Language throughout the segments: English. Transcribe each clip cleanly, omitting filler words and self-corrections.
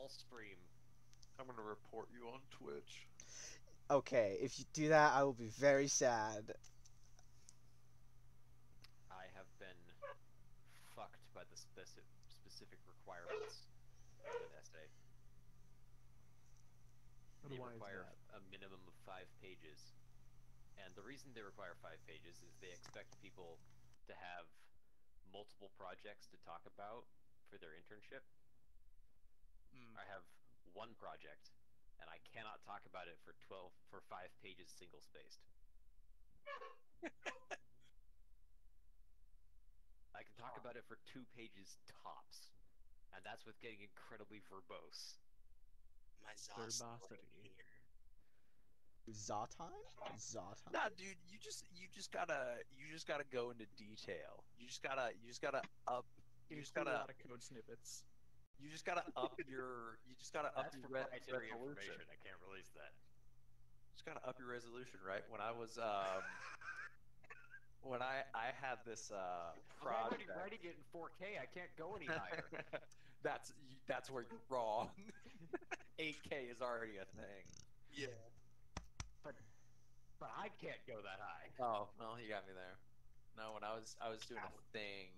full stream. I'm gonna report you on Twitch. Okay, if you do that, I will be very sad. I have been fucked by the specific requirements of an essay. They Why is require that? a minimum of 5 pages. And the reason they require 5 pages is they expect people to have multiple projects to talk about for their internship. I have one project, and I cannot talk about it for 5 pages single spaced. I can talk about it for 2 pages tops, and that's with getting incredibly verbose. My Zos Verbosity. Zaw time? Nah, dude, you just gotta go into detail. You just gotta up. You just Include a gotta lot of code snippets. up your That's proprietary resolution. information. I can't release that. Just gotta up your resolution, right? When I was when I had this I'm project. already writing it in 4K. I can't go any higher. That's where you're wrong. 8K is already a thing. Yeah. But I can't go that high. Oh, well, you got me there. No, when I was doing a thing,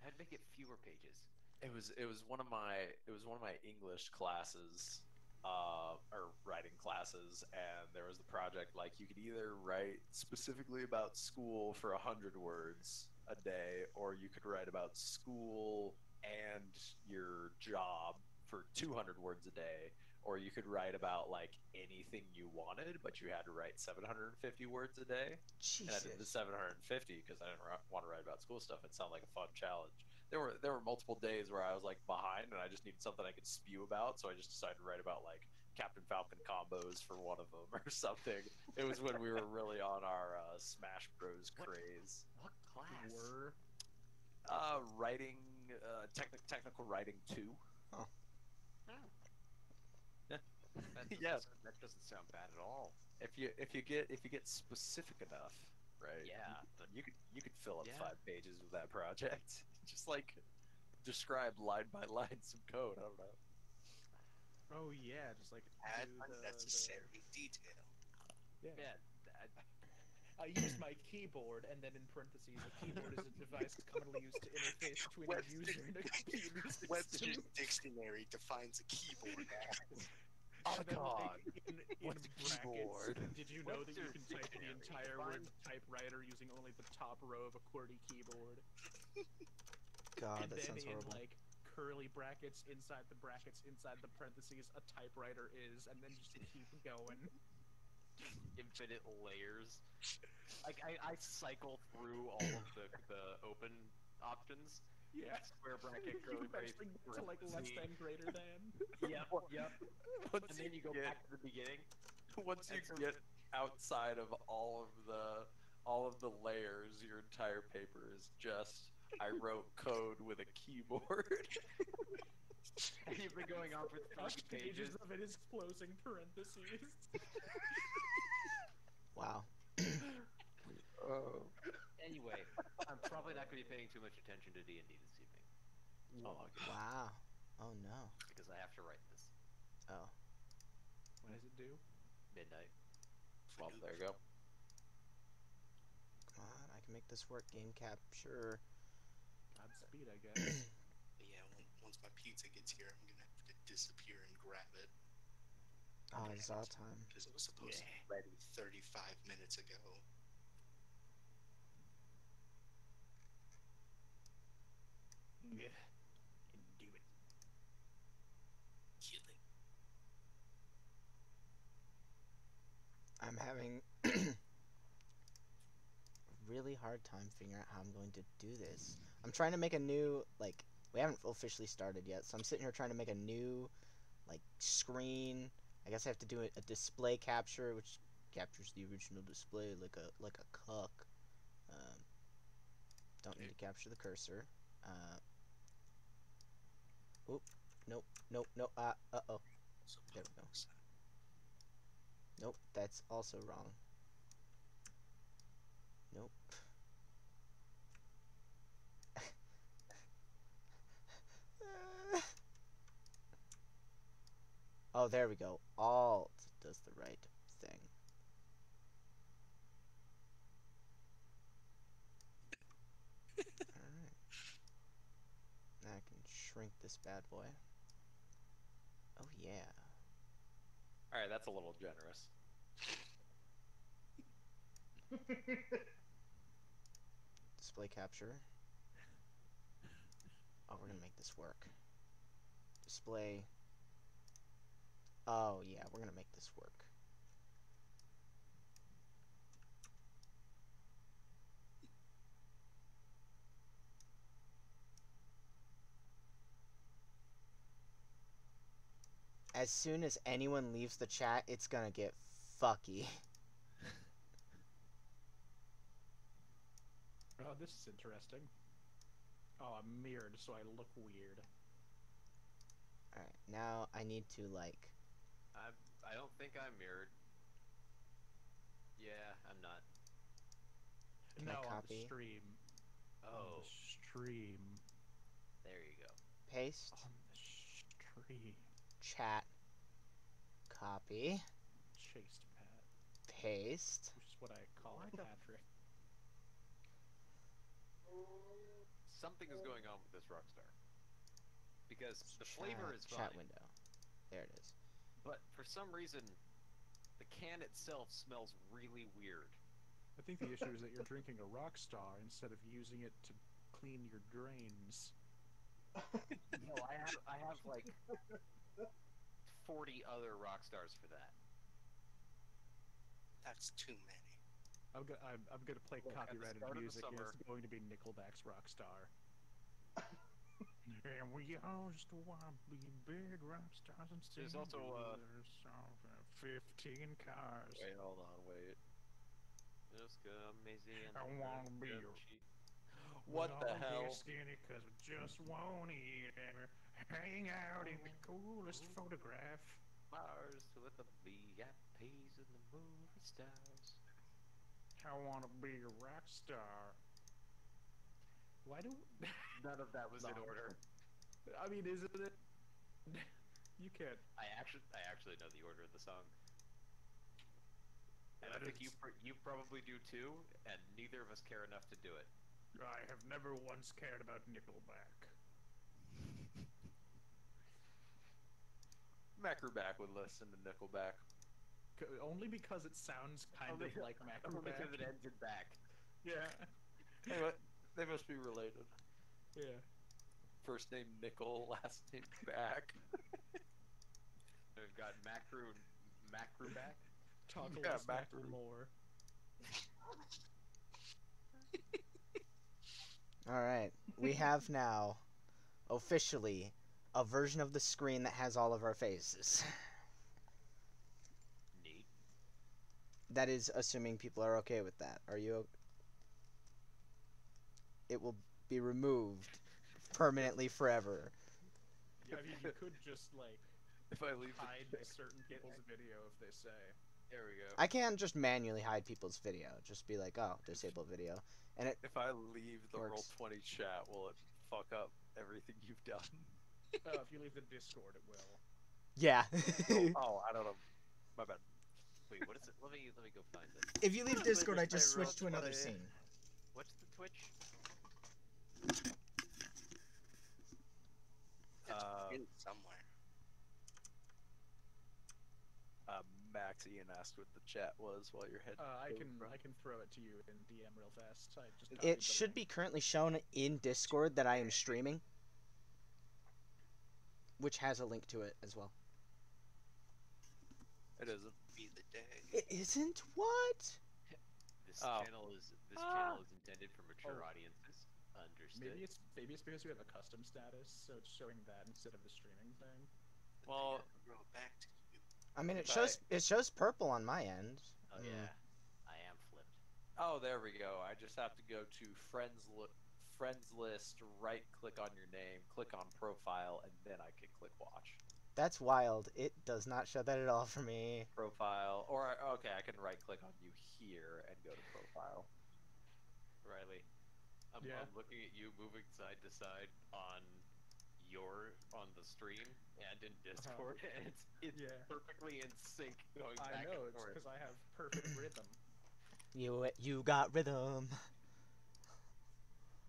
I'd make it fewer pages. it was one of my English classes, or writing classes, and there was the project like you could either write specifically about school for 100 words a day, or you could write about school and your job for 200 words a day, or you could write about like anything you wanted, but you had to write 750 words a day. And I did the Jesus. 750 because I didn't want to write about school stuff. It sounded like a fun challenge. There were multiple days where I was like behind and I just needed something I could spew about, so I just decided to write about like Captain Falcon combos for one of them or something. It was when we were really on our Smash Bros craze. What class? Were Writing, technical writing 2. Oh. Yeah. That Yeah. doesn't sound bad at all. If you get specific enough, right? Yeah. You could fill up Yeah. 5 pages with that project. Just like describe line by line some code. I don't know. oh yeah, just like Add do the- unnecessary detail. Yeah. Yeah. I used my keyboard, and then in parentheses, a keyboard is a device commonly used to interface between a user and a computer system. Webster's dictionary defines a keyboard as. Oh And then, god. like, in What's a brackets, keyboard? did you know that you Webster's can type the dictionary entire word defines- typewriter using only the top row of a QWERTY keyboard? God, and that then sounds in horrible. like curly brackets inside the parentheses, a typewriter is, and then just keep going. Infinite layers. Like I cycle through all of the open options. Yeah. Square bracket, You curly brace, eventually get to like less parentheses. than, greater than. Yep. Once And then you go back to the beginning. Once you get outside of all of the layers, your entire paper is just I wrote code with a keyboard. And you've been going on for 30 First pages pages. of it is closing parentheses. Wow. Oh. Anyway, I'm probably not going to be paying too much attention to D&D this evening Oh, okay. Wow. Oh no. because I have to write this Oh. When does it do? midnight. Well, there you go. Come on, I can make this work. Game capture. Godspeed, I guess. But yeah, once my pizza gets here, I'm gonna have to disappear and grab it. Oh, Zaw time. Because it was supposed to be ready 35 minutes ago. Yeah. Do it. Killing. I'm having a really hard time figuring out how I'm going to do this. I'm trying to make a new, like, we haven't officially started yet, so I'm sitting here trying to make a new, like, screen. I guess I have to do a display capture, which captures the original display like a cuck. Don't need to capture the cursor. Oop, nope, uh-oh. So There we go. Nope, that's also wrong. Nope. Oh, there we go. Alt does the right thing. Alright. Now I can shrink this bad boy. Oh, yeah. Alright, that's a little generous. Display capture. Oh, we're gonna make this work. Display. Oh, yeah, we're gonna make this work. As soon as anyone leaves the chat, it's gonna get fucky. Oh, this is interesting. Oh, I'm mirrored, so I look weird. Alright, now I need to, like... I don't think I'm mirrored. Yeah, I'm not. Can I No, on the copy? stream. On Oh, the stream. there you go. Paste. On the stream. Chat. Copy. Chased Pat, Paste. which is what I call Patrick. Something is going on with this Rockstar. Because the flavor is Chat fine, window. There it is. but for some reason, the can itself smells really weird. I think the issue is that you're drinking a Rockstar instead of using it to clean your drains. No, I have like 40 other Rockstars for that. That's too many. I'm gonna play Look, at the copyrighted start of the music. And summer- it's going to be Nickelback's Rockstar. And we all just wanna be big rock stars and sing There's also, their song for 15 cars. Wait, hold on, wait. Just amazing. I wanna be your- What We the all hell? get skinny 'cause we just won't eat and we're hang out in the coolest photograph. Mars with the VIPs and the movie stars. I wanna be a rock star. Why do None of that was in No. order. I mean, isn't it? You can't. I actually know the order of the song. And I That think is- you probably do too, and neither of us care enough to do it. I have never once cared about Nickelback. Macroback would listen to Nickelback. Only because it sounds kind Only- of like Only Macroback. because it ends in back. Yeah. Anyway, they must be related. Yeah. First name Nickel, last name Back. We've got Macru back. Talk Yeah, less, back matter to- more. Alright, we have now, officially, a version of the screen that has all of our faces. Neat. That is assuming people are okay with that. Are you? It will be removed permanently forever. Yeah, I mean, you could just like If I leave hide the certain people's video if they say. There we go. I can just manually hide people's video. Just be like, oh, disable video. And it, if I leave the Works. Roll20 chat, will it fuck up everything you've done? If you leave the Discord, it will. yeah. Oh, I don't know. My bad. Wait, what is it? Let me go find it. If you leave Discord, I just just say switch to another roleplay. scene. What's the Twitch? It's Uh, in somewhere. Max Ian asked what the chat was while you're heading. I over. can throw it to you in DM real fast. I just copied It the should link. be currently shown in Discord that I am streaming, which has a link to it as well. It isn't. Be the day. It isn't? What? This Oh. channel is intended for mature Oh. audiences. Understood. Maybe it's because you have a custom status, so it's showing that instead of the streaming thing. Well, Roll back to you. I mean, it Okay. shows purple on my end. Oh yeah, I am flipped. oh, there we go. I just have to go to friends list, right click on your name, click on profile, and then I can click watch. That's wild. It does not show that at all for me. Profile, or okay, I can right click on you here and go to profile. Riley, I'm Yeah. looking at you moving side to side on you're on the stream and in Discord, and it's Yeah. perfectly in sync, going I back know, and it's forth. because I have perfect rhythm. You got rhythm.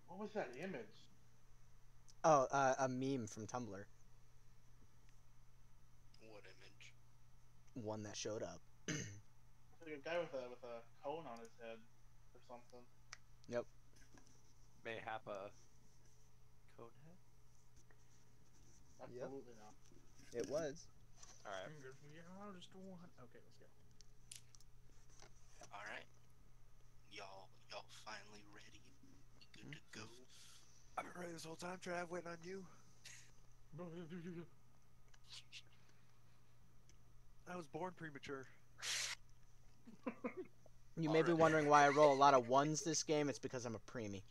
What was that image? Oh, a meme from Tumblr. What image? One that showed up. It's like a guy with a cone on his head or something. Yep. Mayhap a conehead. Absolutely not. It was. All right. Fingers, we are just one. Okay, let's go. All right, y'all finally ready? Good to go. I've been ready this whole time, Trav, waiting on you. I was born premature. You may be Alright. wondering why I roll a lot of ones this game. It's because I'm a preemie.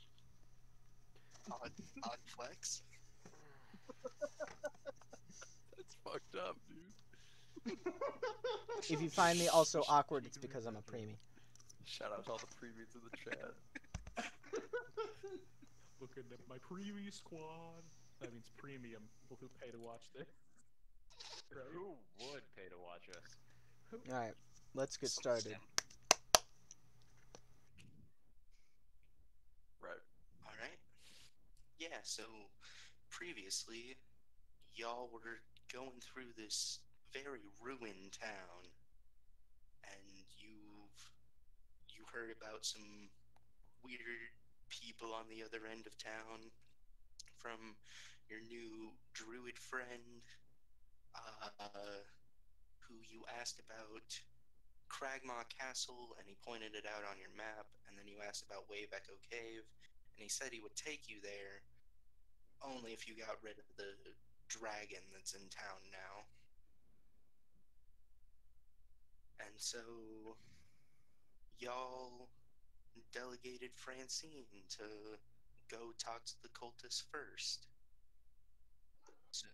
Odd flex. That's fucked up, dude. If you find me also awkward, it's because I'm a preemie. Shout out to all the previes in the chat. Looking at my premium squad. That means premium. People who pay to watch this. Right? Who would pay to watch us? All right, let's get Some started. stem. Right. All right. Yeah. So previously, y'all were going through this very ruined town, and you heard about some weird people on the other end of town from your new druid friend, who you asked about Cragmaw Castle, and he pointed it out on your map, and then you asked about Wave Echo Cave, and he said he would take you there only if you got rid of the dragon that's in town now. And so y'all delegated Francine to go talk to the cultists first. So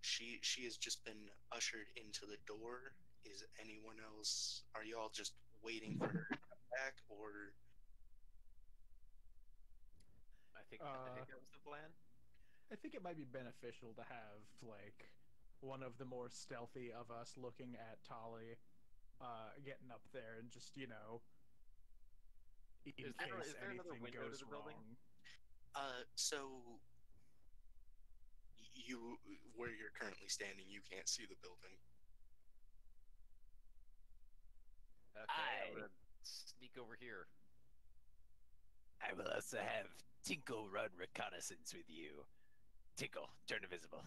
she has just been ushered into the door. Is anyone else? Are y'all just waiting for her to come back, or I think that was the plan. I think it might be beneficial to have like one of the more stealthy of us looking at Tali, getting up there and just in Is there case another anything window to goes the building? wrong. so you where you're currently standing, you can't see the building. Okay, I'm gonna sneak over here. I will also have Tinkle run reconnaissance with you. Tinkle, turn invisible.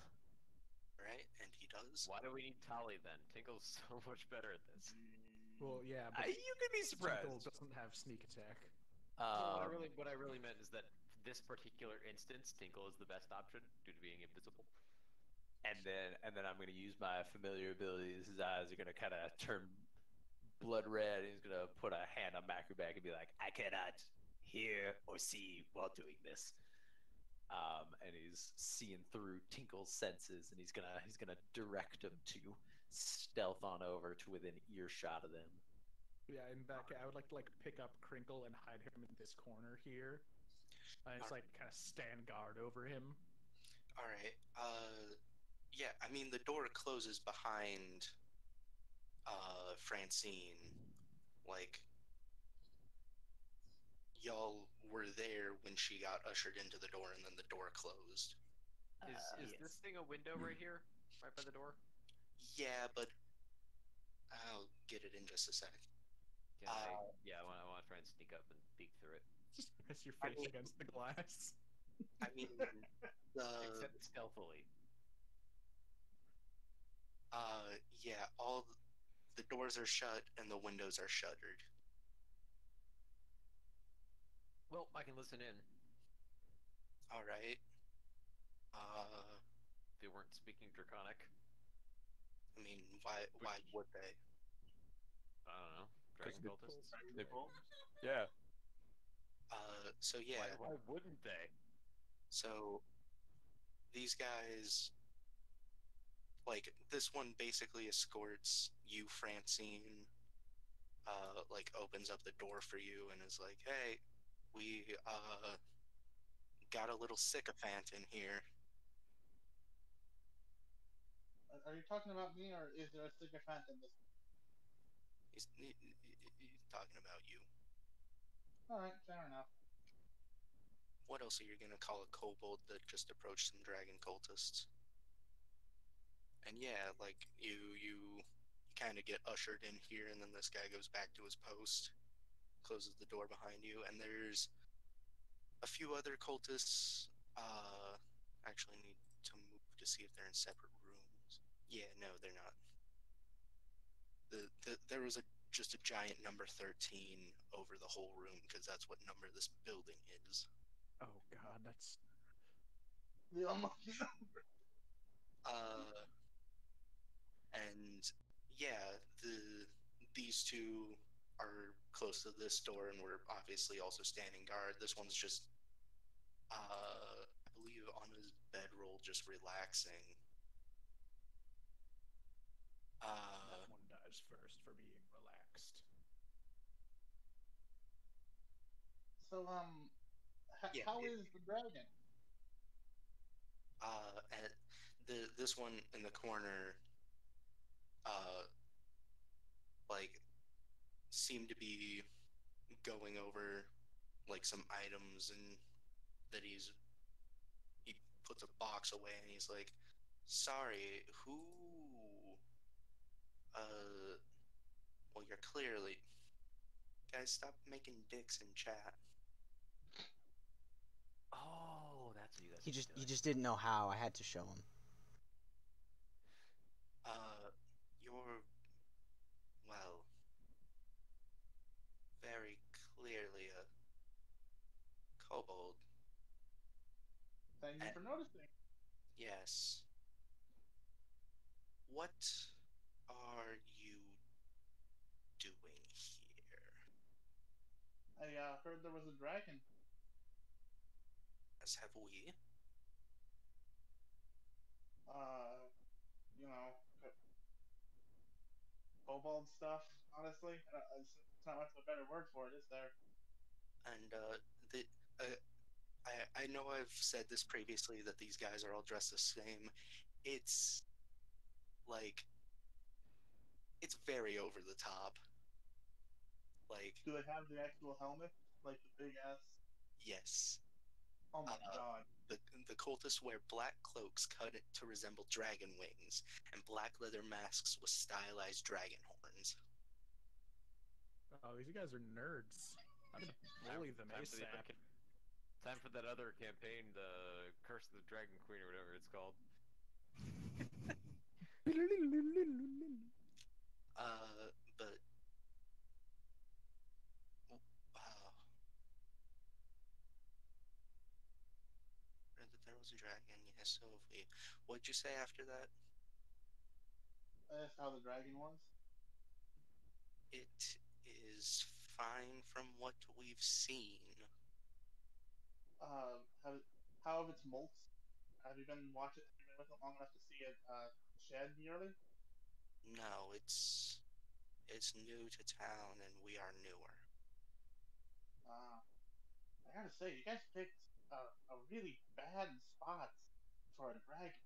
Right, and he does. Why do we need Tali then? Tinkle's so much better at this. Well, yeah, but You could be surprised. Tinkle doesn't have sneak attack. Well, what I really meant is that this particular instance, Tinkle is the best option due to being invisible. and then I'm gonna use my familiar abilities. His eyes are gonna kind of turn blood red. And he's gonna put a hand on Macri back and be like, I cannot hear or see while doing this. and he's seeing through Tinkle's senses, and he's gonna direct him to stealth on over to within earshot of them. Yeah, in that case, I would like to pick up Crinkle and hide him in this corner here. And just kind of stand guard over him. All right. Yeah, I mean the door closes behind Francine. Like y'all were there when she got ushered into the door, and then the door closed. Is yes. this thing a window right here, right by the door? Yeah, but I'll get it in just a sec. Can I? Yeah, I want to try and sneak up and peek through it. Just press your face against the glass. I mean, Except stealthily. yeah, all the doors are shut and the windows are shuttered. Well, I can listen in. All right. If they weren't speaking Draconic. I mean, why would they? I don't know. Dragon cultists? Yeah. So yeah, Why wouldn't they? so these guys, like this one basically escorts you, Francine, opens up the door for you and is like, hey, we got a little sycophant in here. you talking about me, or is there a sycophant in this? He's talking about you. All right, fair enough. What else are you gonna call a kobold that just approached some dragon cultists? And yeah, like you kind of get ushered in here, and then this guy goes back to his post, closes the door behind you, and there's a few other cultists. Actually need to move to see if they're in separate rooms. Yeah, no, they're not. There was just a giant number 13 over the whole room because that's what number this building is. Oh God, that's The unlucky. Uh, and yeah, these two are close to this door, and we're obviously also standing guard. This one's just, I believe, on his bedroll, just relaxing. that one dies first for being relaxed. So, Yeah, how is the dragon? and this one in the corner, uh, like, seemed to be going over like some items and that he puts a box away and he's like, sorry, who well, you're clearly, guys, stop making dicks in chat. Oh, that's what you guys He are just doing. didn't know how. I had to show him. You're, well, very clearly a kobold. Thank you And for noticing. yes, what are you doing here? I heard there was a dragon. As have we? Uh, you know, kobold stuff. Honestly, it's not much of a better word for it, is there? And the uh, I know I've said this previously that these guys are all dressed the same. It's like it's very over the top. Like, Do they have the actual helmet, like the big ass? yes, Oh my uh, god! the cultists wear black cloaks cut to resemble dragon wings and black leather masks with stylized dragon horns. Oh, these guys are nerds. I'm gonna bully them Time for the other ASAP. time for that other campaign, the Curse of the Dragon Queen or whatever it's called. But uh, there was a dragon. Yes, so if we. What'd you say after that? That's how the dragon was. It is fine from what we've seen. Uh, how how have its molts? Have you been watching? Have you been with it long enough to see it shed yearly? No, it's new to town and we are newer. Uh, I gotta say, you guys picked a really bad spot for a dragon.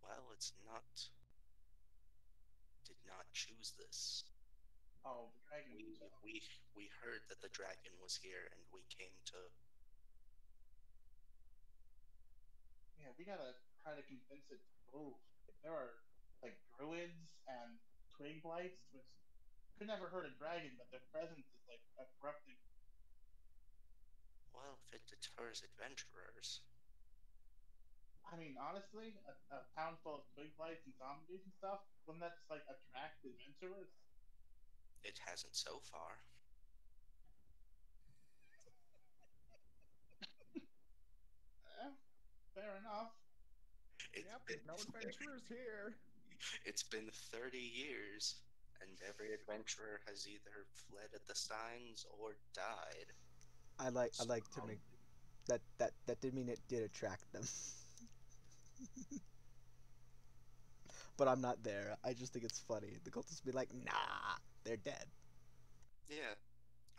Well, it's not. Did not choose this. Oh, the dragon. We we we heard that the dragon was here and we came to. Yeah, we gotta try to convince it to move. There are like druids and twig blights, which could never hurt a dragon, but their presence is like a corrupting. Well, if it deters adventurers, I mean, honestly, a town full of twig blights and zombies and stuff, wouldn't that just like attract adventurers? it hasn't so far. Eh, fair enough. It's Yep, been no adventurers here. it's been 30 years, and every adventurer has either fled at the signs or died. I like to So, make that did mean it did attract them. But I'm not there. I just think it's funny. The cultists be like, nah, they're dead. yeah,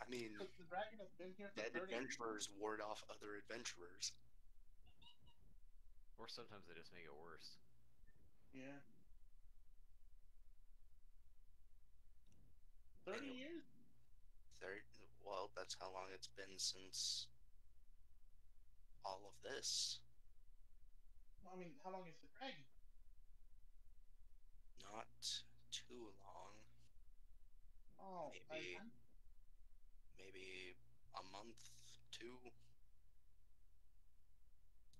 I mean, But the dragon has been here for dead 30 years. adventurers ward off other adventurers. Or sometimes they just make it worse. Yeah. That's how long it's been since all of this. Well, I mean, how long is the dragon? Not too long. Oh, Maybe maybe a month, two.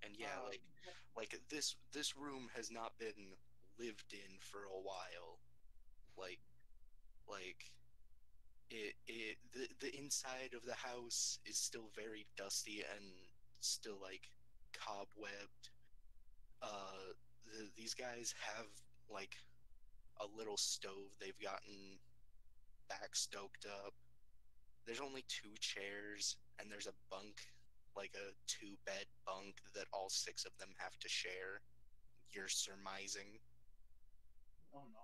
And yeah, uh, like this room has not been lived in for a while. Like like the inside of the house is still very dusty and still like cobwebbed. These guys have like a little stove they've gotten back stoked up. There's only two chairs and there's a bunk, like a two-bed bunk that all six of them have to share. You're surmising. oh no.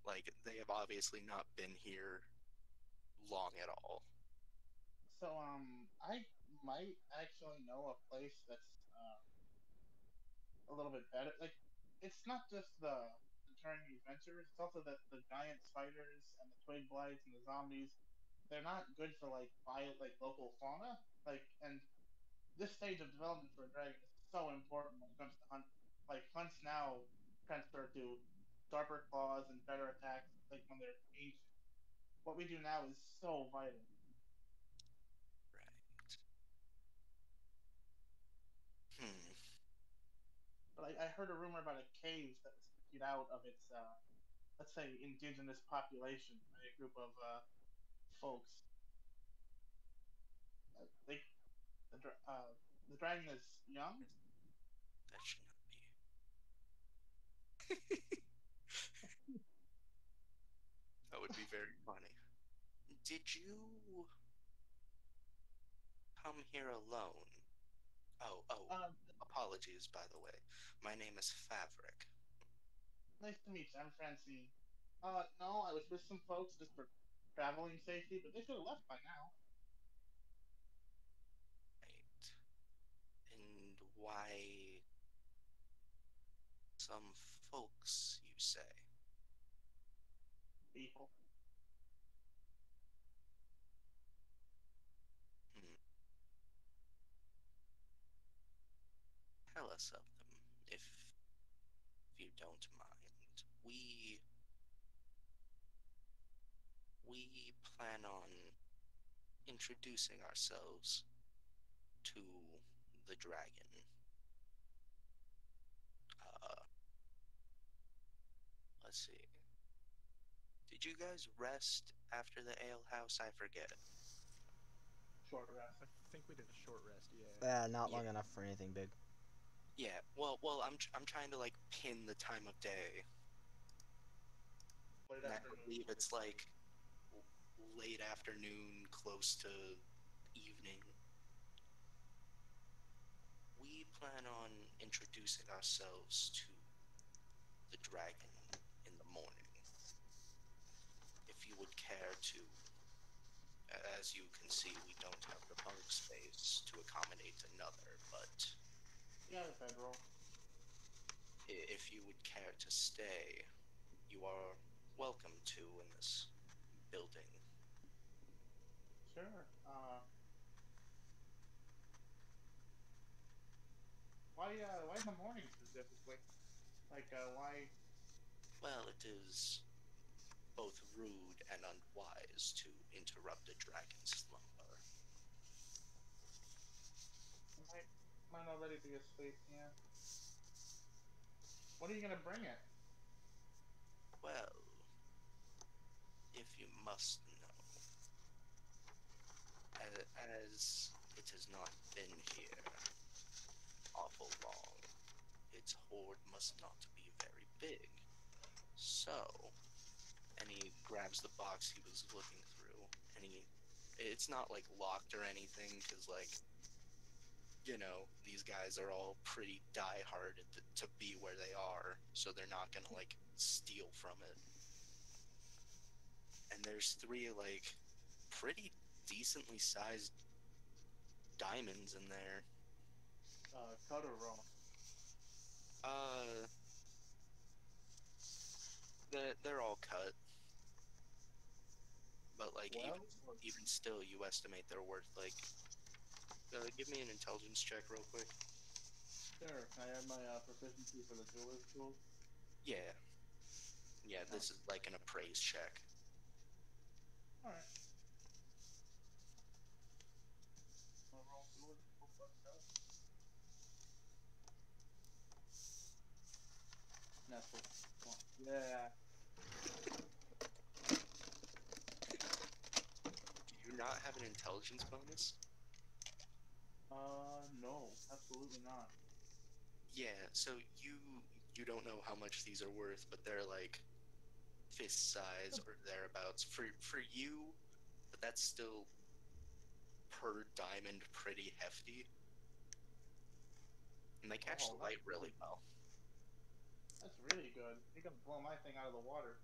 Like they have obviously not been here long at all. So, I might actually know a place that's a little bit better. Like, it's not just the turning adventures; it's also that the giant spiders and the twig blights and the zombies. They're not good for like local fauna. Like, and this stage of development for a dragon is so important when it comes to hunt. Like, hunts now transfer to sharper claws and better attacks. Like when they're ancient. What we do now is so vital. Right. Hmm. But I heard a rumor about a cave that was emptied out of its, let's say, indigenous population by a group of folks. They, the dragon is young. That should not be. That would be very funny. Did you come here alone? Oh, Uh, apologies, by the way. My name is Favric. Nice to meet you. I'm Francine. No, I was with some folks just for traveling safety, but they should have left by now. Right. And why some folks, you say? People. Hmm. Tell us of them, if you don't mind. We plan on introducing ourselves to the dragon. Uh, let's see. Did you guys rest after the ale house? I forget. Short rest. I think we did a short rest. Yeah. Not Yeah. long enough for anything big. Yeah. I'm trying to like pin the time of day. Late And I afternoon. believe it's like late afternoon, close to evening. We plan on introducing ourselves to the dragon in the morning. If you would care to, as you can see, we don't have the bunk space to accommodate another, but Yeah, the bedroll. if you would care to stay, you are welcome to in this building. Sure. Why in the morning specifically? Why? Well, it is both rude and unwise to interrupt a dragon's slumber. Might already be asleep. Yeah. When are you gonna bring it? Well, if you must know, as it has not been here awful long, its hoard must not be very big. So, and he grabs the box he was looking through, and it's not like locked or anything, because like, you know, these guys are all pretty die-hard to be where they are, so they're not gonna like steal from it. And there's three like pretty decently sized diamonds in there. Cut or raw? Uh, they're all cut, but Like Well, even still, you estimate they're worth like. Give me an intelligence check real quick. sure. Can I add my proficiency for the jeweler's tools? Yeah, yeah. Oh. This is like an appraise check. All right. I'll roll jeweler's tools. Let's go. Natural one. Yeah. Do you not have an intelligence bonus? No, absolutely not. Yeah. So you don't know how much these are worth, but they're like fist size or thereabouts for you. But that's still per diamond pretty hefty, and they catch Oh, the light really well. that's really good. You're gonna blow my thing out of the water.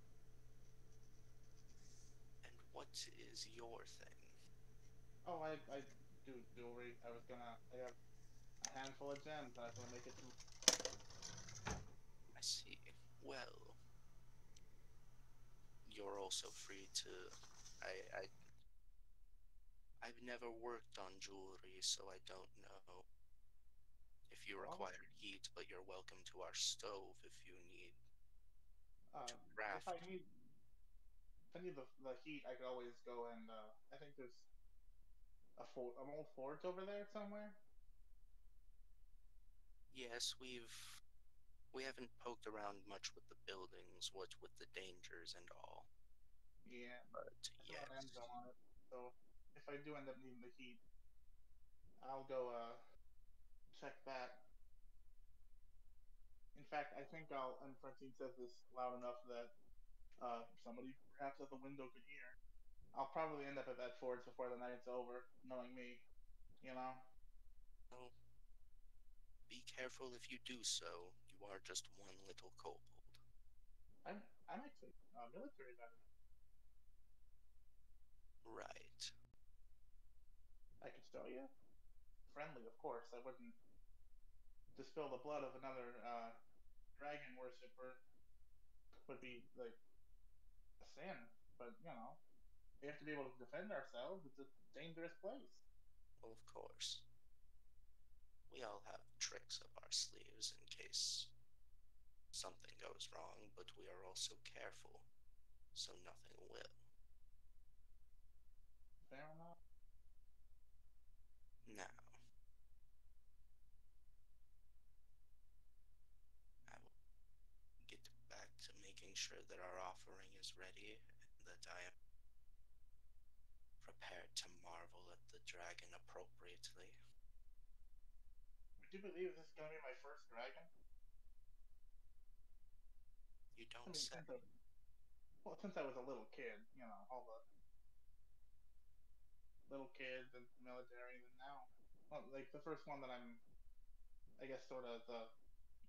And what is your thing? Oh, I do jewelry. I have a handful of gems that I was gonna make it to. I see. Well, you're also free to. I I've never worked on jewelry, so I don't know if you Well, require heat, but you're welcome to our stove if you need to if I craft. need the heat, I could always go and I think there's an old forge over there somewhere. Yes, we haven't poked around much with the buildings, what with the dangers and all, Yeah, but I saw an yes. Enzo on it. So if I do end up needing the heat, I'll go check that. In fact, I think I'll. And Francine says this loud enough that somebody perhaps at the window could hear. I'll probably end up at that forge before the night's over, knowing me. You know, Well, be careful if you do so. You are just one little kobold. I'm actually a military veteran. Right. I could show you. Friendly, of course. I wouldn't dispill the blood of another dragon worshiper. Would be like a sin, but we have to be able to defend ourselves. It's a dangerous place. Well, of course. We all have tricks up our sleeves in case something goes wrong, but we are also careful, so nothing will. Fair enough. Now, I will get back to making sure that our offering is ready and that I am prepared to marvel at the dragon appropriately. Would you believe this is gonna be my first dragon? You I don't mean, say. since I was a little kid, all the little kids and military, and now, well, like the first one that I guess, sort of the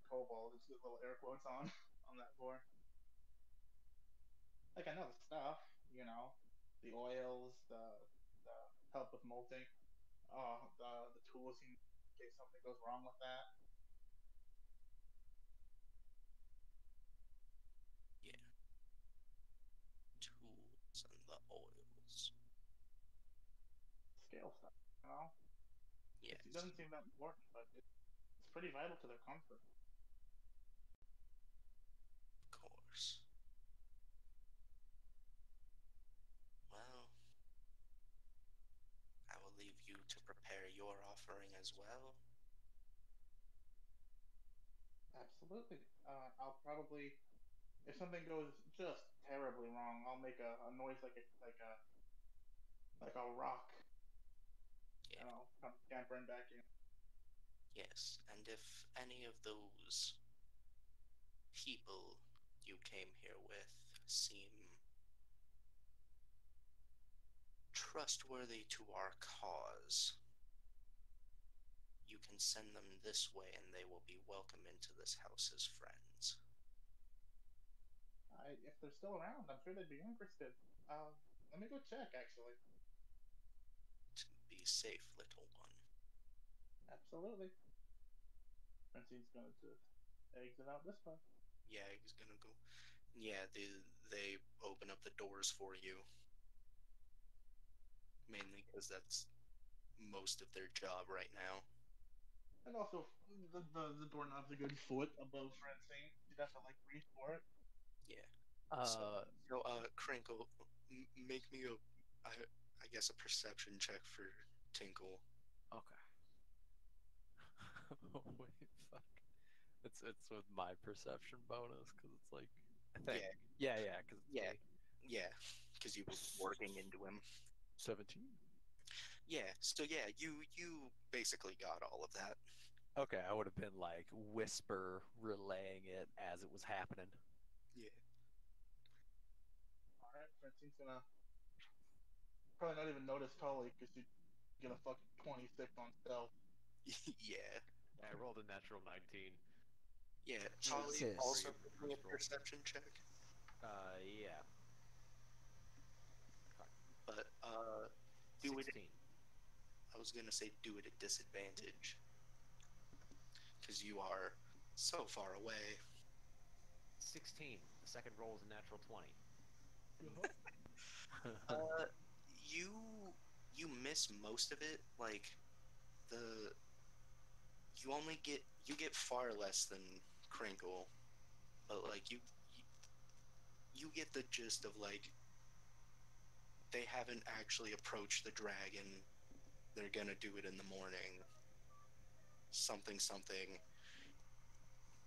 kobold. It's got little air quotes on on that board. Like I know the stuff, the oils, the help with molting, the tools in case something goes wrong with that. Yeah, tools and the oils. Scale stuff, you know. It Yes, doesn't seem that important, but it's pretty vital to their comfort. of course. Well, I will leave you to prepare your offering as well. Absolutely. I'll probably, if something goes just terribly wrong, I'll make a noise like a rock, Yeah, and I'll come scampering back in. yes, and if any of those people you came here with seem trustworthy to our cause, you can send them this way and they will be welcome into this house as friends. If they're still around, I'm sure they'd be interested. Let me go check, actually. To be safe, little one. Absolutely. Francine's gonna just exit out this way. Yeah, he's gonna go. Yeah, they open up the doors for you. mainly because that's most of their job right now. And also, the doorknob's a good foot above Francine. You'd have to like reach for it. Yeah. So, Uh, Crinkle, make me I guess a perception check for Tinkle. okay. Wait, fuck. It's with my perception bonus because it's like I think. Yeah, Yeah, because it's yeah, me. yeah, because you were working into him. 17. Yeah, so yeah, you basically got all of that. Okay, I would have been like whisper relaying it as it was happening. Yeah, All right, Francine's gonna probably not even notice Tully because she'd get a fucking 26 on stealth. yeah, I rolled a natural 19. yeah. Tolly, Jesus. also give me a First roll. perception check. Yeah. Fuck. But do it. 16. I was gonna say do it at disadvantage because you are so far away. 16. The second roll is a natural 20. Uh, you you miss most of it. Like the you get far less than Crinkle, but like you get the gist of like they haven't actually approached the dragon. They're gonna do it in the morning. Something something.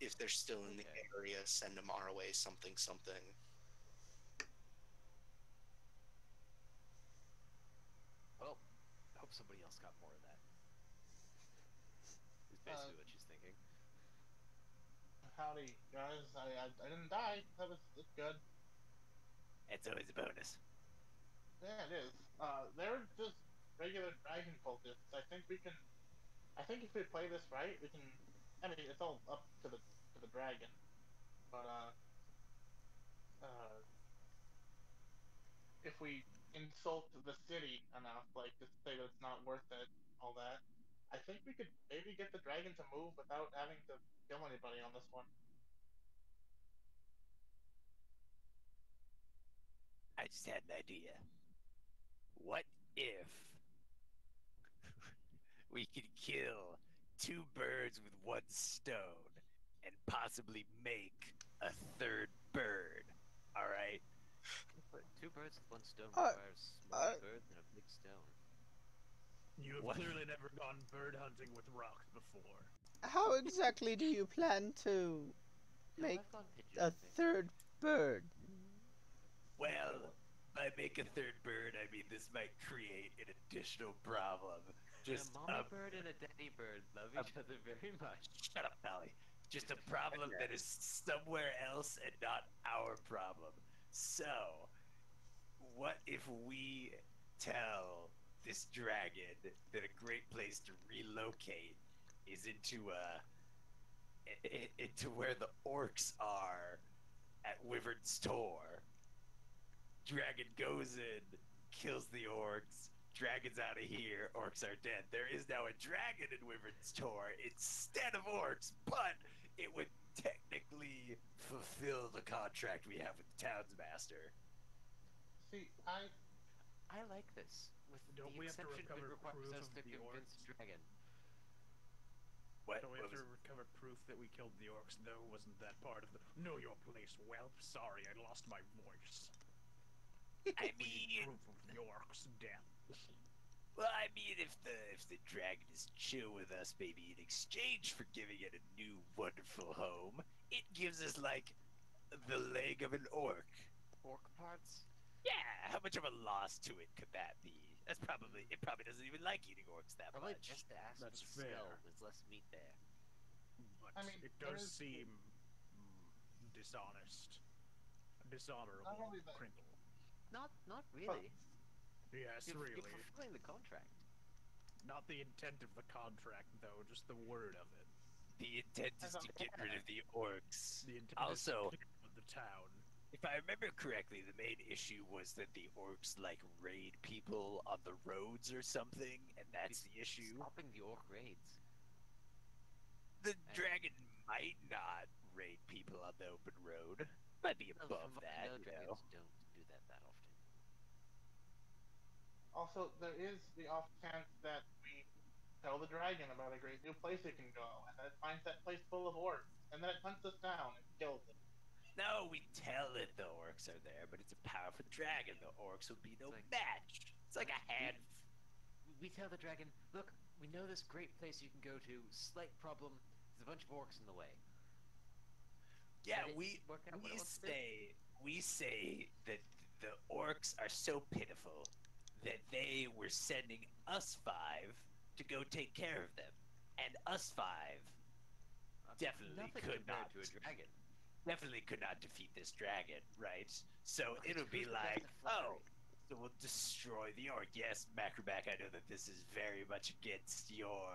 If they're still in the Okay. area, send them our way. Something something. Well, I hope somebody else got more of that. Is basically what she's thinking. Howdy, guys. I didn't die. That's good. It's always a bonus. Yeah, it is. They're just regular dragon cultists. I think if we play this right, we can. I mean, it's all up to the dragon, but uh, if we insult the city enough, like just say that it's not worth it, all that, I think we could maybe get the dragon to move without having to kill anybody on this one. I just had an idea. What if we could kill two birds with one stone and possibly make a third bird? All right. But two birds with one stone Uh, requires a small bird and a big stone. You have What? clearly never gone bird hunting with rocks before. How exactly do you plan to No, make I've gone pigeon a hunting. third bird? Well, by make a third bird, I mean this might create an additional problem. Just a mommy bird and a daddy bird love each other very much. shut up, Pally. Just a problem that is somewhere else and not our problem. So, what if we tell this dragon that a great place to relocate is into where the orcs are at Wyvern's Tor? Dragon goes in, kills the orcs. Dragon's out of here. Orcs are dead. There is now a dragon in Wyvern's Tor instead of orcs, but it would technically fulfill the contract we have with the townsmaster. See, I like this. With Don't the we have to exception recover that requires proof us of to the convince orcs? dragon. What? Don't we What have was- to recover proof that we killed the orcs? No, wasn't that part of the... Know your place, whelp. Sorry, I lost my voice. I mean, Proof of the orcs' death. well, I mean, if the dragon is chill with us, maybe in exchange for giving it a new wonderful home, it gives us like the leg of an orc. Orc parts? Yeah, how much of a loss to it could that be? It probably doesn't even like eating orcs that Probably much. just to ask for That's the fair. skull. There's less meat there. But I mean, it there does is- seem dishonest. Dishonorable, Not only that- Crinkle. Not really. Yes, You're really. fulfilling the contract. Not the intent of the contract, though, just the word of it. The intent is to get rid of the orcs. The intent Also, is to clear out the town. if I remember correctly, the main issue was that the orcs like raid people on the roads or something, and that's the issue. Stopping the orc raids. The dragon might not raid people on the open road. Might be Well, above from what I that, know, you dragons know. don't do that often. Also, there is the off chance that we tell the dragon about a great new place it can go, and then it finds that place full of orcs, and then it hunts us down and kills us. No, we tell it the orcs are there, but it's a powerful dragon. The orcs will be no It's like- match. It's like a hand. We tell the dragon, look, we know this great place you can go to. Slight problem, there's a bunch of orcs in the way. Yeah, And it we work out what it we wants to do. say that the orcs are so pitiful that they were sending us five to go take care of them, and us five definitely Nothing could compared not to a dragon. definitely could not defeat this dragon, right? So Okay, it'll be who's the best like, at flattery? oh, so we'll destroy the orc. Yes, Macroback, I know that this is very much against your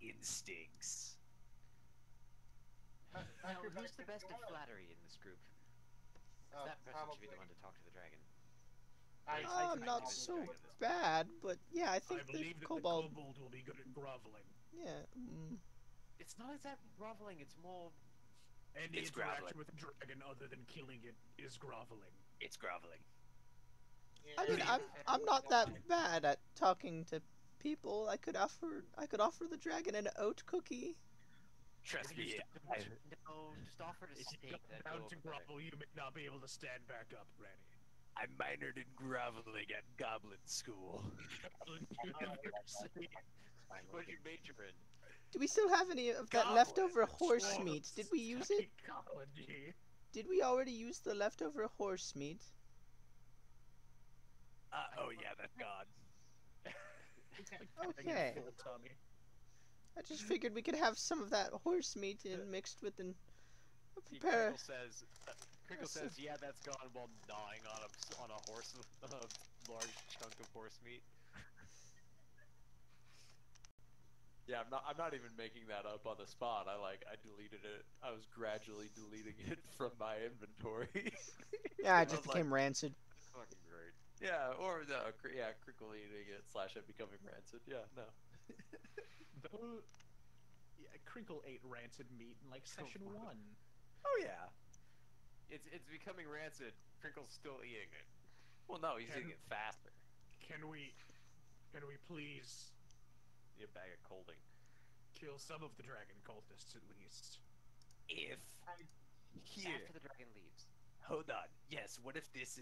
instincts. Now, Acrobat, who's the if best you at wanna- flattery in this group? 'Cause that person should be the one to talk to the dragon. I'm not Maybe the so dragon at this point. bad, but yeah, I I think the believe that kobold. the kobold will be good at groveling. Yeah. It's not exactly groveling, it's more... Any It's interaction groveling. with a dragon other than killing it is groveling. It's groveling. I mean, I'm not that bad at talking to people. I could offer the dragon an oat cookie. Trust If you me, st- No, just offer it a If you steak, go that'd down go to over better. grovel, you may not be able to stand back up, Ranny. I minored in groveling at Goblin School. University. What'd you major in? Do we still have any of that Goblin, leftover horse Oh, meat? Did we use it? Psychology. Did we already use the leftover horse meat? Oh yeah, that's gone. Okay. Full tummy. I just figured we could have some of that horse meat in mixed with an prepare. Crinkle says, yeah, that's gone while gnawing on a horse, a large chunk of horse meat. Yeah, I'm not even making that up on the spot. I deleted it. I was gradually deleting it from my inventory. Yeah, it I just was became rancid. Fucking great. Yeah, or no, Crinkle eating it / it becoming rancid. Yeah, no. Though, yeah, Crinkle ate rancid meat in like session what? 1. Oh yeah. It's becoming rancid. Crinkle's still eating it. Well, no, he's Can- eating it faster. Can we please Eat a bag of colding. kill some of the dragon cultists at least? If here, After the dragon leaves. hold on. Yes, what if this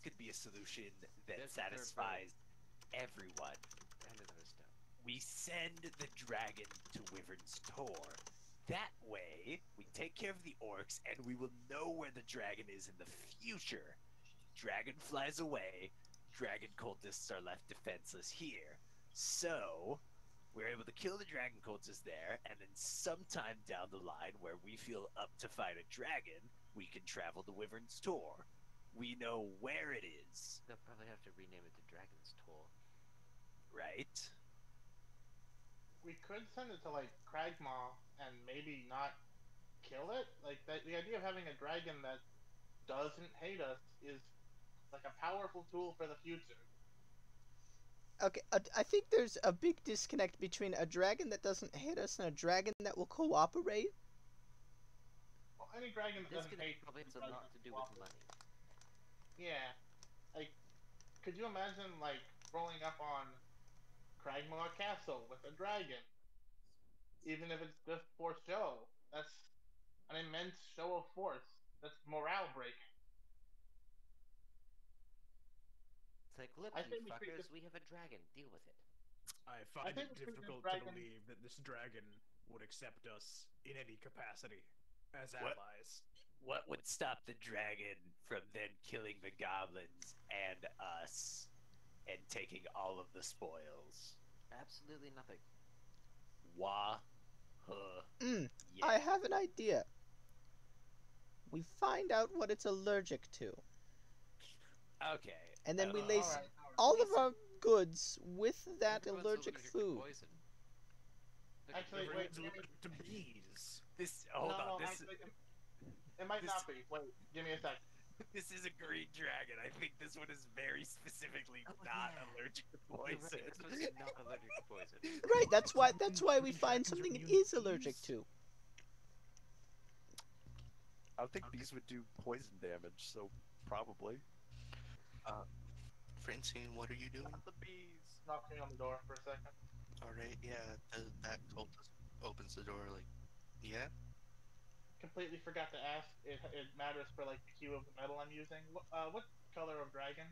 could be a solution that There's the third satisfies everyone? And another stone. We send the dragon to Wyvern's Tor. That way, we take care of the orcs, and we will know where the dragon is in the future. Dragon flies away, dragon cultists are left defenseless here. So, we're able to kill the dragon cultists there, and then sometime down the line, where we feel up to fight a dragon, we can travel to Wyvern's Tor. We know where it is, They'll probably have to rename it to Dragon's Toll. right? We could send it to like Kragmaw and maybe not kill it. Like the idea of having a dragon that doesn't hate us is like a powerful tool for the future. Okay, I think there's a big disconnect between a dragon that doesn't hate us and a dragon that will cooperate. Well, any dragon that This doesn't could hate probably us have a doesn't lot to do with cooperate. money. Yeah, like could you imagine like rolling up on Kragmaw Castle with a dragon, even if it's just for show? That's an immense show of force. That's morale breaking. It's like, look, I you think we treat fuckers, this- we have a dragon. Deal with it. I find think it we treat this difficult dragon- to believe that this dragon would accept us in any capacity as What? allies. What would stop the dragon from then killing the goblins and us and taking all of the spoils? Absolutely nothing. Wah. Huh. Yeah. I have an idea. We find out what it's allergic to, Okay. and then we Uh, lace Alright, all of our goods with that Everyone's allergic to food. poison. Look at Actually, the- wait, Everyone's allergic to bees. This. Hold on. This. actually, it might this- not be. Wait, give me a sec. This is a green dragon. I think this one is very specifically Oh, not yeah. allergic to You're right, poison. this one's not allergic to poison. Right, that's why we find Dragons are something it immune is to allergic bees? to. I don't think bees would do poison damage, so probably. Francine, what are you doing? The bees. Knocking on the door for a second. All right, yeah, that cultist opens the door. Like, yeah, Completely forgot to ask. It matters for like the hue of the metal I'm using. What color of dragon?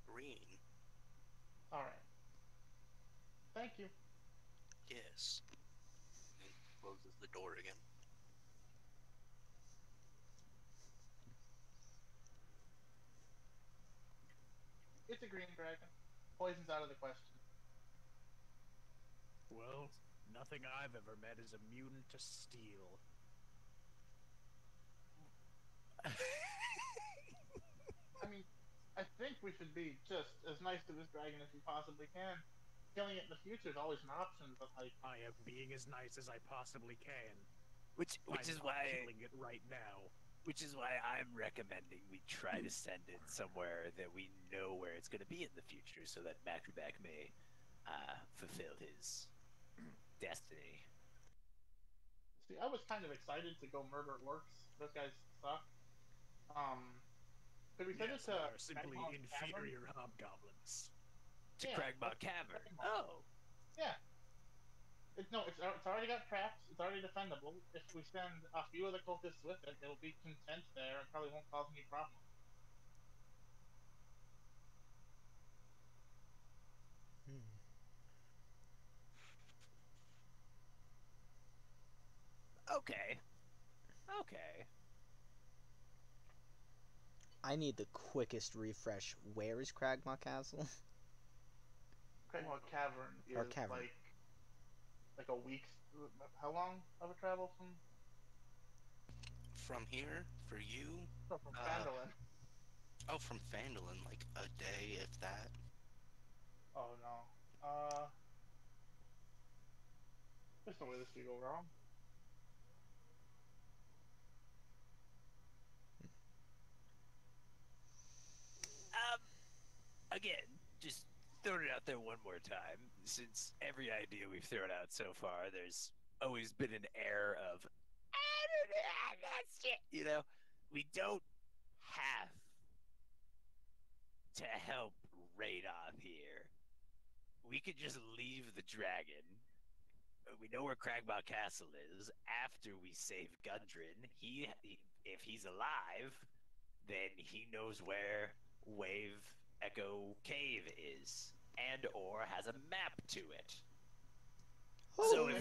green. All right. Thank you. Yes. And closes the door again. It's a green dragon. Poison's out of the question. Well, nothing I've ever met is immune to steel. I mean, I think we should be just as nice to this dragon as we possibly can. Killing it in the future is always an option, but like, I am being as nice as I possibly can. Which I'm is not why killing it right now. I'm recommending we try to send it somewhere that we know where it's going to be in the future, so that Macroback may fulfill his destiny. see, I was kind of excited to go murder orcs. Those guys suck. Could we send Yes, it to they are simply Magmar Cavern? inferior hobgoblins. To Yeah, Cragmaw let's- Cavern. Cragmaw. Oh, Yeah. It's already got traps. It's already defendable. If we send a few of the cultists with it, it'll be content there and probably won't cause any problems. Hmm. okay. Okay. I need the quickest refresh. Where is Cragmaw Castle? Cragmaw Cavern is Or cavern. like a week's. How long of a travel from? From here, for you? No, from Uh, Phandelver. Oh, from Phandelver, like a day, if that. Oh no. There's no way this could go wrong. Again, just throwing it out there one more time. Since every idea we've thrown out so far, there's always been an air of, I don't know, that's it. You know, we don't have to help Radoth here. We could just leave the dragon. We know where Cragmaw Castle is. After we save Gundren, if he's alive, then he knows where Wave Echo Cave is, and or has a map to it. So Holy.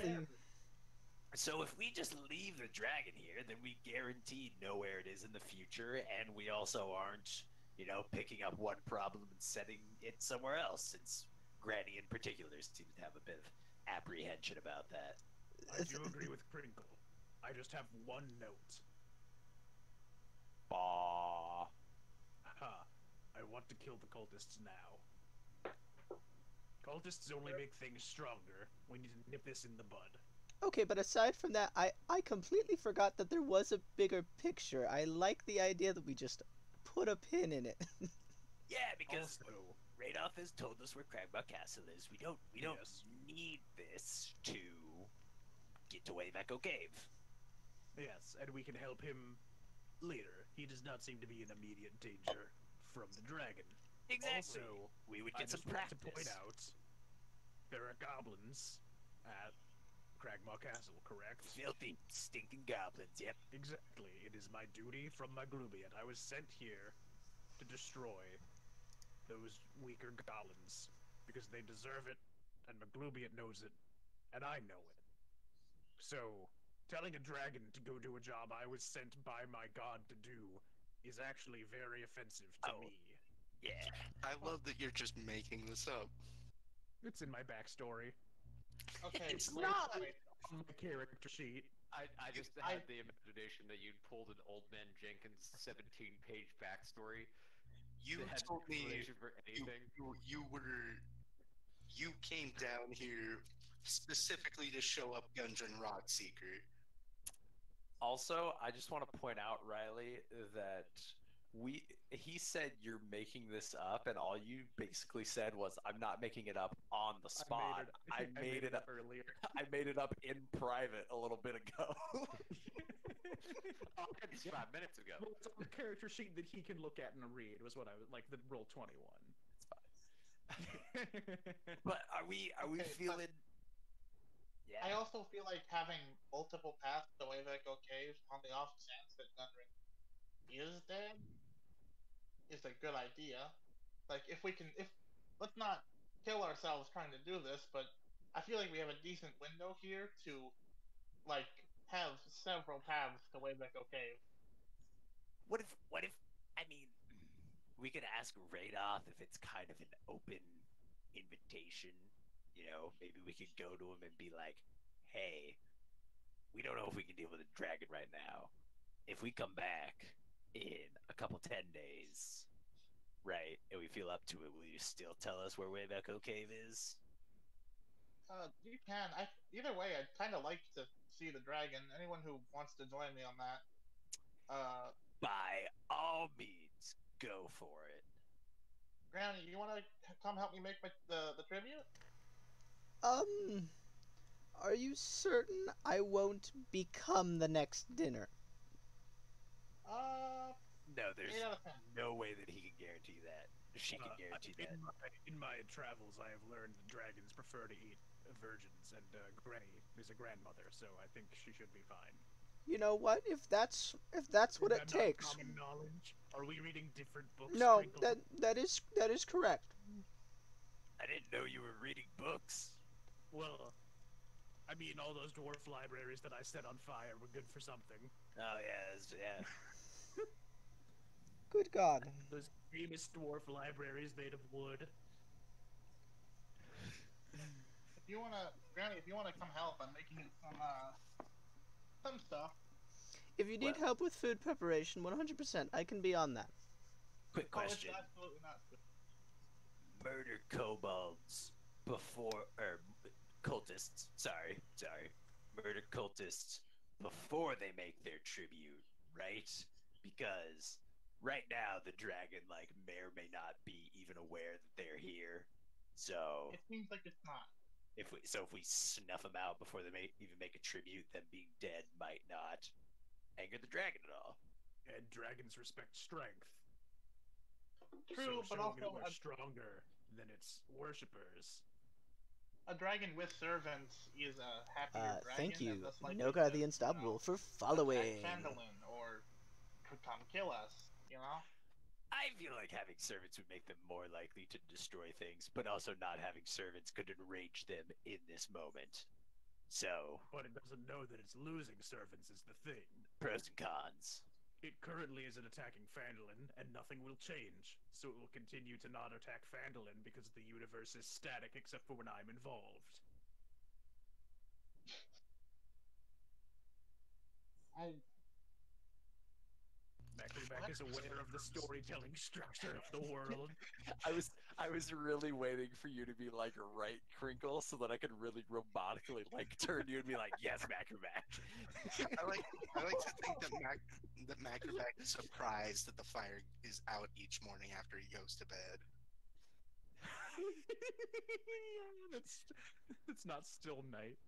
So if we just leave the dragon here, then we guaranteed know where it is in the future, and we also aren't, picking up one problem and setting it somewhere else, since Granny in particular seems to have a bit of apprehension about that. I do agree with Crinkle. I just have one note. Bah. Ha. I want to kill the cultists now. Cultists only make things stronger. We need to nip this in the bud. Okay, but aside from that, I completely forgot that there was a bigger picture. I like the idea that we just put a pin in it. Yeah, because Also, Radoth has told us where Cragmaw Castle is. We don't Yes. need this to get to Wave Echo Cave. yes, and we can help him later. He does not seem to be in immediate danger from the dragon. Exactly. Also, We would I get some just want to practice. point out there are goblins at Cragmaw Castle, correct? Filthy, stinking goblins, yep. Exactly. It is my duty from my Glubiat. I was sent here to destroy those weaker goblins because they deserve it, and Maglubiat knows it, and I know it. So, telling a dragon to go do a job I was sent by my god to do is actually very offensive to Oh. me. Yeah. I love that you're just making this up. It's in my backstory, Okay, It's wait, not. wait. on my character sheet. I just had the imagination that you'd pulled an Old Man Jenkins 17-page backstory You that had told me information for you, anything. you came down here specifically to show up Gungeon Rockseeker. Also, I just want to point out, Riley, that he said you're making this up, and all you basically said was, "I'm not making it up on the spot. I made it up. earlier. I made it up in private a little bit ago." Oh, I had this 5 minutes ago. Well, it's on the character sheet that he can look at and read was what I was like the roll 21. But are we Okay, but feeling? Yeah. I also feel like having multiple paths to Wayback Cave on the off chance that Gundren is dead is a good idea. Like if we can, if let's not kill ourselves trying to do this, but I feel like we have a decent window here to like have several paths to Wayback Cave. What if? What if? I mean, we could ask Radoff if it's kind of an open invitation. You know, maybe we could go to him and be like, "Hey, we don't know if we can deal with a dragon right now. If we come back in a couple 10 days, right, and we feel up to it, will you still tell us where Wayback Cave is?" You can. Either way, I'd kind of like to see the dragon. Anyone who wants to join me on that. By all means, go for it. Granny, you want to come help me make the tribute? Um, are you certain I won't become the next dinner? Uh, No, there's 8 out of 10. no way that he can guarantee that. She can guarantee that. In my travels, I have learned that dragons prefer to eat virgins, and Granny is a grandmother, so I think she should be fine. You know what? If that's what Is it that not takes. common knowledge? Are we reading different books? No, Crinkle? that is correct. I didn't know you were reading books. Well, I mean, all those dwarf libraries that I set on fire were good for something. Oh yeah, yeah. Good God. Those famous dwarf libraries made of wood. If you wanna, Granny, if you wanna come help, I'm making some stuff. If you need Well- help with food preparation, 100%, I can be on that. Quick Oh, it's question: absolutely not. murder kobolds before, or cultists? Sorry, murder cultists before they make their tribute, right? Because right now the dragon may or may not be even aware that they're here. So It seems like it's not. if we snuff them out before they even make a tribute, them being dead might not anger the dragon at all. And dragons respect strength. True, So but showing also that we're stronger than its worshippers. a dragon with servants is a happier dragon. Thank you, and thus likely Noga to, the Unstoppable, for attack following. Phandelver or to come kill us. You know. I feel like having servants would make them more likely to destroy things, but also not having servants could enrage them in this moment. So, But it doesn't know that it's losing servants is the thing. pros and cons. It currently isn't attacking Phandalin, and nothing will change. So it will continue to not attack Phandalin because the universe is static except for when I'm involved. I Macroback is aware of the storytelling structure of the world. I was really waiting for you to be like right, Crinkle, so that I could really robotically turn you and be like, yes, Macroback. I like to think that Macroback is surprised that the fire is out each morning after he goes to bed. That's not still night.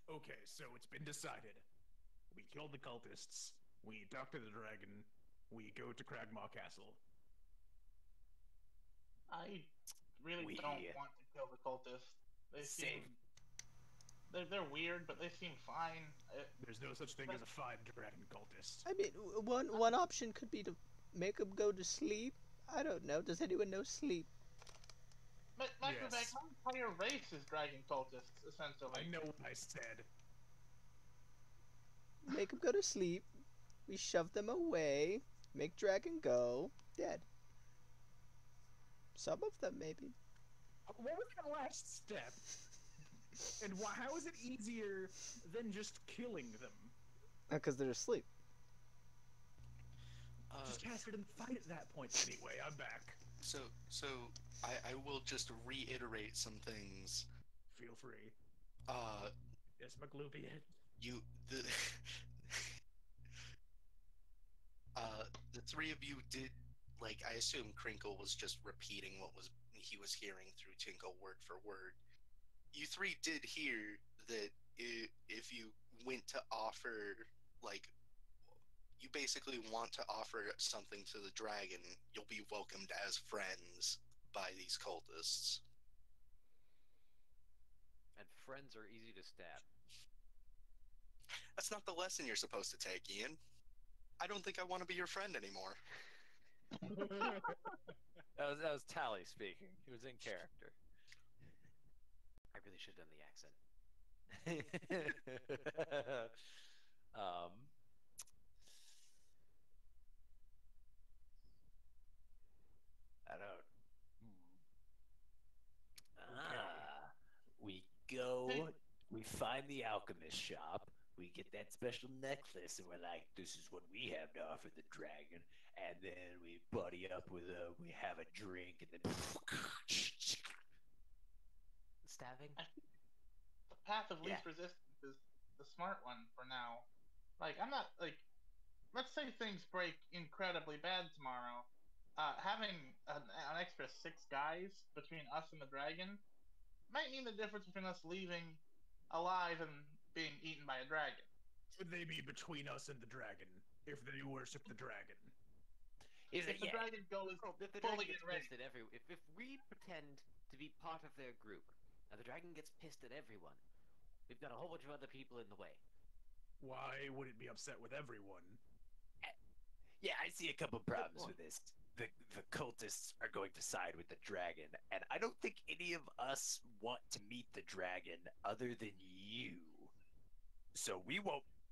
Okay, so it's been decided. We killed the cultists. We talk to the dragon. We go to Cragmaw Castle. I really We don't want to kill the cultists. They save. seem they're weird, but they seem fine. There's no such thing as a fine dragon cultist. I mean, one option could be to make him go to sleep. I don't know. Does anyone know sleep? Macroback, Yes. my entire race is dragon cultists, essentially. I know what I said. Make him go to sleep. We shove them away. Make dragon go. Dead. Some of them, maybe. What was that last step? And how is it easier than just killing them? Because they're asleep. Just cast it and fight at that point. Anyway, I'm back. So I will just reiterate some things. Feel free. Yes, McLubian. You the the three of you did, I assume Crinkle was just repeating what he was hearing through Tinkle word for word. You three did hear that if you went to offer you basically want to offer something to the dragon. You'll be welcomed as friends by these cultists. And friends are easy to stab. That's not the lesson you're supposed to take, Ian. I don't think I want to be your friend anymore. That was Tally speaking. He was in character. I really should have done the accent. um, I don't. We go, we find the alchemist shop, we get that special necklace, and we're like, this is what we have to offer the dragon. And then we buddy up with we have a drink, and then. Stabbing? The path of Yeah. least resistance is the smart one for now. Like, I'm not, like, let's say things break incredibly bad tomorrow. Having an extra 6 guys between us and the dragon might mean the difference between us leaving alive and being eaten by a dragon. Would they be between us and the dragon if they worship the dragon? Is If it? the Yeah. dragon goes Well, if the fully dragon gets get ready, pissed at if we pretend to be part of their group, and the dragon gets pissed at everyone, we've got a whole bunch of other people in the way. Why would it be upset with everyone? Yeah, I see a couple problems with this. The cultists are going to side with the dragon, and I don't think any of us want to meet the dragon other than you. So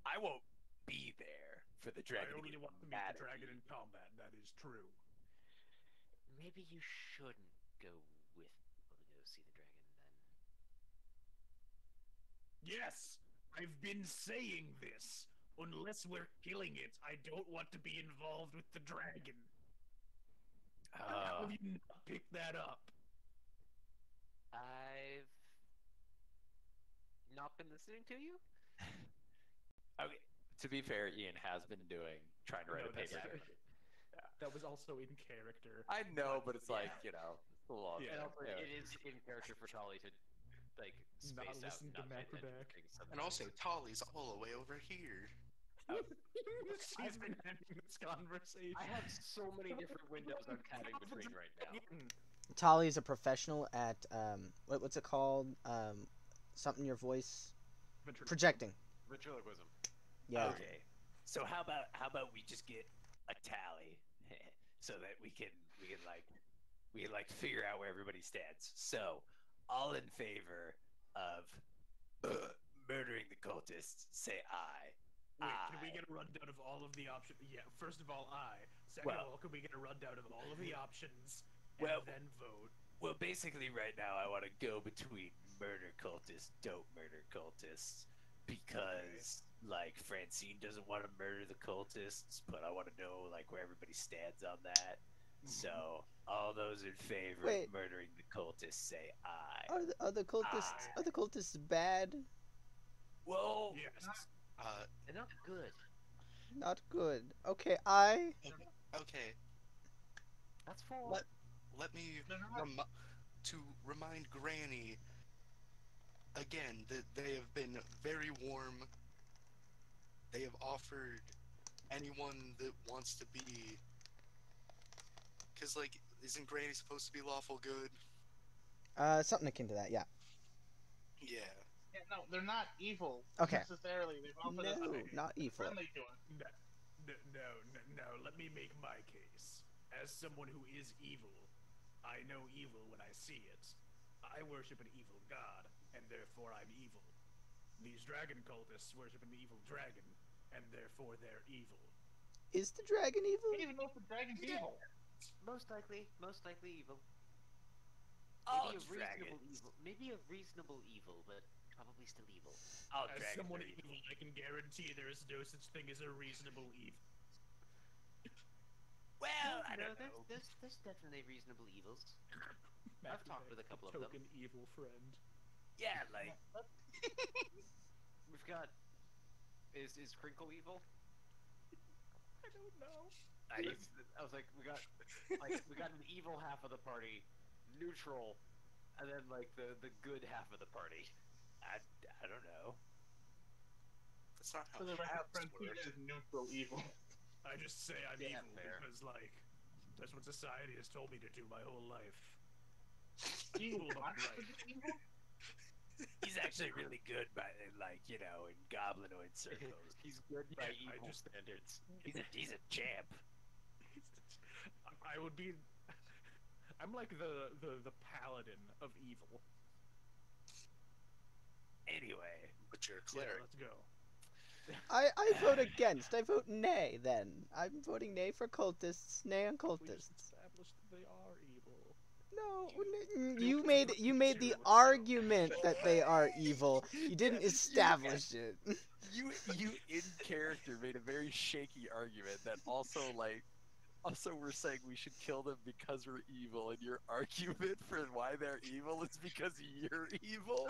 I won't be there for the dragon I to only get want to meet mad the at dragon me. in combat. That is true. Maybe you shouldn't go with people to go see the dragon then. Yes, I've been saying this. Unless we're killing it, I don't want to be involved with the dragon. How have you not picked that up? I've not been listening to you? Okay. To be fair, Ian has been trying to write No, a page. that's- That was also in character. I know, but it's Yeah. like, you know, it's a little. Yeah. And also, yeah. it is in character for Tolly to like Not space out listen and to not pay attention Macroback. to things sometimes. And also, Tolly's all the way over here. She's been having this conversation. I have so many different windows I'm tabbing between right now. Tali is a professional at what's it called? Something your voice projecting. Ventriloquism. Yeah. Okay. So how about we just get a tally so that we can figure out where everybody stands. So, all in favor of murdering the cultists, say aye. Wait, can we get a rundown of all of the options? Yeah, first of all, aye. Second of all, can we get a rundown of all of the options and then vote? Well, basically, right now, I want to go between murder cultists, don't murder cultists, because like Francine doesn't want to murder the cultists, but I want to know like where everybody stands on that. So, all those in favor Wait. of murdering the cultists, say aye. Are the cultists Aye. are the cultists bad? Well, Yes. They're not good. Not good. Okay, I. Okay, That's four. let me They're not- to remind Granny again that they have been very warm. They have offered anyone that wants to be, because like, isn't Granny supposed to be lawful good? Something akin to that. Yeah. Yeah. Yeah, no, they're not evil Okay. necessarily. They've offered us No, something not evil. friendly to us. No, let me make my case. As someone who is evil, I know evil when I see it. I worship an evil god, and therefore I'm evil. These dragon cultists worship an evil dragon, and therefore they're evil. Is the dragon I evil? don't even know if the dragon's evil. Most likely evil. all Maybe a reasonable dragons. evil. Maybe a reasonable evil, but probably still evil. All As dragons someone are evil. evil, I can guarantee there is no such thing as a reasonable evil. Well, I No, don't know. there's definitely reasonable evils. I've talked with a couple of them. Token evil friend. Yeah, like We've got. Is Crinkle evil? I don't know. I was like, we got an evil half of the party, neutral, and then like the good half of the party. I don't know. That's not how For the record, halves Francine work. is neutral evil. I just say I'm Yeah, evil fair. because, like, that's what society has told me to do my whole life. Evil, but right. He's actually really good by, like, you know, in goblinoid circles. He's good by Yeah, I evil just- standards. He's a champ. I would be. I'm like the paladin of evil. Anyway, But you're a Yeah, cleric. let's go. I vote against. I vote nay. Then I'm voting nay for cultists. Nay on We just cultists. established that they are evil. No, You you made the too, so- argument that they are evil. You didn't establish it. You in character made a very shaky argument that also we're saying we should kill them because we're evil, and your argument for why they're evil is because you're evil.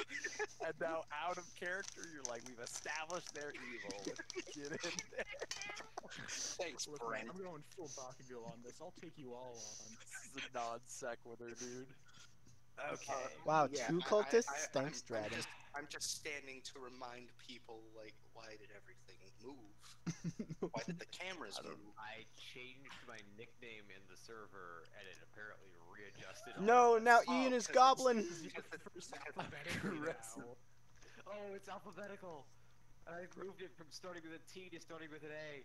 And now out of character, you're like, we've established they're evil. Let's get in there. Thanks, Look, Brent. man, I'm going full Bakugo on this. I'll take you all on. This is a non sequitur, dude. okay. Wow, Yeah, two cultists? Thanks, Dragon. I'm just standing to remind people, like, why did everything move? Why did the cameras move? I changed my nickname in the server, and it apparently readjusted. all No, of now us. Ian is 'cause goblin. First alphabetically aggressive. now. Oh, it's alphabetical. And I moved it from starting with a T to starting with an A.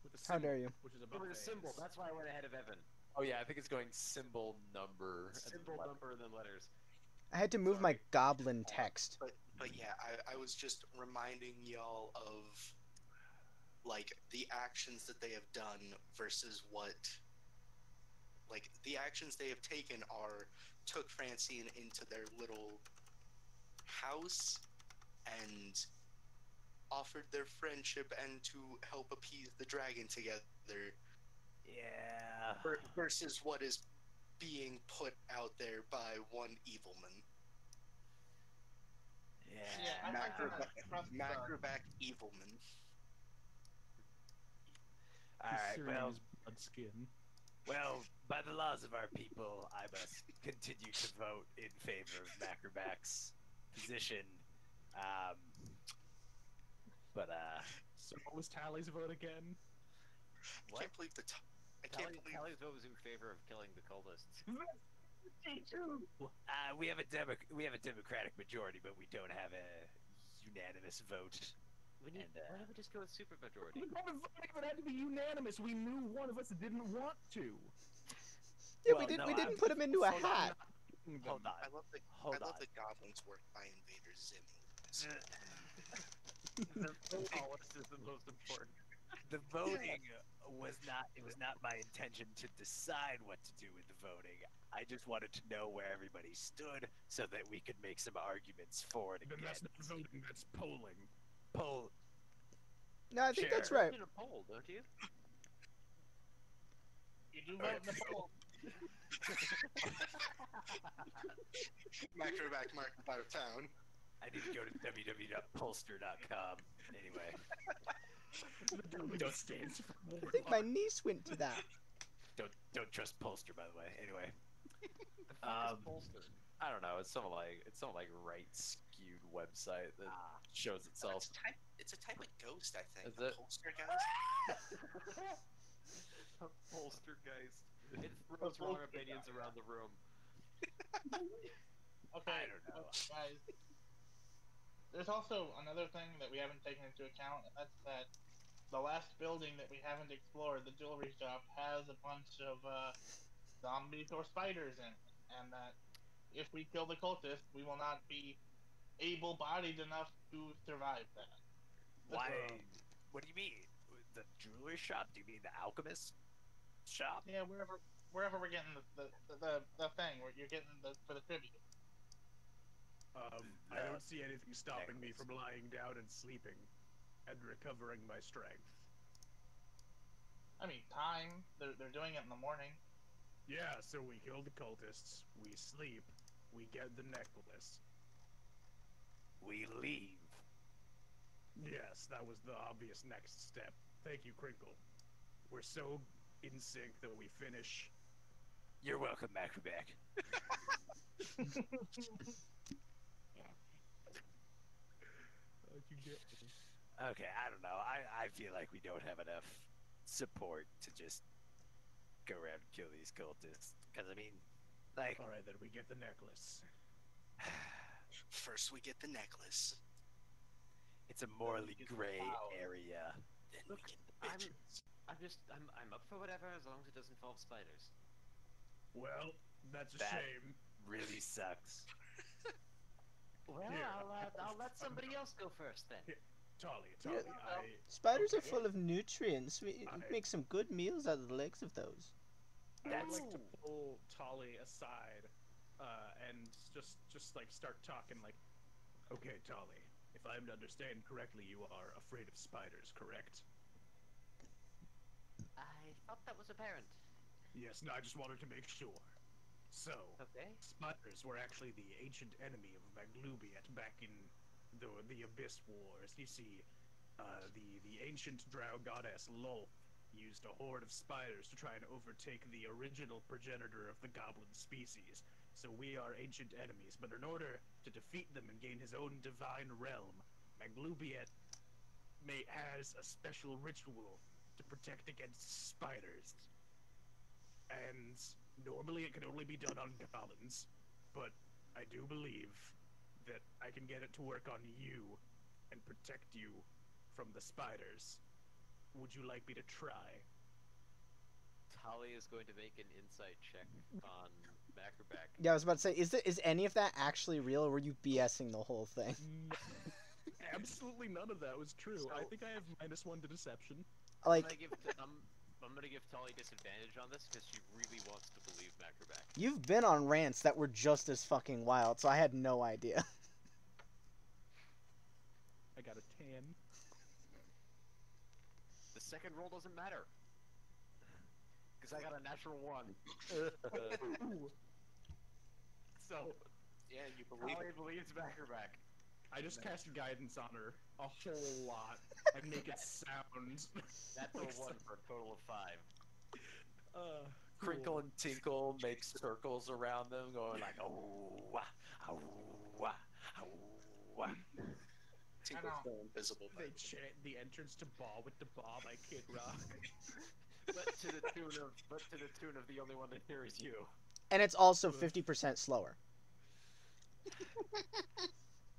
With a How symbol, dare you. which is a It was a symbol. That's why I went ahead of Evan. Oh yeah, I think it's going symbol number. and Symbol, letter. number, and then letters. I had to move my goblin text. But yeah, I was just reminding y'all of, like, the actions that they have done versus what, like, the actions they have taken are took Francine into their little house and offered their friendship and to help appease the dragon together Yeah. versus what is being put out there by one evilman. Yeah, I Yeah. like trust Macroback evilman. All right. Well, his blood skin. well, by the laws of our people, I must continue to vote in favor of Macroback's position. But So what was Tally's vote again? I can't believe I can't believe Tally's vote was in favor of killing the cultists. we have a democratic majority, but we don't have a unanimous vote. Why don't we just go with super majority? We haven't voted if it had to be unanimous. We knew one of us didn't want to. Yeah, Well, we no, didn't put him into a hold on. hat. Hold on. I love the Hold I love on. the goblins work by Invader Zim. Oh, this is the most important. The voting was not my intention to decide what to do with the voting. I just wanted to know where everybody stood so that we could make some arguments for and Then that's against. not voting, that's polling. Poll. No, I think that's Sure. right. You did a poll, don't you? You do vote in the poll. Macroback marked out of town. I need to go to www.pollster.com. Anyway, The W Don't- stands for I think my niece went to that. don't trust Pollster, by the way. Anyway, Bolster. I don't know. It's some like right skewed website that shows itself. It's a type of ghost, I think. Is it? Holster ghost? Bolster, guys. It throws wrong opinions around the room. Okay, I don't know. guys. There's also another thing that we haven't taken into account, and that's that the last building that we haven't explored, the jewelry shop, has a bunch of zombies or spiders in it, and that if we kill the cultists, we will not be able-bodied enough to survive that. why? What do you mean? The jewelry shop? Do you mean the alchemist shop? Yeah, wherever we're getting the thing where you're getting for the tribute. I don't see anything stopping me from lying down and sleeping and recovering my strength. I mean, time. They're doing it in the morning. Yeah, so we kill the cultists, we sleep, we get the necklace. We leave. Yes, that was the obvious next step. Thank you, Crinkle. We're so in sync that we finish. You're welcome, Macroback. How'd you get me? Okay, I don't know. I feel like we don't have enough support to just go around and kill these cultists. Because, I mean, like, All right, then we get the necklace. First, we get the necklace. it's a morally get the gray power. area. Then Look, we get the I'm- bitches. I'm up for whatever as long as it doesn't involve spiders. Well, that's a That- shame. Really sucks. Well, Here. I'll let somebody else go first then. Tolly, Yeah. Okay. Spiders are full of nutrients. We I- make some good meals out of the legs of those. I would like to Ooh. pull Tolly aside, and just like start talking like, okay, Tolly, if I'm to understand correctly, you are afraid of spiders, correct? I thought that was apparent. Yes. No, I just wanted to make sure. So, Okay. spiders were actually the ancient enemy of Maglubiet back in the Abyss Wars. You see, the ancient drow goddess Lolth used a horde of spiders to try and overtake the original progenitor of the goblin species. So we are ancient enemies, but in order to defeat them and gain his own divine realm, Maglubiet has a special ritual to protect against spiders. And normally it can only be done on goblins, but I do believe that I can get it to work on you and protect you from the spiders. Would you like me to try? Tali is going to make an insight check on Macroback. Yeah, I was about to say, is any of that actually real, or were you BSing the whole thing? No, absolutely none of that was true. I So- think I have -1 to deception. Like, I'm gonna give Tali disadvantage on this because she really wants to believe Macroback. you've been on rants that were just as fucking wild, so I had no idea. I got a 10. The second roll doesn't matter because I got a natural 1. So Yeah, you believe Tali it. believes Macroback. I just cast guidance on her a whole lot. I make it sound. That's a like 1 for a total of 5. Crinkle cool. and Tinkle make circles around them, going like, oh, wah, oh, wah, oh, wah. Tinkle's know. still invisible. By They the way. chant the entrance to Ball with the Ball by Kid Rock. But to the tune of the only one that hears you. And it's also 50% slower.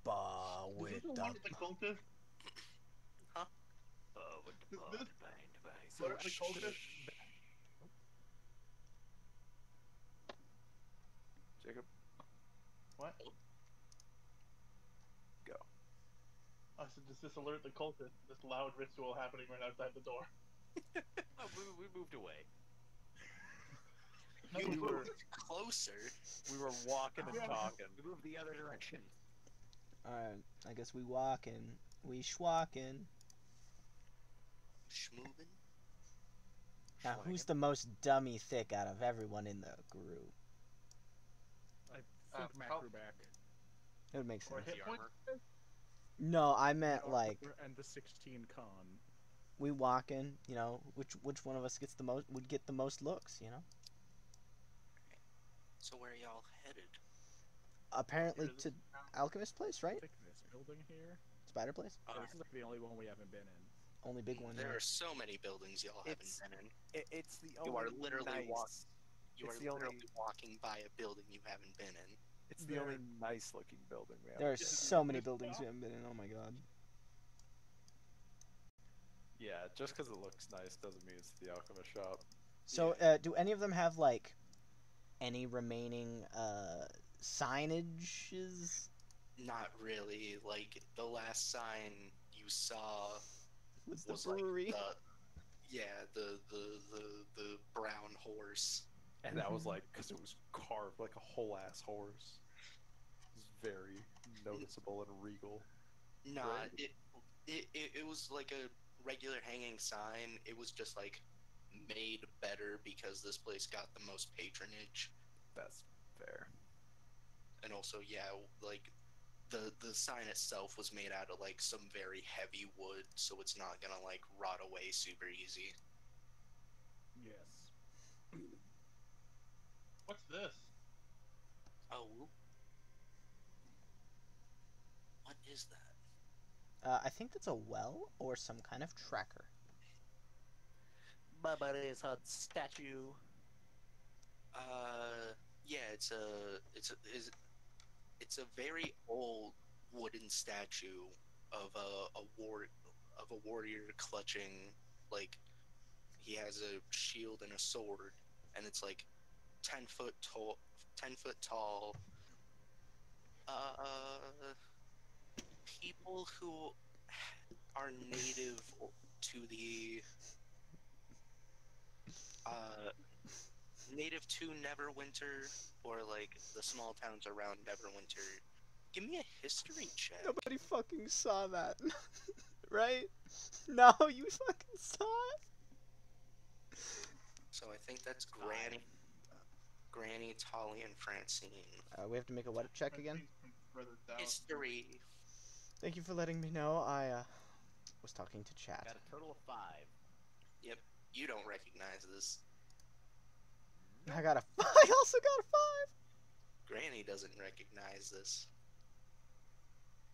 Bah, Is with this the the... one with the cultist? Oh, with the Is ball, this- the bang, the bang. So the cultist? Jacob, What? go. I said, does this alert the cultist? This loud ritual happening right outside the door. Oh, we moved away. You we were- moved closer. We were walking and Yeah. talking. We moved the other direction. Alright, I guess we walking. We schwalking. Schmoovin'. Now, who's the most dummy thick out of everyone in the group? I think Macroback. It would make Or sense. hit The point? armor. No, I meant like And the 16 con. we walking. You know, which one of us gets the most would get the most looks. You know, So where are y'all headed? apparently Here, this to is Alchemist Place, I right? think this building here. Spider Place, Uh, This is like the only one we haven't been in. only big one. there Yeah. are so many buildings y'all haven't It's- been in. It's the You only are literally nice. You It's are the only- literally walking by a building you haven't been in. It's the There- only nice-looking building we have. There are This is so the many best buildings shop? we haven't been in. Oh my god. Yeah, just because it looks nice doesn't mean it's the alchemist shop. So, do any of them have like any remaining signages? Not really. Like the last sign you saw What's the was brewery? like the brown horse. And that was like because it was carved like a whole ass horse. It was very noticeable and regal. Nah, Right. it was like a regular hanging sign. It was just like made better because this place got the most patronage. That's fair. And also, yeah, like the sign itself was made out of like some very heavy wood, so it's not gonna like rot away super easy. Yes. What's this? Oh, what is that? I think that's a well or some kind of tracker. my buddy's hut statue. Yeah, it's a very old wooden statue of a warrior clutching, like, he has a shield and a sword, and it's like 10 foot tall. 10 foot tall. Uh, People who are native to the uh native to Neverwinter, or like the small towns around Neverwinter. Give me a history check. Nobody fucking saw that, right? No, you fucking saw it. So I think that's Granny, Tolly, and Francine. We have to make a what check again? Further south. History. Thank you for letting me know. I was talking to chat. Got a total of 5. Yep, you don't recognize this. I got a. I also got a 5. Granny doesn't recognize this.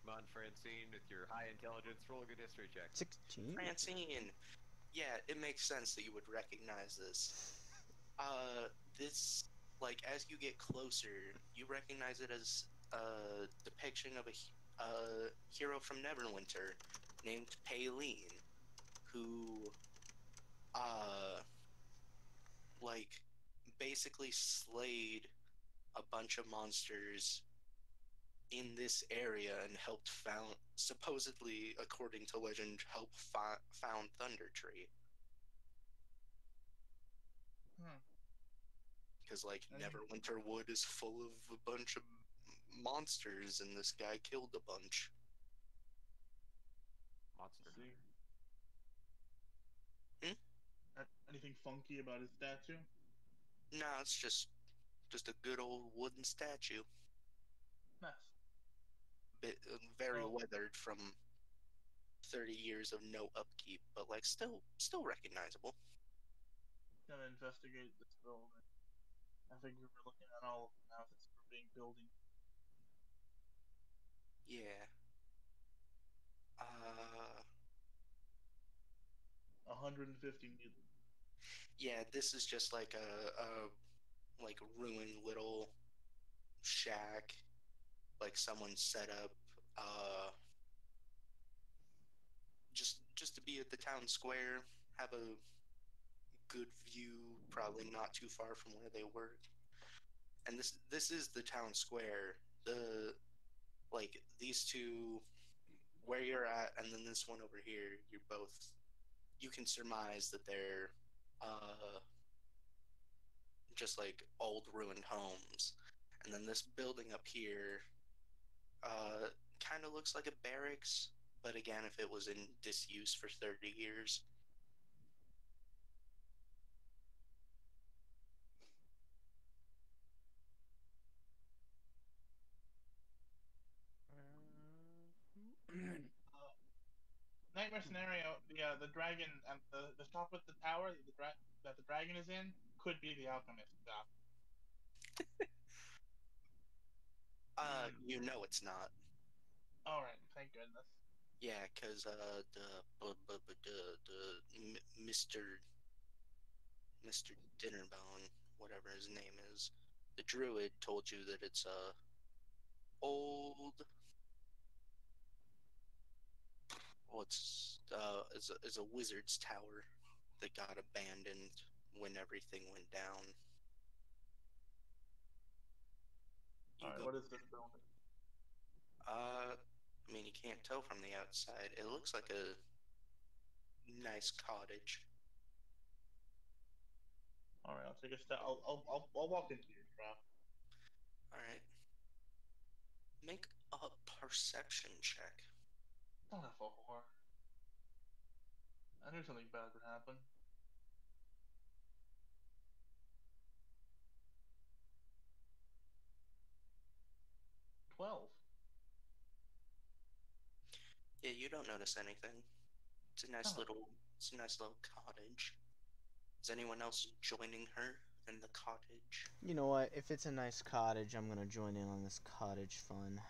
Come on, Francine, with your high intelligence, roll a good history check. 16. Francine. Yeah, it makes sense that you would recognize this. This, like, as you get closer, you recognize it as a depiction of a hero from Neverwinter named Paylene, who, like, basically slayed a bunch of monsters in this area and helped supposedly, according to legend, found Thunder Tree. Because, like, Neverwinter Wood is full of a bunch of monsters, and this guy killed a bunch. Monster. Anything funky about his statue? No, it's just a good old wooden statue. Nice. Very Well- weathered from 30 years of no upkeep, but, like, still recognizable. Gonna investigate this building. I think we're looking at all of them now since we're being building. Yeah. 150 meters. Yeah, this is just like a like ruined little shack, like someone set up just to be at the town square, have a good view, probably not too far from where they work. And this is the town square. The like these two where you're at, and then this one over here, you can surmise that they're just like old ruined homes. And then this building up here kind of looks like a barracks, but again, if it was in disuse for 30 years. Nightmare scenario: the dragon and the shop with the tower that the dragon is in could be the alchemist shop. You know it's not. All right, thank goodness. Yeah, because Mr. Dinnerbone, whatever his name is, the druid told you that it's a old. Is a wizard's tower that got abandoned when everything went down. All right, what is this building? I mean, you can't tell from the outside. It looks like a nice cottage. All right, I'll take a step. I'll walk into your shop. All right. Make a perception check. Son of a whore. I knew something bad would happen. Yeah, you don't notice anything. It's a nice Oh. little cottage. Is anyone else joining her in the cottage? You know what? If it's a nice cottage, I'm gonna join in on this cottage fun.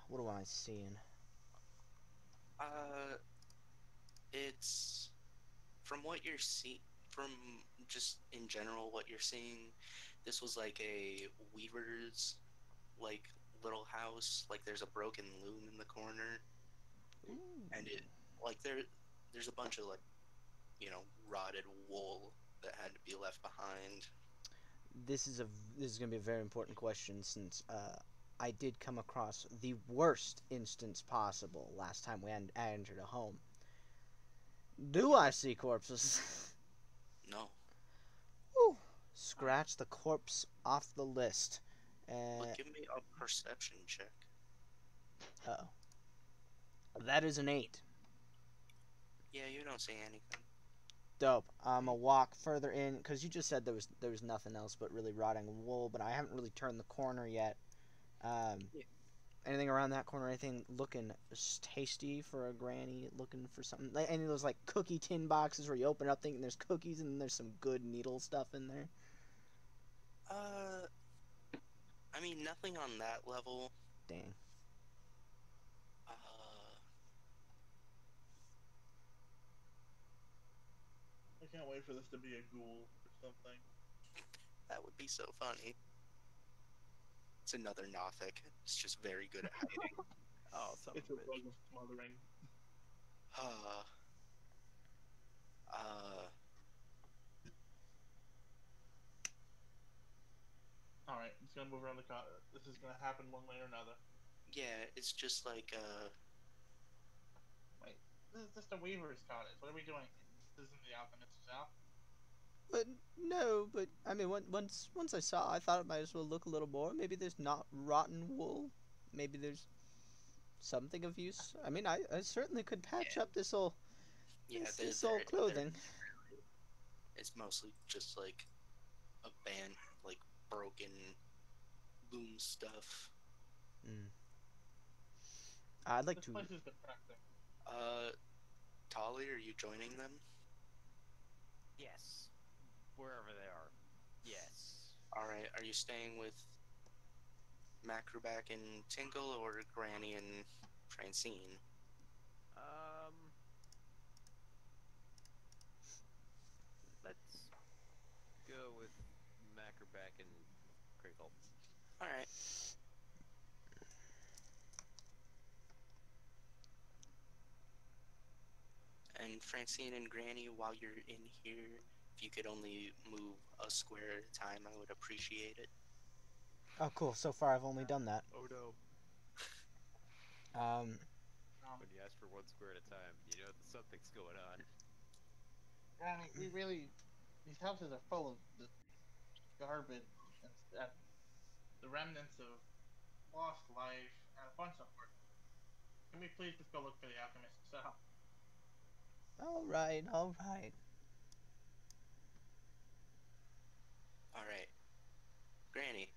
What am I seeing? It's from what from just in general what you're seeing, this was like a weaver's like little house. Like there's a broken loom in the corner, and it like there's a bunch of like rotted wool that had to be left behind. This is gonna be a very important question since I did come across the worst instance possible last time I entered a home. Do I see corpses? No, Whew. Scratch the corpse off the list. but give me a perception check. Oh, that is an 8. Yeah, you don't see anything. Dope. I'm gonna walk further in because you just said there was nothing else but really rotting wool, but I haven't really turned the corner yet. Yeah. Anything around that corner? Anything looking tasty for a granny? Looking for something? Like any of those like cookie tin boxes where you open up thinking there's cookies and there's some good needle stuff in there. I mean nothing on that level. Dang. Uh, I can't wait for this to be a ghoul or something. that would be so funny. It's another Nothic. It's just very good at hiding. Oh, son It's of a a bug bitch. of smothering. uh, All right, I'm just gonna move around the car. This is gonna happen one way or another. yeah, it's just like Wait, this is just a weaver's cottage. What are we doing? This isn't the alchemist's shop. But no, but I mean, once I saw, I thought it might as well look a little more. Maybe there's not rotten wool. Maybe there's something of use. I mean, I certainly could patch up this old yeah, this old clothing. it's mostly just like like broken loom stuff. Mm. I'd like This to. place is depressing. Tolly, are you joining them? Yes. Wherever they are. Yes. All right, are you staying with Macroback and Tinkle or Granny and Francine? Let's go with Macroback and Crinkle. All right. And Francine and Granny, while you're in here, if you could only move a square at a time, I would appreciate it. Oh, cool. So far, I've only done that. Oh no. When you ask for 1 square at a time, you know that something's going on. Granny, we really. These houses are full of this garbage and stuff. The remnants of lost life and a bunch of work. Can we please just go look for the alchemist's shop? All right, all right. All right. Granny,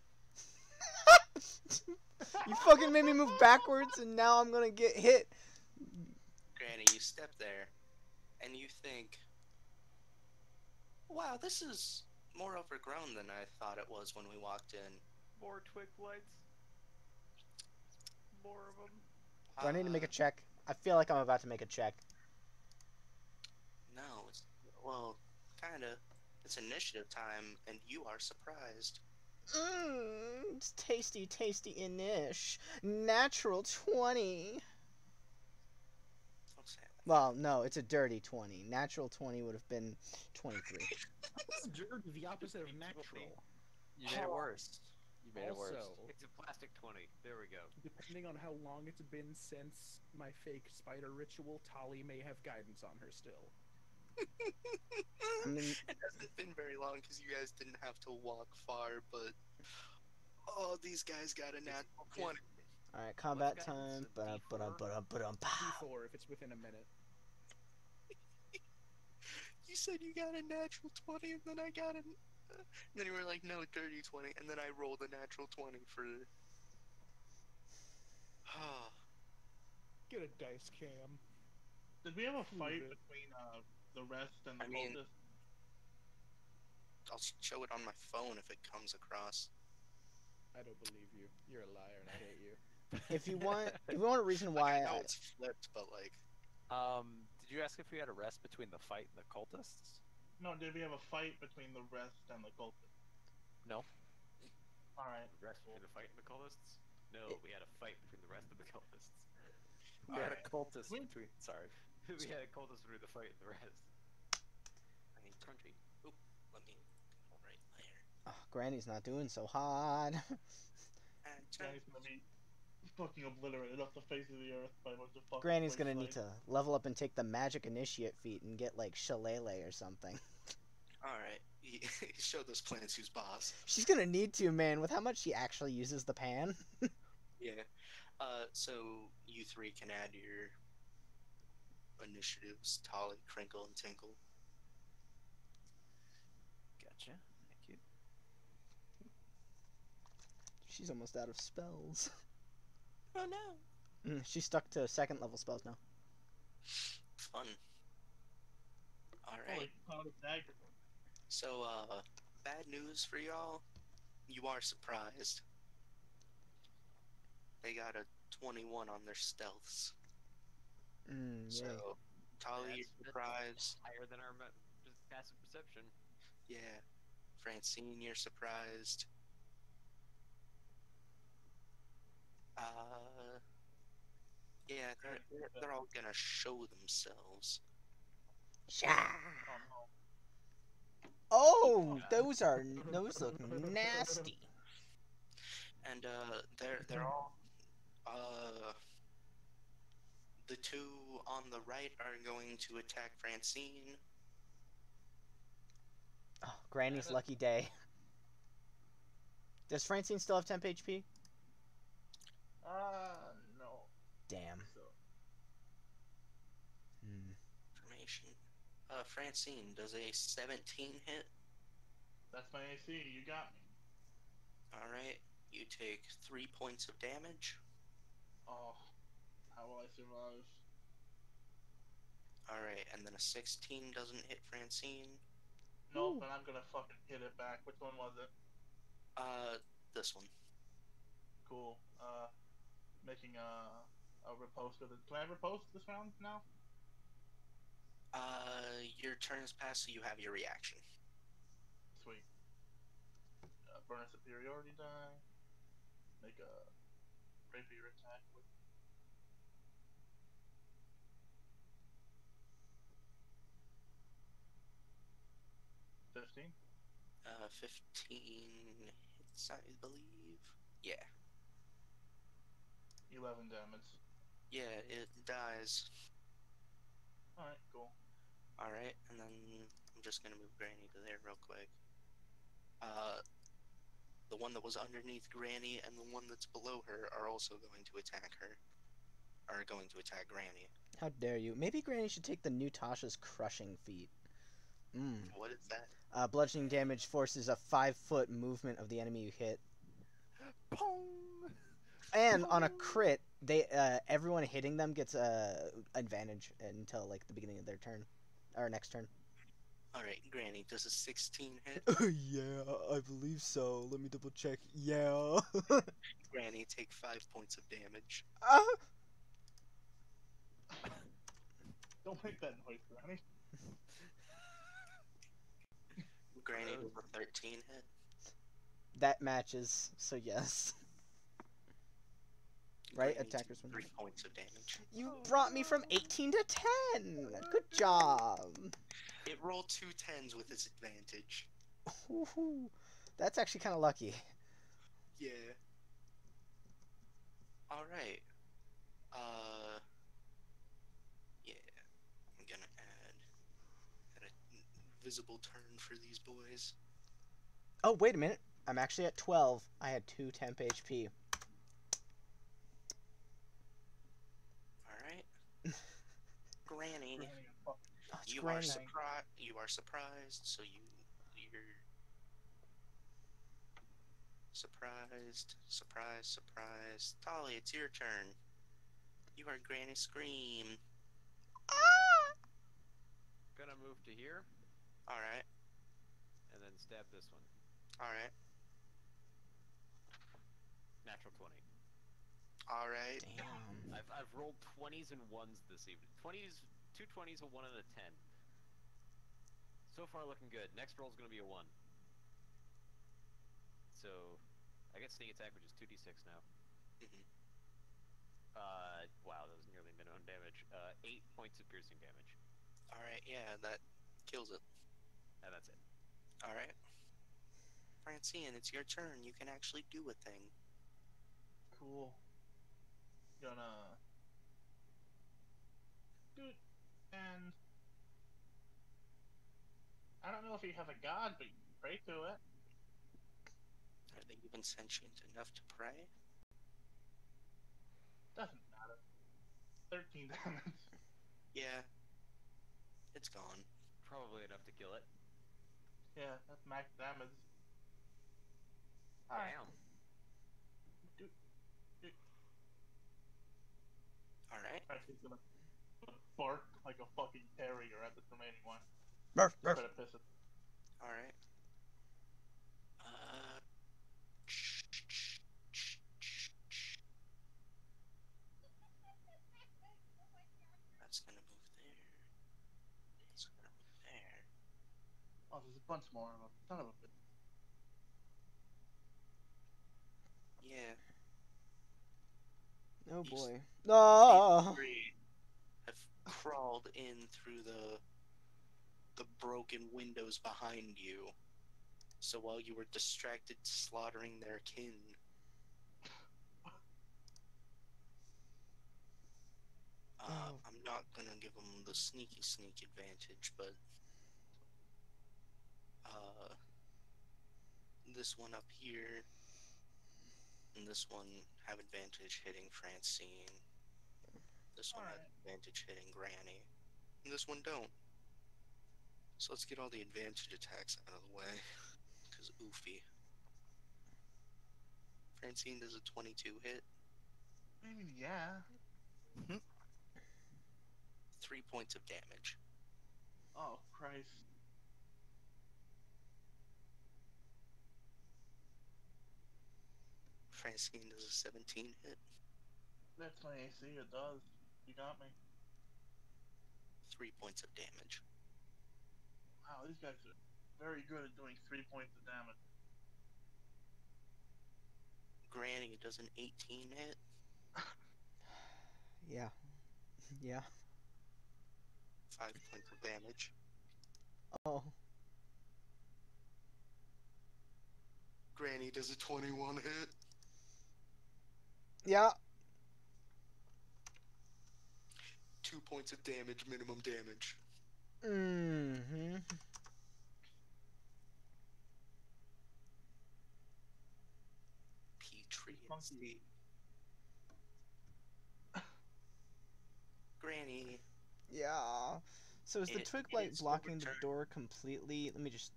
You fucking made me move backwards, and now I'm gonna get hit. Granny, you step there, and you think, wow, this is more overgrown than I thought it was when we walked in. More twig blights. More of them. Do I need to make a check? I feel like I'm about to make a check. No, well, kinda. It's initiative time, and you are surprised. It's tasty, tasty inish. Natural 20. Don't say that. Well, no, it's a dirty 20. Natural 20 would have been 23. Dirty, the opposite of natural. You made it worse. You made it worse. Also, It's a plastic 20. There we go. depending on how long it's been since my fake spider ritual, Tali may have guidance on her still. I mean, It hasn't been very long because you guys didn't have to walk far, but oh, these guys got a natural 20. all right, combat What's time. guidance? A D4? D4 if it's within a minute. You said you got a natural 20, and then I got an. Then you were like, no, dirty 20, and then I rolled a natural 20 for. Get a dice cam. Did we have a fight it. between the rest and the I mean- cultists? I'll show it on my phone if it comes across. I don't believe you. You're a liar and I hate you. If you want a reason Like, why, I know it's flipped, but like, Did you ask if we had a rest between the fight and the cultists? No, did we have a fight between the rest and the cultists? No. Alright. The rest between the fight and the cultists? No, we had a fight between the rest of the cultists. We had a Alright. cultist Wait. between. Sorry. We had a cultist between the fight and the rest. I need to. Crunchy. Oop, let me go right there. Oh, Granny's not doing so hot. And Granny's gonna be fucking obliterated off the face of the earth by a bunch of fucking Granny's twig gonna need slice. to level up and take the magic initiate feat and get like Shillelagh or something. alright. Show those plants who's boss. She's gonna need to, man, with how much she actually uses the pan. Yeah. So you three can add your initiatives, Tolly, Crinkle, and Tinkle. Gotcha. Thank you. She's almost out of spells. Oh no. She's stuck to second level spells now. Fun. Alright. Holy cloud of dagger. So, bad news for y'all. You are surprised. They got a 21 on their stealths. Yay. So, Tali, you're That's surprised. higher than our just passive perception. Yeah. Francine, you're surprised. Yeah, they're all gonna show themselves. Oh no. Oh, those look nasty. And, they're all, the two on the right are going to attack Francine. Oh, Granny's lucky day. Does Francine still have temp HP? No. Damn. So, Information. Francine, does a 17 hit? that's my AC. You got me. Alright. You take 3 points of damage. Oh, how will I survive? Alright, and then a 16 doesn't hit Francine. Nope, and I'm gonna fucking hit it back. Which one was it? This one. Cool. Making a riposte of it. Can I riposte this round now? Your turn is passed, so you have your reaction. Sweet. Burn a superiority die. Make a rapier attack with. $15. 15 hits, I believe. Yeah. 11 damage. Yeah, it dies. Alright, cool. Alright, and then I'm just gonna move Granny to there real quick. The one that was underneath Granny and the one that's below her are also going to attack her. Are going to attack Granny. How dare you? Maybe Granny should take the new Tasha's crushing feat. What is that? Bludgeoning damage forces a 5-foot movement of the enemy you hit. Pong! And on a crit, they everyone hitting them gets advantage until like the beginning of their turn, or next turn. Alright, Granny, does a 16 hit? Yeah, I believe so. Let me double check. Yeah. Granny, take 5 points of damage. Don't make that noise, Granny. Granny, does a 13 hit? That matches, so yes. Right, Granny, attackers take 3 points of damage. You brought me from 18 to 10. Good job. It rolled 2 10s with its advantage. Woohoo. That's actually kind of lucky. Yeah. Alright. Yeah. I'm gonna add a visible turn for these boys. Oh, wait a minute. I'm actually at 12. I had 2 temp HP. Alright. Granny, Granny, fuck. Oh, it's you Granny. are surprised, so you're surprised. Tali, it's your turn. You heard Granny scream. Gonna move to here, Alright, and then stab this one. alright, Natural 20. alright. Damn. I've rolled 20s and 1s this evening. 20s, 2 20s, a 1 and a 10. So far looking good. Next roll is going to be a 1. So, I get sneak attack, which is 2d6 now. Mhm. Wow, that was nearly minimum damage. 8 points of piercing damage. All right, yeah, that kills it. And that's it. All right, Francine, it's your turn. You can actually do a thing. Cool. Gonna do it, and I don't know if you have a god, but you can pray to it. Are they even sentient enough to pray? Doesn't matter. 13 damage. Yeah, it's gone. Probably enough to kill it. Yeah, that's max damage. Alright. Damn. All right. He's gonna bark like a fucking terrier at this remaining one. Murph, Try Murph. to piss it. All right. That's gonna move there. It's gonna move there. Oh, there's a bunch more of them. Son of a bitch. Yeah. Oh These- boy. These Ah! three have crawled in through the broken windows behind you. So while you were distracted slaughtering their kin, Oh. I'm not gonna give them the sneak advantage, but this one up here and this one have advantage hitting Francine. This one has advantage hitting Granny. And this one don't. So let's get all the advantage attacks out of the way. Because oofy. Francine does a 22 hit. I mean, yeah. 3 points of damage. Oh, Christ. Francine does a 17 hit. That's my AC, it does. You got me. 3 points of damage. Wow, these guys are very good at doing 3 points of damage. Granny does an 18 hit. Yeah. Yeah. 5 points of damage. Oh. Granny does a 21 hit. Yeah. 2 points of damage, minimum damage. Mm-hmm. Petrie and Monkey. Steve. Granny. Yeah. So is the It twig blight is blocking the overturned. door completely? Let me just...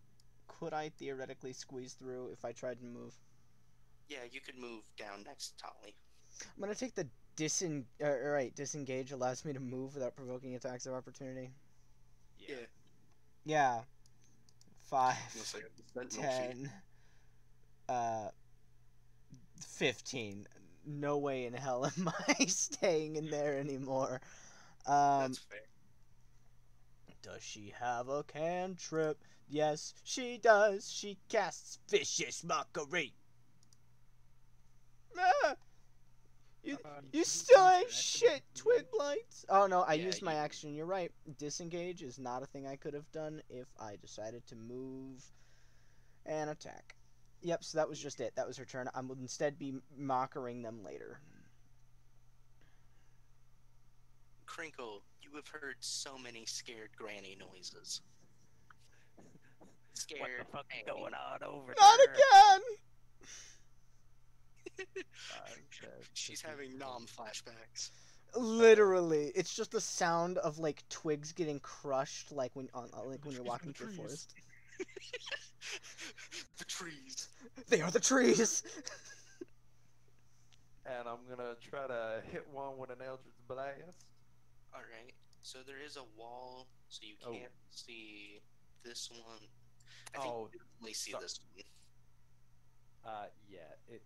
Could I theoretically squeeze through if I tried to move? Yeah, you could move down next to Tolly. I'm gonna take the disengage allows me to move without provoking attacks of opportunity. Yeah. Yeah. 5, Unless I have the sentinel sheet. 10, 15. No way in hell am I staying in there anymore. That's fair. Does she have a cantrip? Yes, she does. She casts vicious mockery. Ah! You still ain't shit, twig blights. Oh no, I Yeah, used my you- action. You're right. Disengage is not a thing I could have done if I decided to move and attack. Yep, so that was just it. That was her turn. I would instead be mockering them later. Crinkle, you have heard so many scared Granny noises. Scared. What the fuck is Granny. going on over Not there? again! She's having nom flashbacks. Literally, it's just the sound of like twigs getting crushed, like when when you're trees walking are the through a trees. forest. The trees. They are the trees. And I'm gonna try to hit one with an Eldritch Blast. Alright, so there is a wall, so you Oh. can't see this one. I think Oh, you can only see so- this one. Yeah, it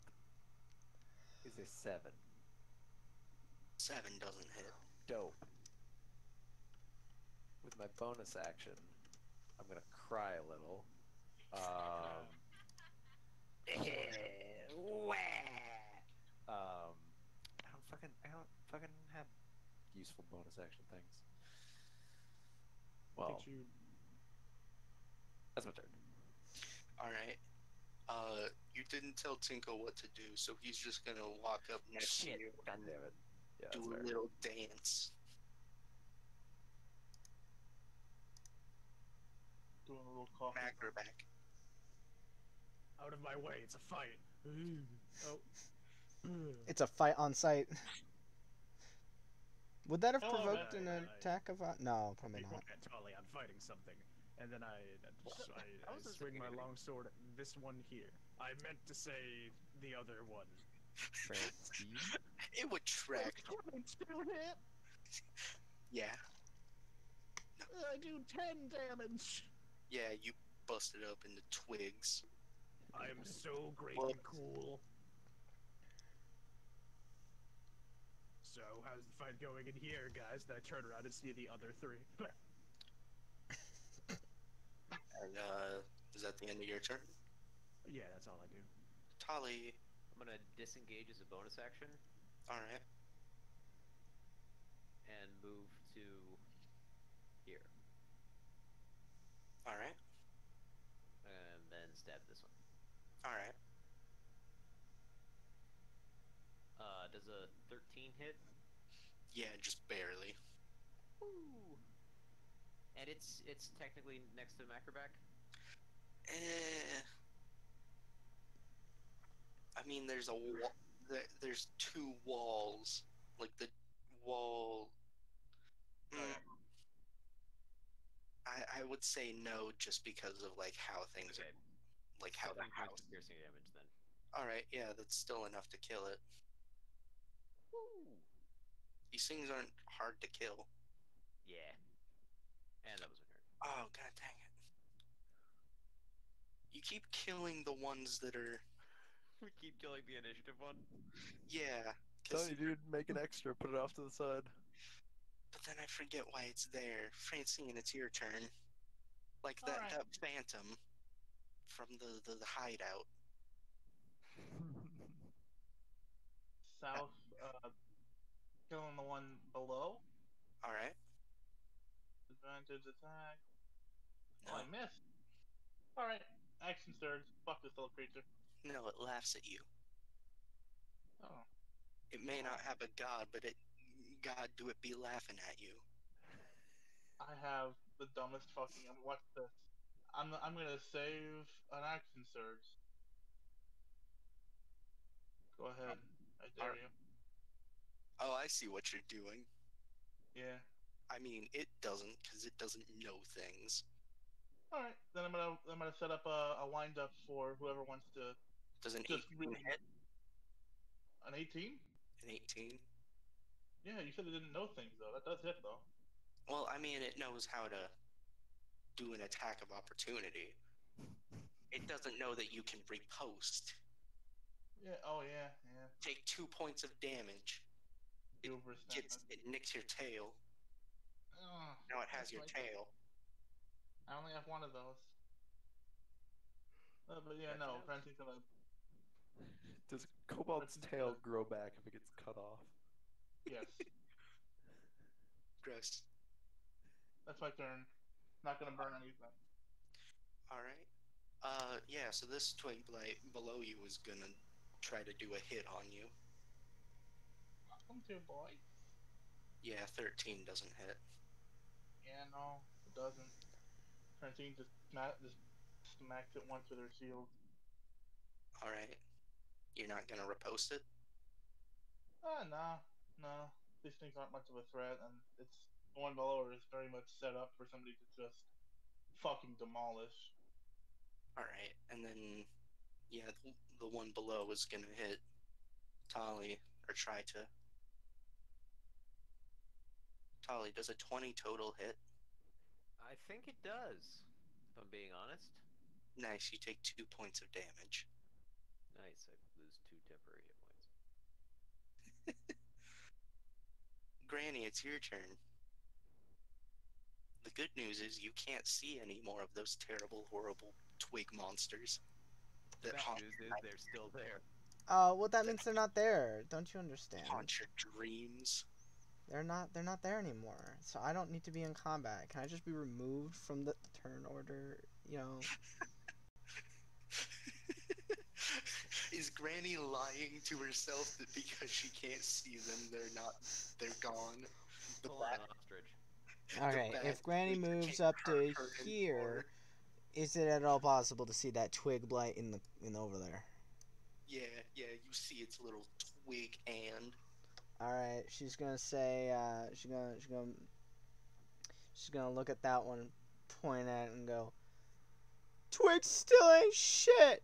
is a 7. 7 doesn't hit. Dope. With my bonus action, I'm gonna cry a little. Um, I don't fucking have useful bonus action things. Well, Did you? that's my turn. All right. You didn't tell Tinko what to do, so he's just gonna walk up next to you, God damn it. Yeah, do that's a fair. little dance. Doing a little coffee. Acrobatic. Out of my way! It's a fight. Oh. It's a fight on site. Would that have Hello, provoked man. an attack of? No, probably People not. get Tolly on fighting something, and then I How is this swing my inhibiting? long sword at this one here. I meant to say the other one. It would track. 22 hit. Yeah. I do 10 damage. Yeah, you busted up into twigs. I am so great Well- and cool. So, how's the fight going in here, guys? Then I turn around and see the other three. And, is that the end of your turn? Yeah, that's all I do. Tali. I'm gonna disengage as a bonus action Alright. and move to here, Alright. and then stab this one. Alright. Does a 13 hit? Yeah, just barely. Woo! And it's technically next to Macroback. Eh. I mean, there's a wall. There's two walls. Like the wall. I would say no, just because of like how things Okay. are, like how the 7 points house. of piercing damage then. All right, yeah, that's still enough to kill it. Woo! These things aren't hard to kill. Yeah. And that was my turn. Oh god dang it! You keep killing the ones that are. We keep killing the initiative one. Yeah. Tell 'cause- you, dude, make an extra, put it off to the side. But then I forget why it's there. Francine, it's your turn. Like that Alright. that phantom from the hideout. South, killing the one below. All right. Advantage attack. No, Oh, I missed. Alright. Action surge. Fuck this little creature. no, it laughs at you. Oh. It may not have a god, but God do it be laughing at you. I have the dumbest fucking. Watch this. I'm gonna save an action surge. Go ahead. I dare Alright. you. Oh, I see what you're doing. Yeah. I mean, it doesn't, because it doesn't know things. All right. Then I'm gonna set up a wind up for whoever wants to. Does an Just 18 really hit? an 18. An 18? Yeah, you said it didn't know things though. That does hit though. Well, I mean, it knows how to do an attack of opportunity. It doesn't know that you can riposte. Yeah. Oh yeah. Yeah. Take 2 points of damage. It it nicks your tail. Now it has your tail. I only have one of those. But yeah, Gotcha. no. Francine's gonna. Does Cobalt's That's tail good. grow back if it gets cut off? Yes. Gross. That's my turn. Not gonna burn anything. All right. Yeah. So this twig blight below you is gonna try to do a hit on you. Welcome to boy. Yeah, 13 doesn't hit. Yeah, no, it doesn't. Francine just smacks it once with her shield. All right. You're not gonna riposte it. No, no. These things aren't much of a threat, and it's the one below her is very much set up for somebody to just fucking demolish. All right, and then yeah, the one below is gonna hit Tali or try to. Tali, does a 20 total hit? I think it does, if I'm being honest. Nice. You take 2 points of damage. Nice. I lose 2 temporary hit points. Granny, it's your turn. The good news is you can't see any more of those terrible, horrible twig monsters The that bad haunt, news is they're still there. Well, that means they're not there. Don't you understand? haunt your dreams. They're not there anymore. So I don't need to be in combat. Can I just be removed from the turn order? You know. Is Granny lying to herself that because she can't see them, they're gone? The Pull on an bat, ostrich. Okay, bad if Granny twigs moves can't up to hurt her here, anymore. is it at all possible to see that twig blight in over there? Yeah, you see its little twig and All right, she's gonna say she's gonna look at that one, point at it, and go, "Twig still ain't shit."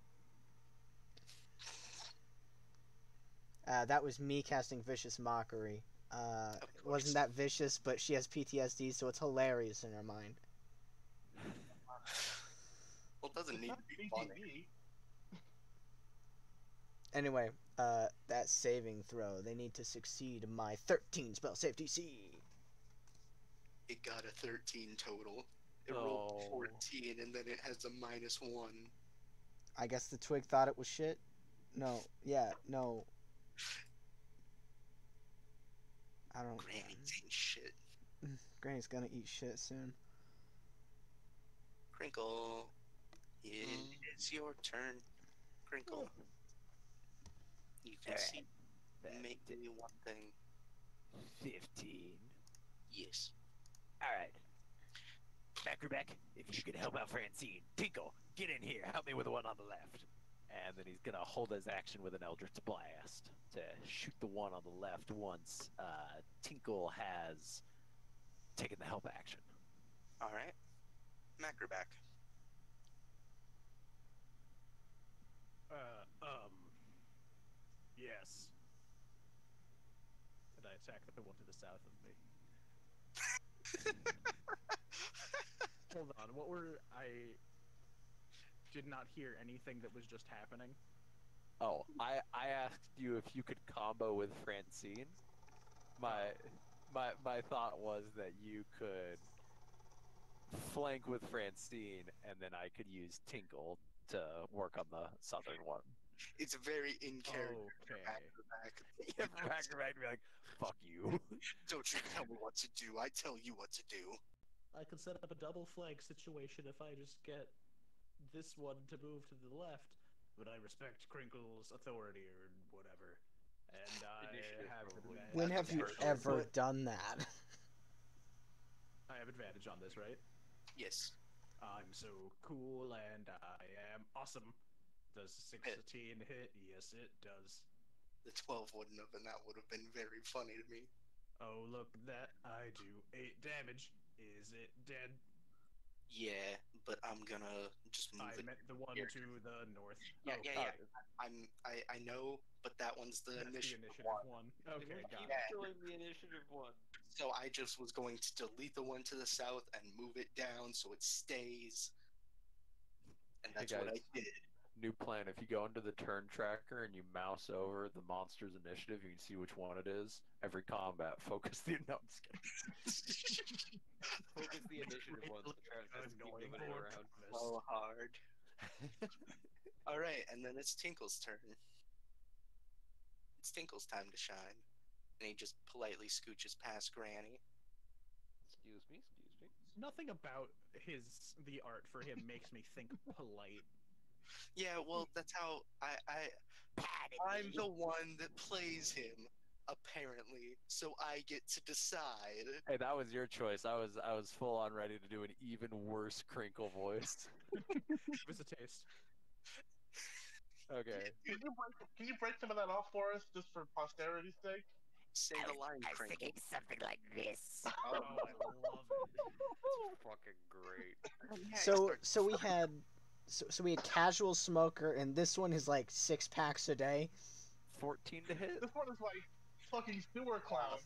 That was me casting vicious mockery. of It course. wasn't that vicious, but she has PTSD, so it's hilarious in her mind. Well, it doesn't It's need not to be funny. BTB. Anyway, that saving throw, they need to succeed my 13 spell save DC. It got a 13 total. It rolled Oh. 14, and then it has a -1. I guess the twig thought it was shit. No, yeah, no. I don't. Granny ain't shit. Granny's gonna eat shit soon. Crinkle, it is your turn. Crinkle. You can Alright. see. Make me one thing. 15. Yes. Alright. Macroback, if you could help out Francine. Tinkle, get in here. Help me with the one on the left. And then he's gonna hold his action with an Eldritch Blast to shoot the one on the left once Tinkle has taken the help action. All right. Macroback. Yes. And I attack the one to the south of me. Hold on, what were I did not hear anything that was just happening. Oh, I asked you if you could combo with Francine. My thought was that you could flank with Francine, and then I could use Tinkle to work on the southern one. It's very in character. Okay. Macroback. Yeah, Macroback be like, fuck you. Don't you tell me what to do. I tell you what to do. I could set up a double flank situation if I just get this one to move to the left, but I respect Crinkle's authority or whatever. And I Initiative, have probably. advantage. When have you Personally, ever but- done that? I have advantage on this, right? Yes. I'm so cool and I am awesome. Does 16 hit? Yes, it does. The 12 wouldn't have, and that would have been very funny to me. Oh, look, that I do 8 damage. Is it dead? Yeah, but I'm gonna just move I it. meant the one here. to the north. Yeah, Oh, yeah. I know, but that one's the That's the initiative initiative one. one. Okay, Keep got it. killing the initiative one. So I just was going to delete the one to the south and move it down so it stays. And that's what I guys. did. New plan: if you go into the turn tracker and you mouse over the monster's initiative, you can see which one it is. Every combat, focus the. No, I'm just kidding. Focus the initiative one so Travis has to keep Going moving it for around. Travis. So hard. Alright, and then it's Tinkle's turn. It's Tinkle's time to shine. And he just politely scooches past Granny. Excuse me. Nothing about the art for him makes me think polite. Yeah, well, that's how I'm the one that plays him, apparently. So I get to decide. Hey, that was your choice. I was full on ready to do an even worse Crinkle voice. Give us a taste. Okay. Can you break some of that off for us, just for posterity's sake? Say the line, Crinkle. something like this. Oh, I love it. It's fucking great. Yeah, So we had casual smoker, and this one is like 6 packs a day. 14 to hit. This one is like fucking sewer clown.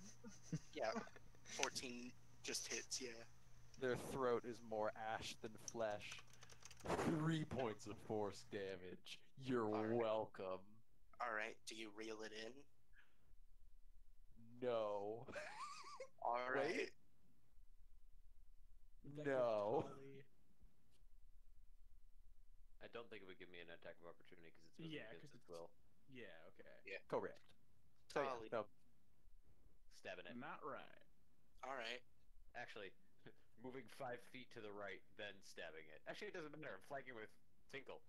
Yeah, 14 just hits, yeah. Their throat is more ash than flesh. 3 points of force damage. You're Alright. welcome. Alright, do you reel it in? No. Alright. No. I don't think it would give me an attack of opportunity because it's moving Yeah, against 'cause its it's- will. Yeah, okay. Correct. So yeah, Tali. no. Stabbing it. Not right. All right. Actually, moving 5 feet to the right, then stabbing it. Actually, it doesn't matter. I'm flanking with Tinkle.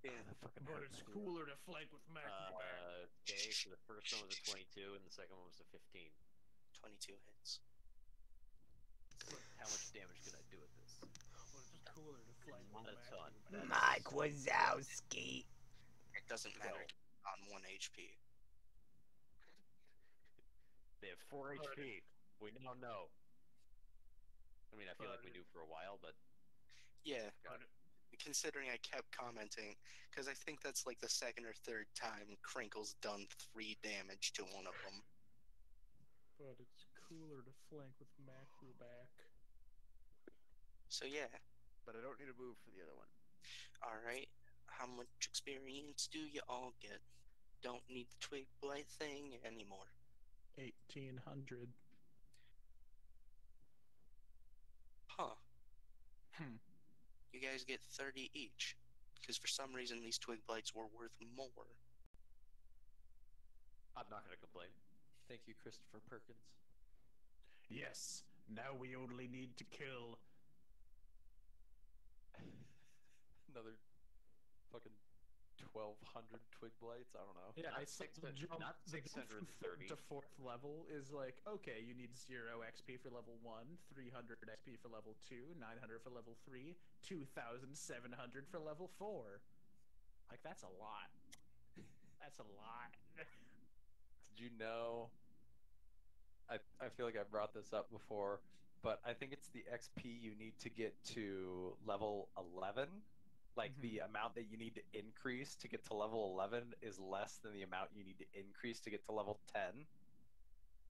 Yeah, that fucking But hurt it's me. cooler to flank with Macroback. Okay, so the first one was a 22, and the second one was a 15. 22 hits. How much damage can I do with this? But it's cooler to flank with Not a ton. Macroback. Mike Wazowski. It doesn't matter on 1 HP. They have 4 HP. We now know. I mean, I feel like we knew for a while, but Yeah, God. considering I kept commenting, because I think that's like the second or third time Crinkle's done 3 damage to one of them. But it's cooler to flank with Macroback. So yeah, But I don't need to move for the other one. alright. How much experience do you all get? Don't need the Twig Blight thing anymore. 1800. Huh. Hmm. You guys get 30 each. Because for some reason these Twig Blights were worth more. I'm not going to complain. Thank you, Christopher Perkins. Yes, now we only need to kill. Another fucking 1,200 twig blights. I don't know. Yeah, Not I said the 600 jump, not the jump from 630. to 4th level is like, okay, you need 0 XP for level 1, 300 XP for level 2, 900 for level 3, 2,700 for level 4. Like, that's a lot. That's a lot. Did you know? I feel like I brought this up before, but I think it's the XP you need to get to level 11. Like the amount that you need to increase to get to level 11 is less than the amount you need to increase to get to level 10.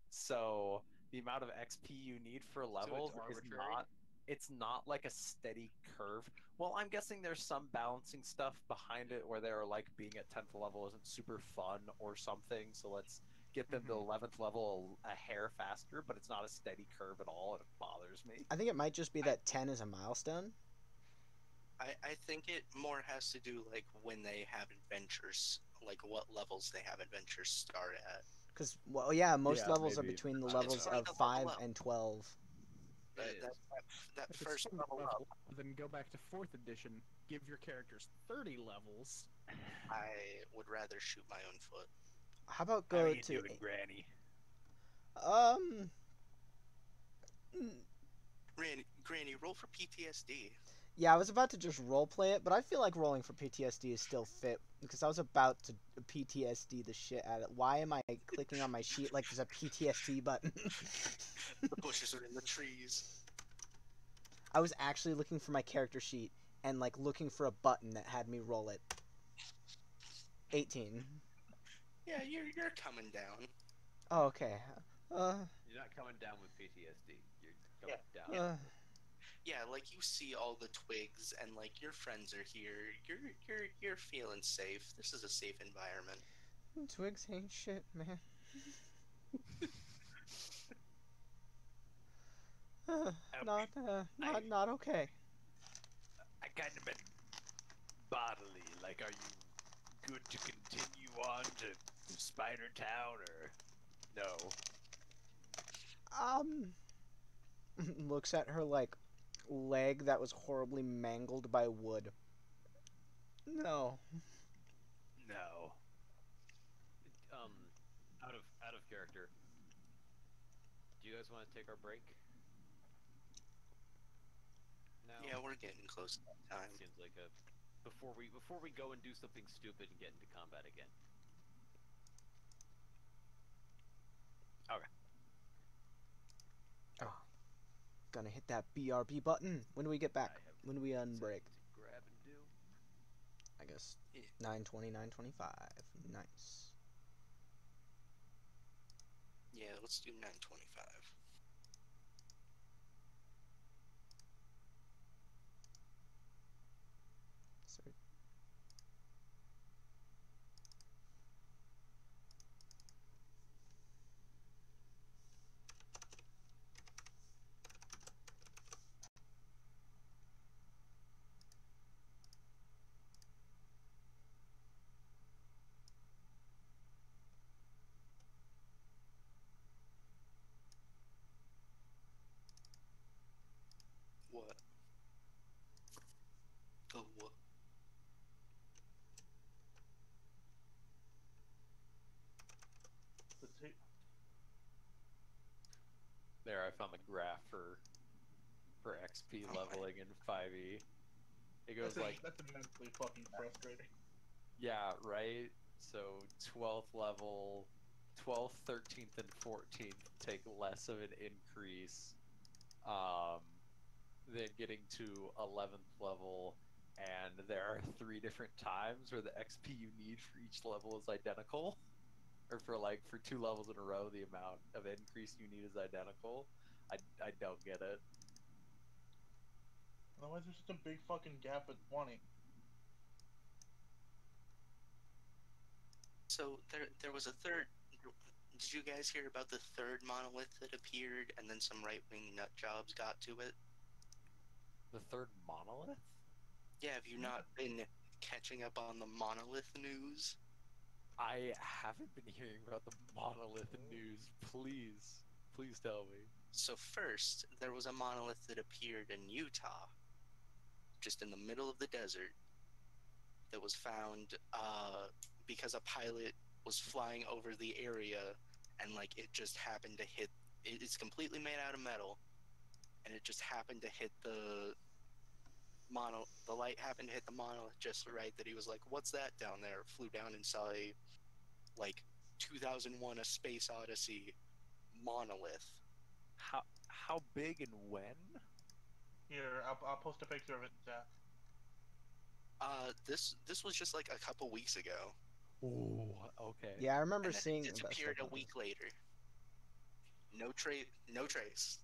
So the amount of XP you need for levels is arbitrary? not. It's not like a steady curve. Well, I'm guessing there's some balancing stuff behind it where they're like being at 10th level isn't super fun or something. So let's get them to 11th level a hair faster, but it's not a steady curve at all, and it bothers me. I think it might just be that 10 is a milestone. I think it more has to do like when they have adventures, like what levels they have adventures start at. Because, well, yeah, most Yeah, levels are maybe. between the It's levels funny of to 5 level up. and 12. That If first it's level up, then go back to 4th edition, give your characters 30 levels. I would rather shoot my own foot. How about How go you to... doing, Granny? Granny, roll for PTSD. Yeah, I was about to just roleplay it, but I feel like rolling for PTSD is still fit, because I was about to PTSD the shit out of it. Why am I clicking on my sheet like there's a PTSD button? The bushes are in the trees. I was actually looking for my character sheet, and like looking for a button that had me roll it. 18. Yeah, you're coming down. Oh, okay. You're not coming down with PTSD. You're coming down. Yeah, like you see all the twigs and like your friends are here. You're feeling safe. This is a safe environment. Twigs ain't shit, man. Not okay. I kind of meant bodily. Like, are you good to continue on to Spider Town, or no? Looks at her like leg that was horribly mangled by wood. No. No. Out of character. Do you guys want to take our break? Now? Yeah, we're getting close to that time. Seems like a before we go and do something stupid and get into combat again. Okay. Oh. Gonna hit that BRB button. When do we get back? I have When do we unbreak? to grab and do. I guess Yeah. 9:20, 9:25. Nice. Yeah, let's do 9:25. So on the graph for XP leveling in 5e. It goes like, That's immensely fucking frustrating. yeah, right? So 12th level, 12th, 13th, and 14th take less of an increase than getting to 11th level. And there are 3 different times where the XP you need for each level is identical. Or for 2 levels in a row, the amount of increase you need is identical. I don't get it. Otherwise, there's such a big fucking gap at 20. So there was a third. Did you guys hear about the third monolith that appeared, and then some right-wing nut jobs got to it? The third monolith? Yeah, have you not been catching up on the monolith news? I haven't been hearing about the monolith news. Please tell me. So first, there was a monolith that appeared in Utah, just in the middle of the desert, that was found because a pilot was flying over the area, and like it just happened to hit. It's completely made out of metal, and it just happened to hit the light happened to hit the monolith just right that he was like, "What's that down there?" Flew down and saw a like 2001: A Space Odyssey monolith. How big and when? Here, I'll post a picture of it in chat. This was just like a couple weeks ago. Oh, okay. Yeah, I remember And then seeing it about disappeared stuff a like week later. No trace.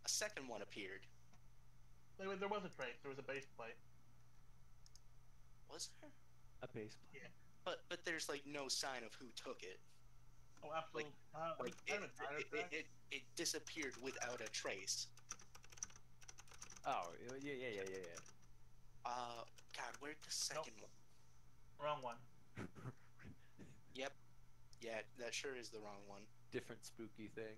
A second one appeared. There was a trace. There was a base plate. Was there? A base plate. Yeah. But there's like no sign of who took it. Oh, absolutely. Like kind of a tire track. it disappeared without a trace. Oh, yeah. God, where'd the second one? Wrong one. Yep. Yeah, that sure is the wrong one. Different spooky thing.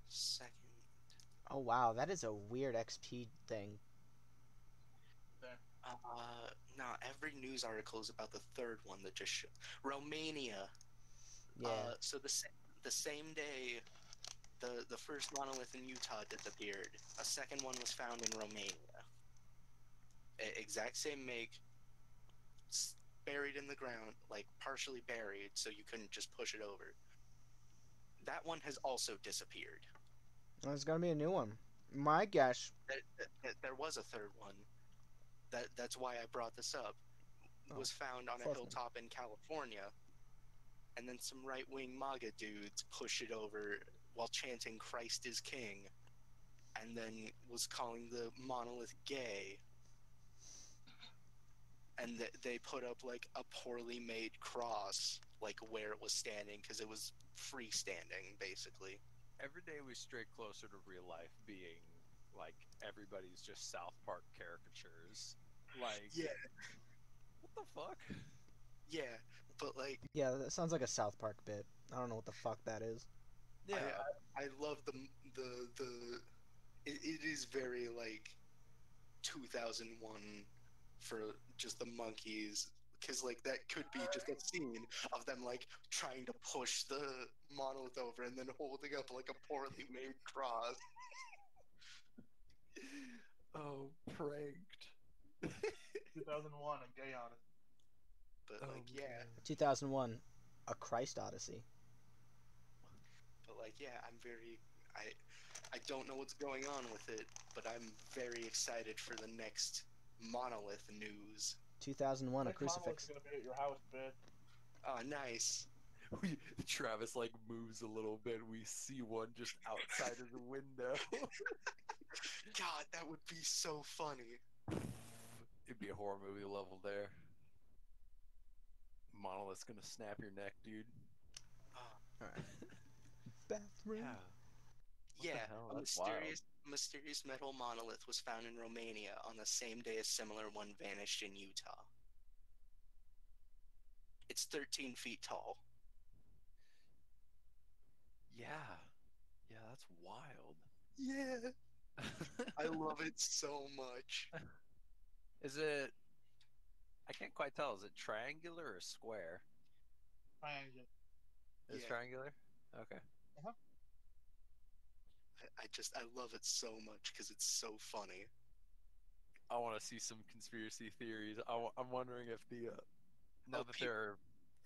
Second. Oh wow, that is a weird XP thing. There. No, every news article is about the third one that just Romania. Yeah. So the same day the first monolith in Utah disappeared, a second one was found in Romania. Exact same make, buried in the ground, like partially buried, so you couldn't just push it over. That one has also disappeared. There's gonna be a new one. My guess. There was a third one. That's why I brought this up. Was found on a fourth one. hilltop in California, and then some right-wing MAGA dudes pushed it over while chanting "Christ is King," and then was calling the monolith gay. And they put up like a poorly made cross, like where it was standing, because it was freestanding, basically. Every day we stray closer to real life being like everybody's just South Park caricatures. Like, Yeah, what the fuck? yeah, but like, Yeah, that sounds like a South Park bit. I don't know what the fuck that is. Yeah. I love the it is very like 2001 for just the monkeys, because like that could be just a scene of them like trying to push the monolith over and then holding up like a poorly made cross. Oh, pranked. 2001, a gay odyssey. But Oh, like, yeah, 2001, A Christ Odyssey. but like, yeah, I don't know what's going on with it, but I'm very excited for the next monolith news. 2001, A Next monolith's Crucifix. gonna be at your house, bitch. Oh, nice. Travis like moves a little bit. We see one just outside of the window. God, that would be so funny. It'd be a horror movie level there. Monolith's gonna snap your neck, dude. Alright. Bathroom. the Yeah, hell? a That's wild. mysterious metal monolith was found in Romania on the same day a similar one vanished in Utah. It's 13 feet tall. Yeah. Yeah, that's wild. Yeah, I love it so much. Is it? I can't quite tell. Is it triangular or square? Triangle. It's Yeah. triangular. Okay. I love it so much because it's so funny. I want to see some conspiracy theories. I'm wondering if the now Oh, that there are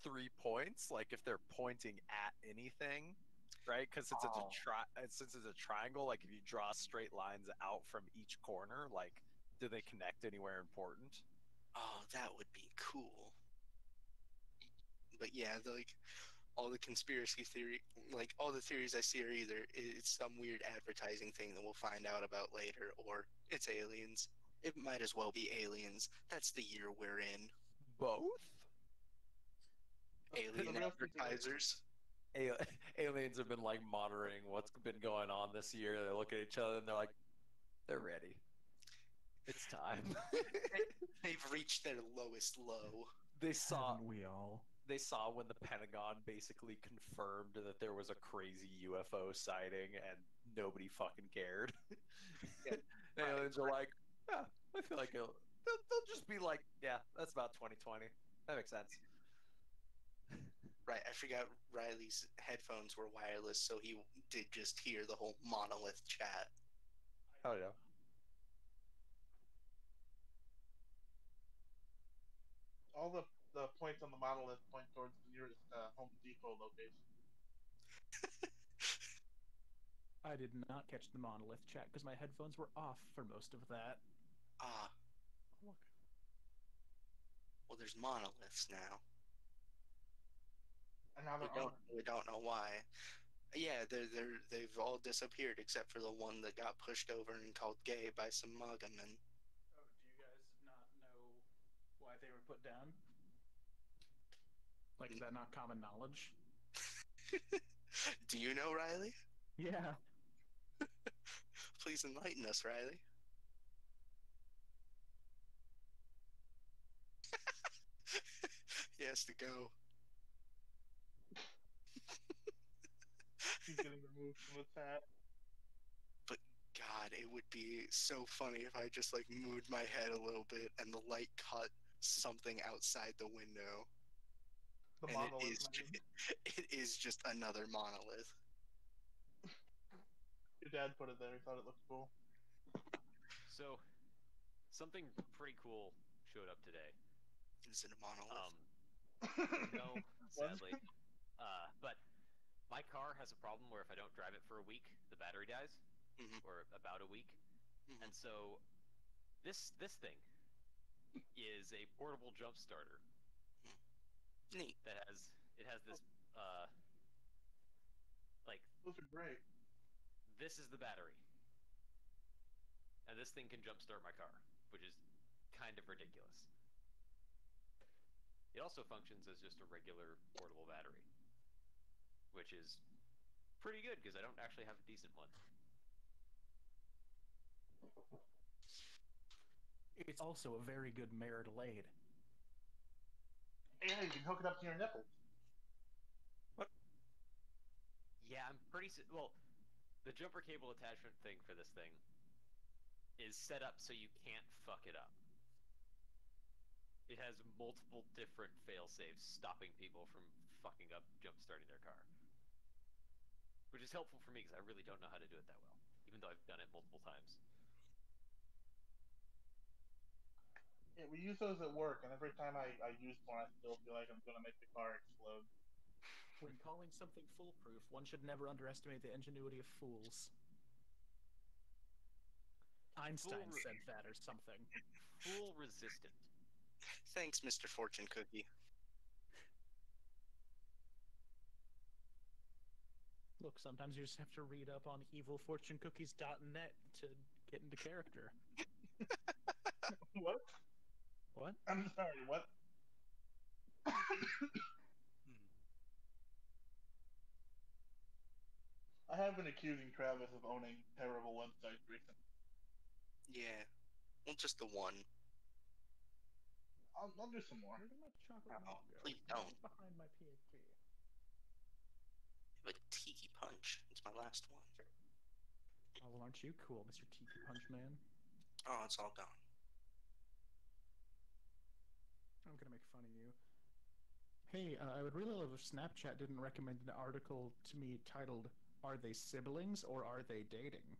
3 points, like if they're pointing at anything, right? Because Oh. since it's a triangle, like if you draw straight lines out from each corner, like do they connect anywhere important? Oh, that would be cool. But yeah, like all the conspiracy theory, like all the theories I see are either it's some weird advertising thing that we'll find out about later, or it's aliens. It might as well be aliens. That's the year we're in. Both? Alien The real situation. advertisers. A- Aliens have been like monitoring what's been going on this year. They look at each other and they're like, they're ready. It's time. They've reached their lowest low. they saw Haven't we all? they saw when the Pentagon basically confirmed that there was a crazy UFO sighting and nobody fucking cared. Yeah, The aliens are like, yeah, I feel like they'll just be like, yeah, that's about 2020. That makes sense. Right, I forgot Riley's headphones were wireless, so he did just hear the whole monolith chat. Oh yeah. All the points on the monolith point towards the nearest Home Depot location. I did not catch the monolith chat because my headphones were off for most of that. Ah, Look. well, there's monoliths now. And now there aren't. We don't know why. Yeah, they've all disappeared except for the one that got pushed over and called gay by some MAGA men. Oh, do you guys not know why they were put down? Like, is that not common knowledge? Do you know, Riley? Yeah. Please enlighten us, Riley. He has to go. He's getting removed from the chat. But God, it would be so funny if I just like moved my head a little bit and the light caught something outside the window. The And monolith man. it is just another monolith. Your dad put it there. He thought it looked cool. So, something pretty cool showed up today. Is it a monolith? No, What? sadly. But my car has a problem where if I don't drive it for a week, the battery dies, Mhm. or about a week. Mhm. And so, this thing is a portable jump starter Neat. that has this like Those are great. this is the battery, and this thing can jumpstart my car, which is kind of ridiculous. It also functions as just a regular portable battery, which is pretty good because I don't actually have a decent one. It's also a very good marital aid. And you can hook it up to your nipples. Yeah, I'm pretty well. The jumper cable attachment thing for this thing is set up so you can't fuck it up. It has multiple different fail-safes stopping people from fucking up jump starting their car. Which is helpful for me because I really don't know how to do it that well, even though I've done it multiple times. Yeah, we use those at work, and every time I use one, I still feel like I'm going to make the car explode. When calling something foolproof, one should never underestimate the ingenuity of fools. Einstein said that or something. Fool resistant. Thanks, Mr. Fortune Cookie. Look, sometimes you just have to read up on evilfortunecookies.net to get into character. What? What? I'm sorry, what? I have been accusing Travis of owning terrible websites recently. Yeah. Well, just the one. I'll do some more. Where did my chocolate Oh, milk go? please Now don't. it's behind my PhD. Like a tiki punch. It's my last one. Oh, well, aren't you cool, Mr. Tiki Punch Man? Oh, it's all gone. I'm gonna make fun of you. Hey, I would really love if Snapchat didn't recommend an article to me titled, "Are they siblings or are they dating?"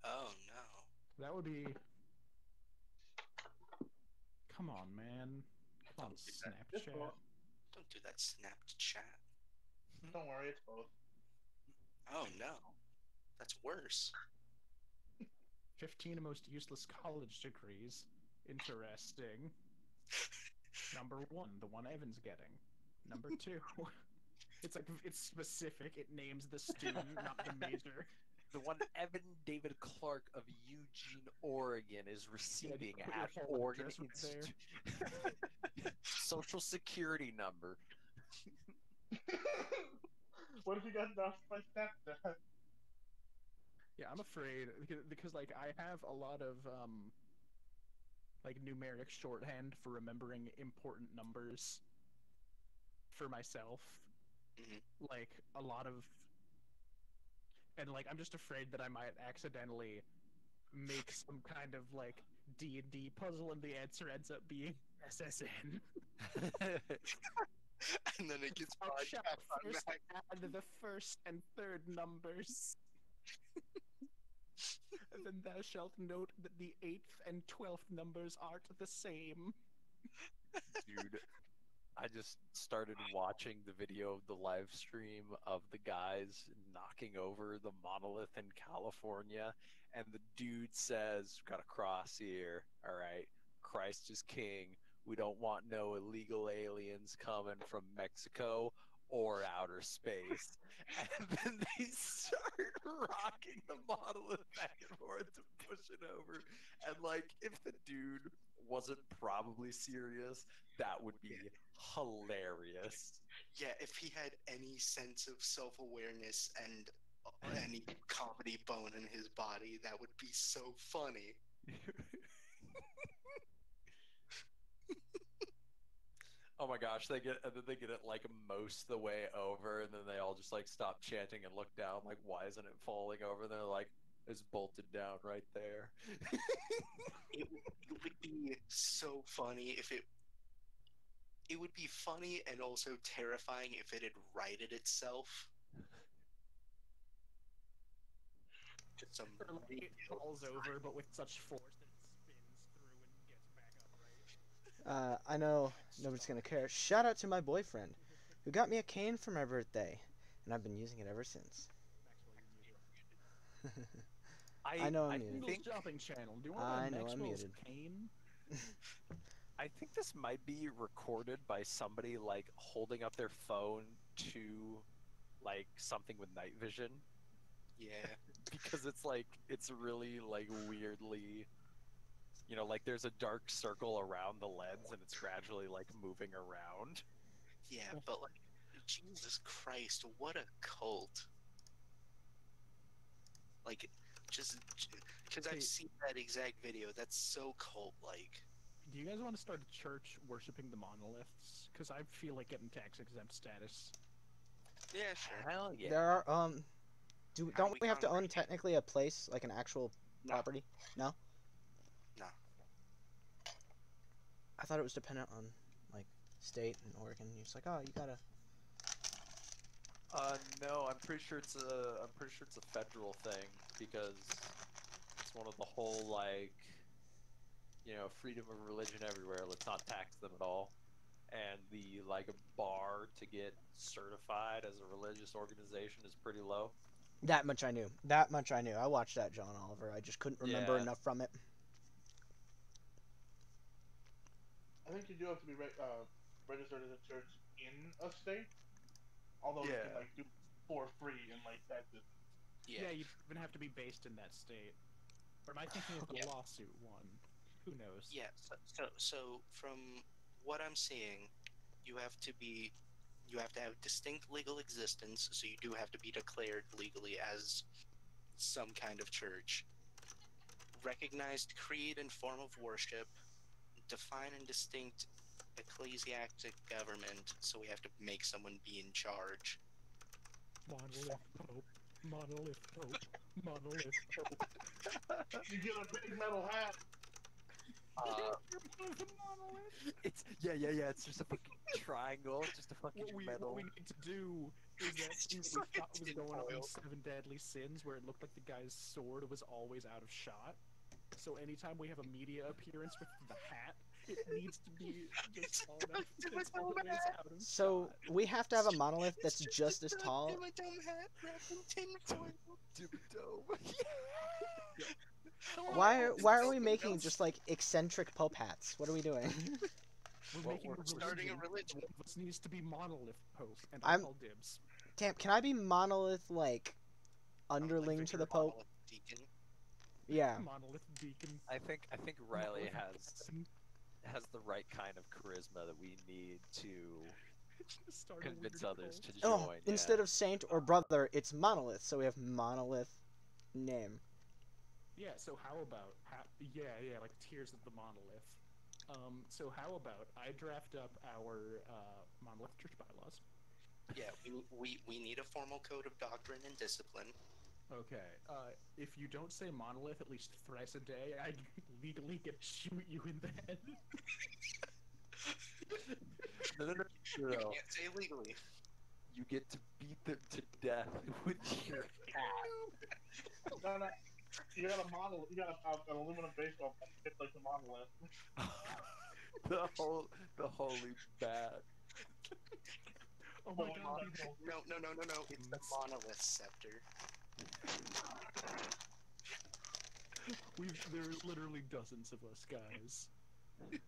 Oh no. That would be... Come on, man. Come on, Don't do that. It's Snapchat. both. Don't do that Snapchat. Don't worry, it's both. Oh no. That's worse. 15 most useless college degrees. Interesting. Number 1, the one Evan's getting. Number 2, it's specific. It names the student, not the major. The one Evan David Clark of Eugene, Oregon is Yeah, receiving just put your at whole Oregon address right there. Institute. Social Security number. What if you got doxxed by Snapchat? Yeah, I'm afraid because like I have a lot of like numeric shorthand for remembering important numbers for myself. Mhm. Like a lot of, and like I'm just afraid that I might accidentally make some kind of like D&D puzzle and the answer ends up being SSN. And then it gets Thou shalt podcast on first Mac. add the first and third numbers. And then thou shalt note that the 8th and 12th numbers aren't the same. Dude, I just started watching the video of the live stream of the guys knocking over the monolith in California, and the dude says, "Got a cross here, all right? Christ is king. We don't want no illegal aliens coming from Mexico or outer space." And then they start rocking the monolith back and forth to push it over. And like, if the dude wasn't probably serious, that would be hilarious. Yeah, if he had any sense of self-awareness and any comedy bone in his body, that would be so funny. Oh my gosh, and then they get it like most the way over, and then they all just like stop chanting and look down, like, why isn't it falling over? And they're like, it's bolted down right there. It would be so funny if it would be funny and also terrifying if it had righted itself. Just some Or like it real- falls over, but with such force that it spins through and gets back up, right? I know nobody's gonna care. Shout out to my boyfriend, who got me a cane for my birthday, and I've been using it ever since. Maxwell, you're muted. I know I'm I muted. Kindle's think shopping channel. Do you want to I buy know I'm Maxwell's muted. cane? I think this might be recorded by somebody like holding up their phone to like something with night vision. Yeah. Because it's like it's really like weirdly, like there's a dark circle around the lens and it's gradually like moving around. Yeah, but like, Jesus Christ, what a cult. Like, just because Hey. I've seen that exact video, that's so cult-like. Do you guys want to start a church worshiping the monoliths? Because I feel like getting tax exempt status. Yeah, sure. Hell yeah. There are How don't do we have to own congregate? technically a place, like an actual No. property? No? No. I thought it was dependent on like state and Oregon. You're just like, oh, you gotta. No, I'm pretty sure it's a federal thing because it's one of the whole like, freedom of religion everywhere. Let's not tax them at all. And the like bar to get certified as a religious organization is pretty low. That much I knew. That much I knew. I watched that John Oliver. I just couldn't remember Yeah. enough from it. I think you do have to be registered as a church in a state. Although you Yeah. can like do for free in like Texas. Yeah, you even have to be based in that state. Or am I thinking of the Yeah. lawsuit one? Who knows? Yeah, so from what I'm seeing, you have to have distinct legal existence, so you do have to be declared legally as some kind of church. Recognized creed and form of worship, define and distinct ecclesiastic government, so we have to make someone be in charge. Monolith Pope. Monolith Pope. Monolith Pope. You get a big metal hat. It's yeah. It's just a fucking triangle, just a fucking What metal. we need to do is that It's thing just that we like a thought was going up in tinfoil. Seven Deadly Sins, where it looked like the guy's sword was always out of shot. So anytime we have a media appearance with the hat, it needs to be just It's tall a enough that it's dumb always hat. out of So shot. we have to have a monolith It's that's just as tall. dumb hat wrapped in tinfoil. Dome. Why are we making just like eccentric Pope hats? What are we doing? We're What making a works? Starting a religion. religion. One of us needs to be monolith pope, and I'm- I'll call dibs. Damn, can I be monolith like underling Like to the Vicar Pope? Monolith Deacon. Yeah. Monolith deacon. I think Riley monolith has the right kind of charisma that we need to Start a convince weird others cult. to join. Oh, instead yeah. of saint or brother, it's monolith. So we have monolith name. Yeah, so how about yeah, like Tears of the Monolith. So how about I draft up our monolith church bylaws. Yeah, we need a formal code of doctrine and discipline. Okay. If you don't say monolith at least thrice a day, I legally get to shoot you in the head. No. You can't say legally. You get to beat them to death with your hat. No. You got a monolith. You got an aluminum baseball bat. It's like the monolith. the holy bat. Oh my Oh, god. No. It's the monolith scepter. There are literally dozens of us, guys. We're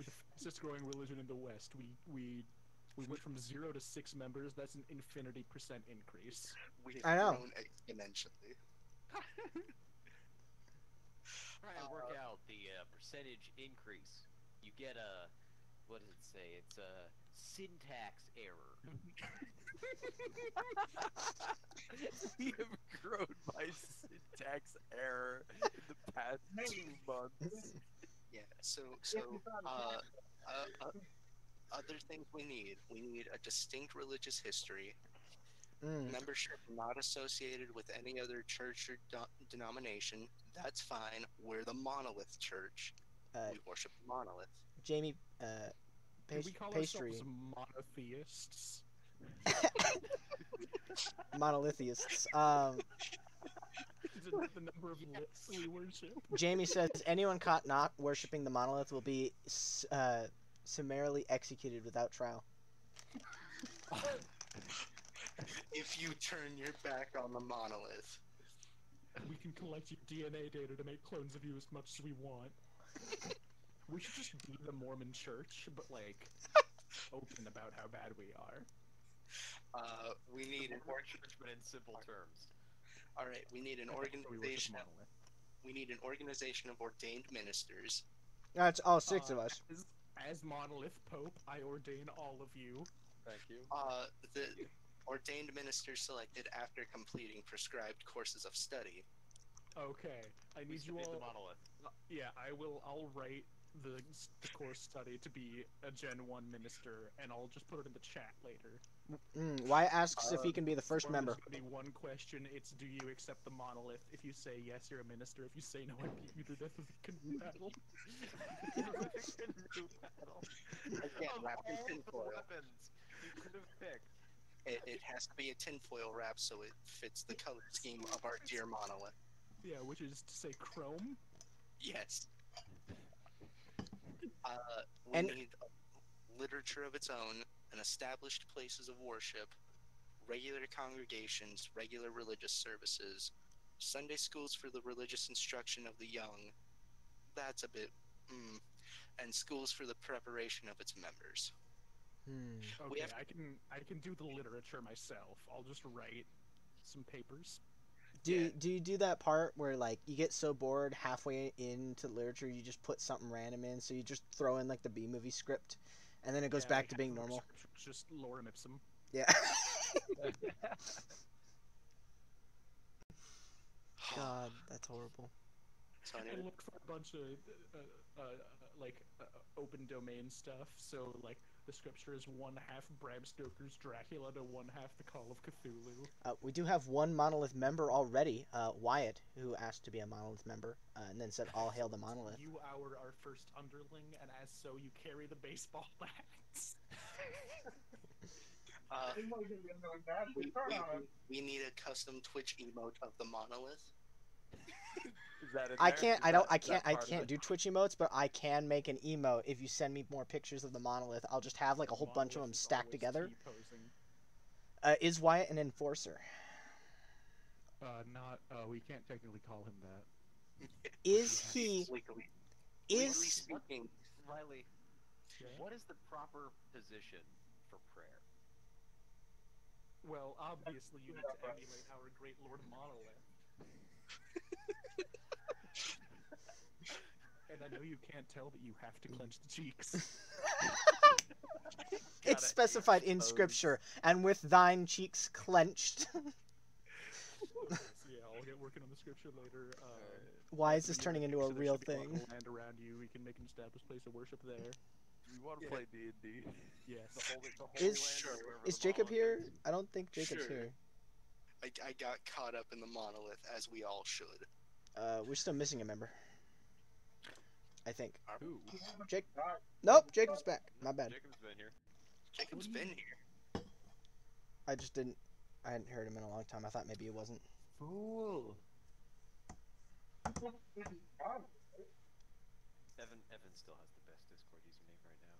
the fastest growing religion in the West. We went from 0 to 6 members. That's an infinity % increase. We I have know. grown exponentially. Try and work out the percentage increase. You get a, what does it say? It's a syntax error. We have grown by syntax error in the past 2 months. Yeah. So you found other things we need a distinct religious history, Mm. membership not associated with any other church or denomination. That's fine. We're the monolith church. Uh, We worship the monolith. Jamie, Can we call pastry, ourselves monotheists? monolitheists. The number of lips we worship. Jamie says anyone caught not worshiping the monolith will be summarily executed without trial. If you turn your back on the monolith, We can collect your DNA data to make clones of you as much as we want. We should just be the Mormon church, but like open about how bad we are. we need an But in simple terms. All right, we need an We worship organization. monolith. We need an organization of ordained ministers. That's all 6 of us. As monolith pope, I ordain all of you. Thank you. The ordained ministers selected after completing prescribed courses of study. Okay, I We need you submit all. the monolith. Yeah, I'll write the course study to be a Gen 1 minister, and I'll just put it in the chat later. Why asks if he can be the first Or member? There's gonna be one question. It's do you accept the monolith? If you say yes, you're a minister. If you say no, I beat you to death with a canoe battle. Again, Of wrapped in all the tinfoil. weapons you could have picked. It has to be a tinfoil wrap so it fits the color scheme of our dear monolith. Yeah, which is to say chrome. Yes. We And- need a literature of its own, and established places of worship, regular congregations, regular religious services, Sunday schools for the religious instruction of the young. That's a bit, and schools for the preparation of its members. Okay, have- I can do the literature myself. I'll just write some papers. Do Yeah. you do that part where like you get so bored halfway into literature you just put something random in, so you just throw in like the B movie script, and then it goes Yeah, back like to being half of our normal? scripture is just lorem ipsum. Yeah. God, that's horrible. So I looked for a bunch of open domain stuff. So like The scripture is one half Bram Stoker's Dracula to one half the Call of Cthulhu. We do have one monolith member already, Wyatt, who asked to be a monolith member, and then said, "All hail the monolith." You are our first underling, and as so, you carry the baseball bats. We need a custom Twitch emote of the monolith. Is that in I there? can't. Is I don't. that- I is that can't. I part of can't it? do Twitch emotes, but I can make an emote if you send me more pictures of the monolith. I'll just have like a whole bunch of them Monolith is stacked always together. T-posing. Is Wyatt an enforcer? Not. We can't technically call him that. Is he? Legally Is speaking, Riley, Yeah. what is the proper position for prayer? Well, obviously, you need to emulate our great Lord Monolith. And I know you can't tell, but you have to clench the cheeks. it's specified in scripture, and with thine cheeks clenched. Okay, so yeah, I'll get working on the scripture later. Why is after this the turning year into a so there real should be lot of thing? Land around you, we can make an established place of worship there. Do we want to play D&D? Yes. The Holy Is- Land Sure. wherever Is the Jacob monolith here? is? I don't think Jacob's Sure. here. I got caught up in the monolith, as we all should. We're still missing a member. I think. Who? Jake. Nope, Jacob's back. My bad. Jacob's been here. Jacob's been here. I just didn't. I hadn't heard him in a long time. I thought maybe he wasn't. Fool. Evan still has the best Discord username right now.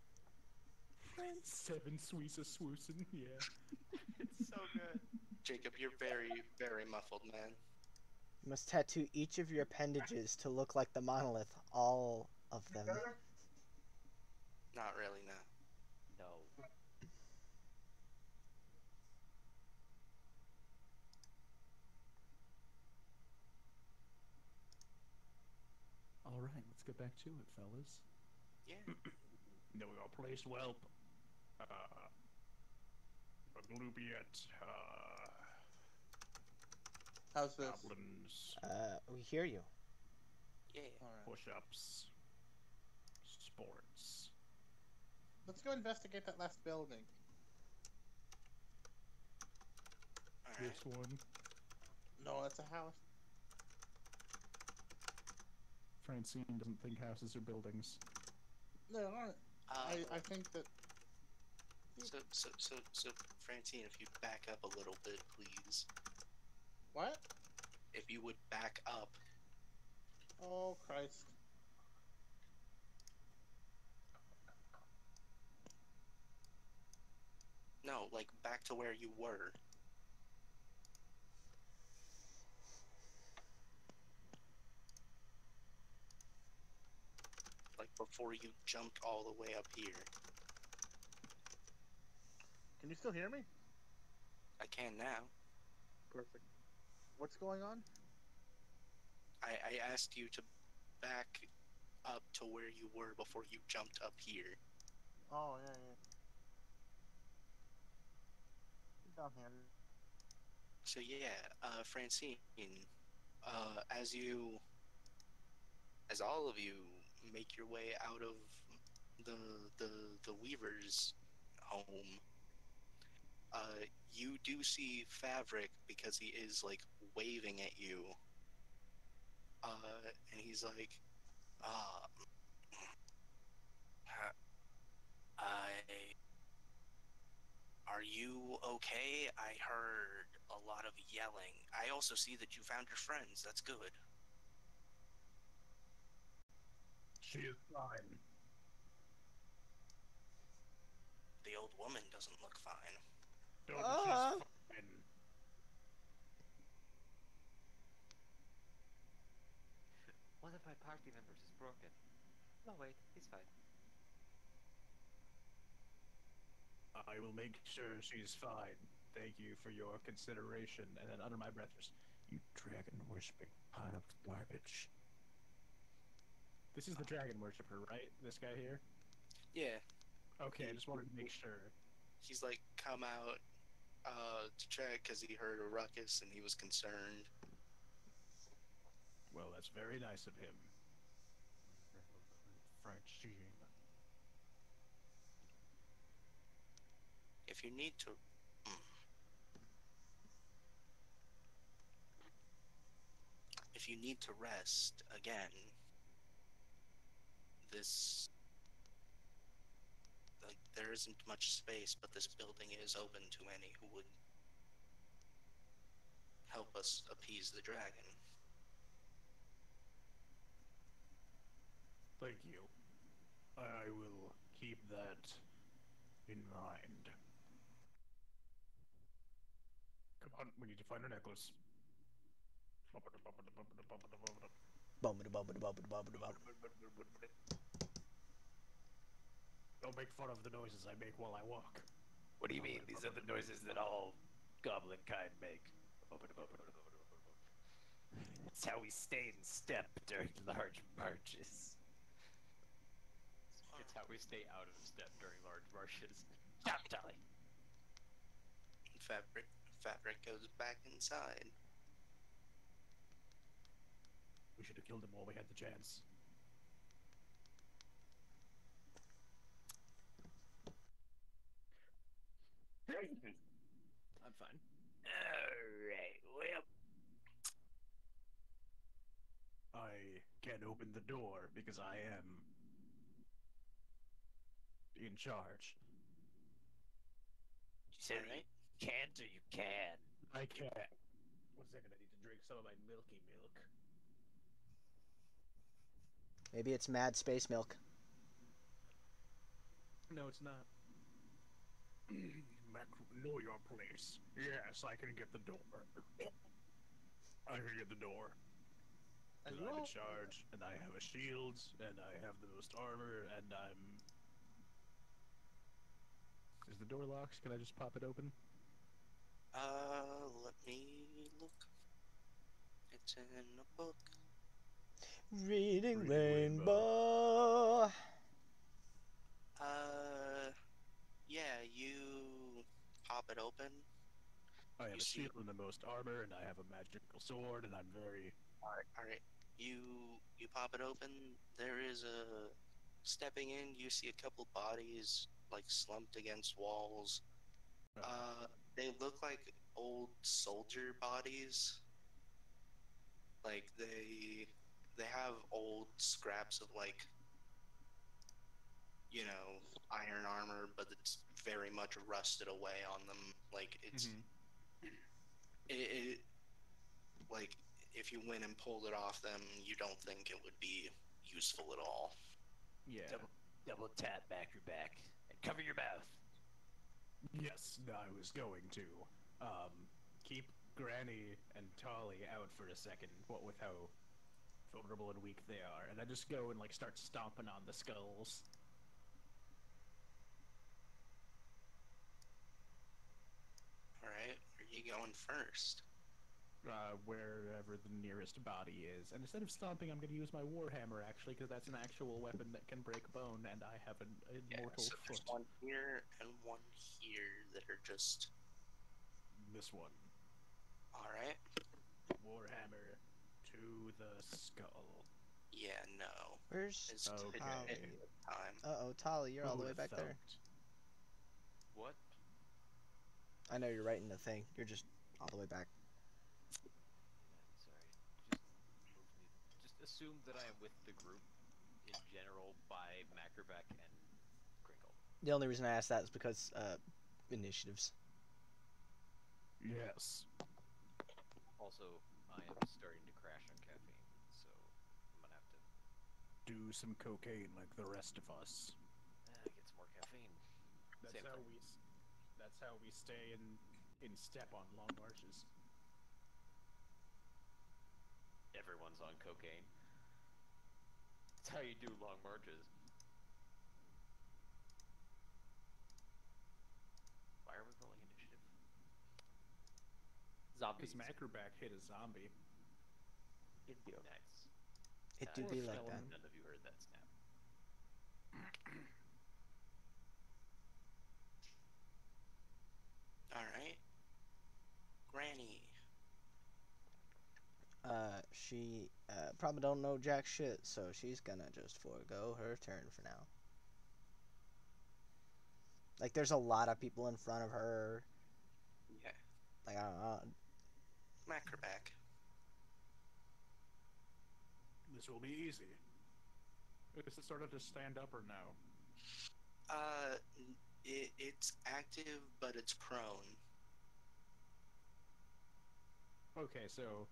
Seven Suisa Swoosin, yeah. It's so good. Jacob, you're very, very muffled, man. You must tattoo each of your appendages to look like the monolith. All of them. Not really, no. No. Alright, let's get back to it, fellas. Yeah. Then we got placed well. Glubiet, How's this? goblins, We hear you. Yeah. Alright. push-ups, sports. Let's go investigate that last building. Alright. This one. No, that's a house. Francine doesn't think houses are buildings. No, alright. Uh, I think that. So, Francine, if you back up a little bit, please. What? If you would back up. Oh, Christ. No, like, back to where you were. Like, before you jumped all the way up here. Can you still hear me? I can now. Perfect. What's going on? I asked you to back up to where you were before you jumped up here. Oh, yeah, yeah. Down here. So yeah, Francine, as all of you make your way out of the Weaver's home, you do see Favrik because he is like waving at you, and he's like, are you okay? I heard a lot of yelling. I also see that you found your friends. That's good. She is fine. The old woman doesn't look fine. She's fine. One of my party members is broken. No, wait, he's fine. I will make sure she's fine. Thank you for your consideration. And then under my breath, just, you dragon worshipping pile of garbage. This is the dragon worshipper, right? This guy here? Yeah, Okay, I just wanted to make sure. he's like come out to check because he heard a ruckus and he was concerned. Well, that's very nice of him. Francine. if you need to, if you need to rest again, this like there isn't much space, but this building is open to any who would help us appease the dragon. Thank you. I will keep that in mind. Come on, we need to find a necklace. Don't make fun of the noises I make while I walk. What do you mean? These are the noises that all goblin kind make. It's how we stay in step during large marches. It's how we stay out of step during large marches. Stop, Tolly. Fabric goes back inside. We should have killed him while we had the chance. I'm fine. Alright, well. I can't open the door because I am in charge. You said Alright. you can't or you can? I can't. 1 second, I need to drink some of my milky milk. Maybe it's mad space milk. No, it's not. Know your place. Yes, I can get the door. I can get the door. And I'm in charge, and I have a shield, and I have the most armor, and I'm... Is the door locked? Can I just pop it open? Let me look. It's in a book. Reading Reading Rainbow. Yeah, you pop it open. I have You a see- shield and the most armor, and I have a magical sword, and I'm very... Alright. You pop it open. There is a stepping in. You see a couple bodies like slumped against walls. They look like old soldier bodies. Like they have old scraps of like, you know, iron armor, but it's very much rusted away on them. Like it's it like if you went and pulled it off them, you don't think it would be useful at all. Yeah. Double tap back your back and cover your mouth. Yes, I was going to. Keep Granny and Tolly out for a second, what with how vulnerable and weak they are, and I just go and like start stomping on the skulls. Alright, where are you going first? Wherever the nearest body is. And instead of stomping, I'm going to use my warhammer, actually, because that's an actual weapon that can break bone, and I have an immortal so foot. there's one here and one here that are just... This one. Alright. Warhammer to the skull. Yeah, no. Where's It's Okay. time. Uh-oh, Tolly, you're all the Who way back would've there. thought? What? I know you're right in the thing. You're just all the way back. Sorry. Just assume that I am with the group in general by Mackerback and Crinkle. The only reason I asked that is because initiatives. Yes. Also, I am starting to crash on caffeine, so I'm gonna have to Do some cocaine like the rest of us. get some more caffeine. That's Same how thing. that's how we stay in step on long marches. Everyone's on cocaine. That's how you do long marches. Why are we rolling initiative? Zombies. Because Mackerback hit a zombie. Nice. It do Nice. be like that. None of you heard that snap. Alright. Granny. She probably don't know jack shit, so she's gonna just forego her turn for now. Like, there's a lot of people in front of her. Yeah. Like, I don't know. Macroback. This will be easy. Is it sort of just stand up or no? It's active, but it's prone. Okay, so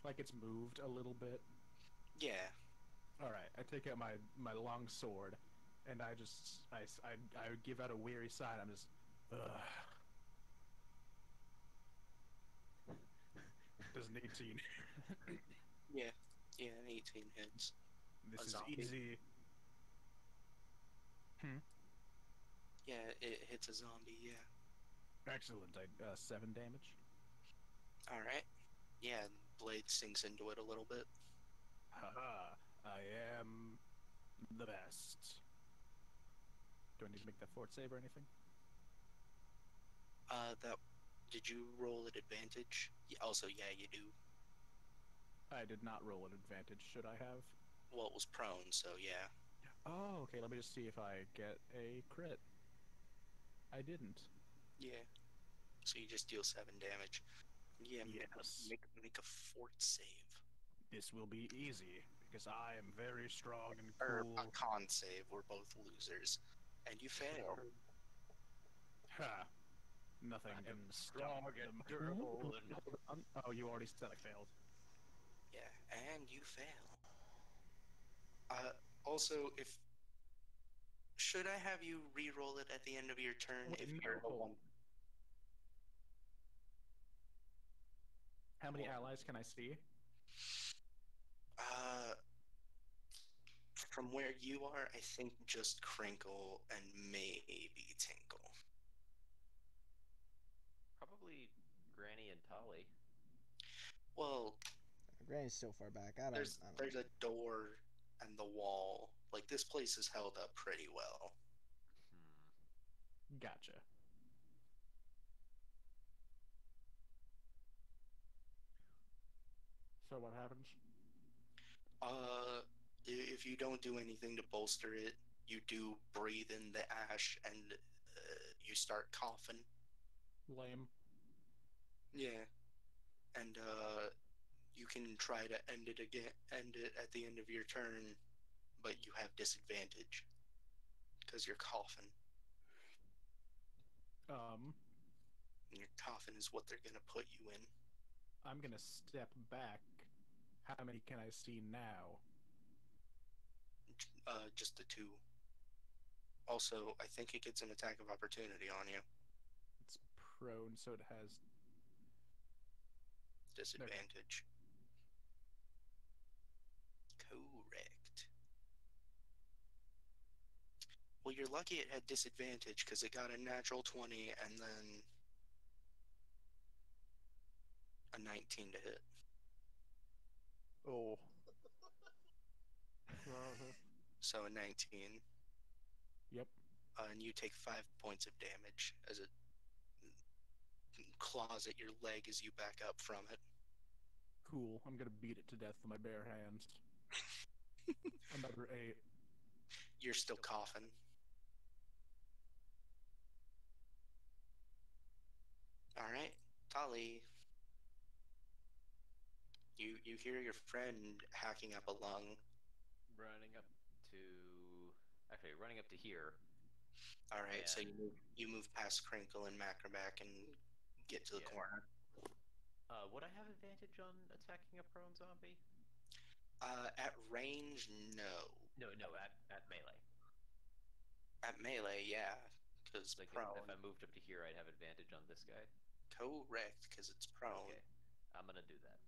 like it's moved a little bit. Yeah. All right, I take out my long sword, and I give out a weary sigh. And I'm just, ugh. Does an 18. Yeah. Yeah, an 18 hits. This A is zombie. easy. Yeah, it hits a zombie, yeah. Excellent. 7 damage. Alright. Yeah, blade sinks into it a little bit. Haha, I am the best. Do I need to make that fort save or anything? That. Did you roll at advantage? Also, yeah, you do. I did not roll an advantage. Should I have? Well, it was prone, so yeah. Oh, okay. Let me just see if I get a crit. I didn't. Yeah. So you just deal 7 damage. Yeah, Yes. make a fort save. This will be easy because I am very strong and Or cool. a con save. We're both losers. And you fail. Ha! Nothing I can am stop strong and them. durable Hold and- on. Oh, you already said I failed. Yeah, and you fail. Also, if should I have you re-roll it at the end of your turn Wait, if no, you're the hold. one? How many allies can I see? Uh, from where you are, I think just Crinkle and maybe Tinkle. Probably Granny and Tolly. Well, Granny's so far back. I don't know. there's a door and the wall. Like this place is held up pretty well. Gotcha. So what happens? If you don't do anything to bolster it, you do breathe in the ash and you start coughing. Lame. Yeah, and you can try to end it at the end of your turn, but you have disadvantage because you're coughing. And your coughing is what they're gonna put you in. I'm gonna step back. How many can I see now? Just the 2. Also, I think it gets an attack of opportunity on you. It's prone, so it has Disadvantage. Correct. Well, you're lucky it had disadvantage because it got a natural 20 and then a 19 to hit. Oh. So a 19. Yep. And you take 5 points of damage as it claws at your leg as you back up from it. Cool. I'm gonna beat it to death with my bare hands. Another 8. You're still coughing. All right, Tali. You hear your friend hacking up a lung. Running up to, actually running up to here. All right, so And- you move past Crinkle and Macroback and get to the Yeah. corner. Would I have advantage on attacking a prone zombie? At range, no. No, at melee. At melee, yeah, because Like prone. if I moved up to here, I'd have advantage on this guy. Correct, because it's prone. Okay, I'm gonna do that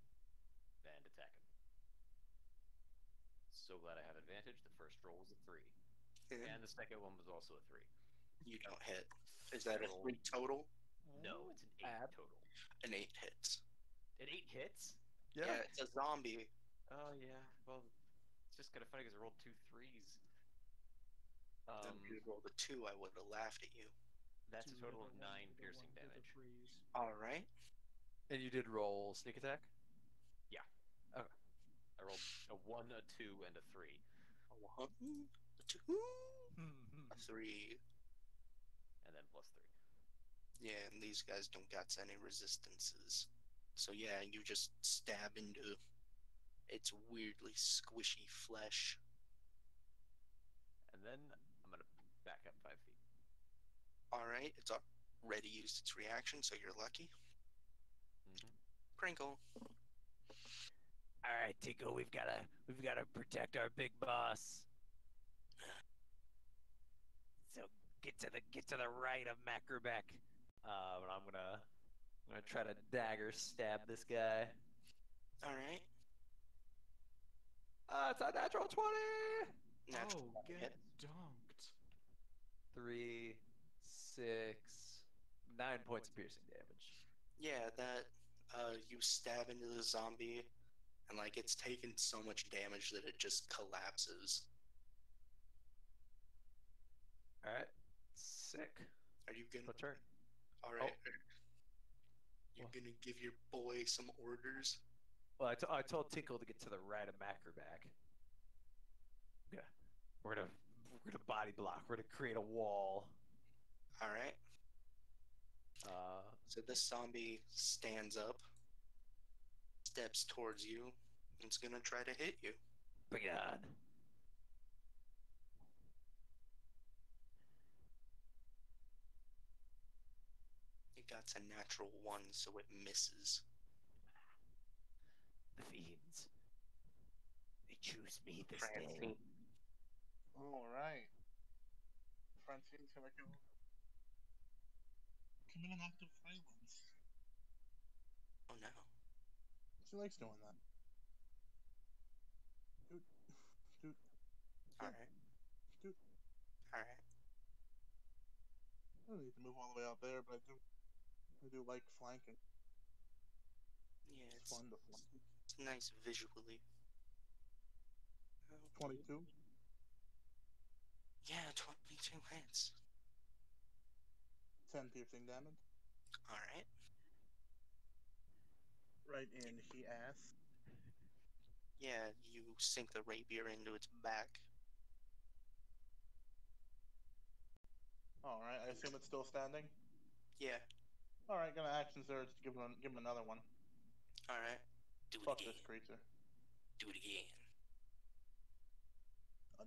and attack him. So glad I have advantage. The first roll was a 3, and the second one was also a 3. You don't hit. Is that a 3 total? No, it's an 8 Add. total. An 8 hits. An 8 hits? Yeah, it's a zombie. Oh yeah. Well, it's just kind of funny because I rolled 2 3s. Then if you rolled a 2, I would have laughed at you. That's a total of 9 piercing damage. All right. And you did roll sneak attack? Yeah. Okay. I rolled a 1, a 2, and a 3. A 1, a 2, a 3. and then +3. Yeah, and these guys don't got any resistances. So yeah, you just stab into its weirdly squishy flesh. And then I'm gonna back up 5 feet. Alright, it's already used its reaction, so you're lucky. Mm-hmm. Crinkle. All right, Tinkle, we've gotta protect our big boss. So get to the right of Macrobeck. And I'm gonna try to dagger stab this guy. Alright. It's a natural 20. Natural Oh, one get hit. dunked. 3, 6, 9 points of piercing damage. Yeah, that you stab into the zombie, and like it's taken so much damage that it just collapses. All right, sick. Are you gonna? The turn. All right. Oh. You Well- gonna give your boy some orders? Well, I told Tinkle to get to the right of Macroback. Yeah, we're gonna body block. We're gonna create a wall. All right. Uh, So this zombie stands up, steps towards you, and it's gonna try to hit you. Bring it on. It got a natural 1, so it misses. The fiends. They choose me this day. Francine. Alright. Francine's gonna go commit an act of violence. Oh no. She likes doing that. Dude. Dude. All right. Dude. All right. I don't need to move all the way out there, but I do like flanking. Yeah, It's it's fun to flank. it's nice visually. 22. Yeah, 22 hits. 10 piercing damage. All right. Right in he ass. Yeah, you sink the rapier into its back. Alright, I assume it's still standing? Yeah. Alright, gonna action surge to give him another one. All right. Do it Fuck again. this creature. Do it again.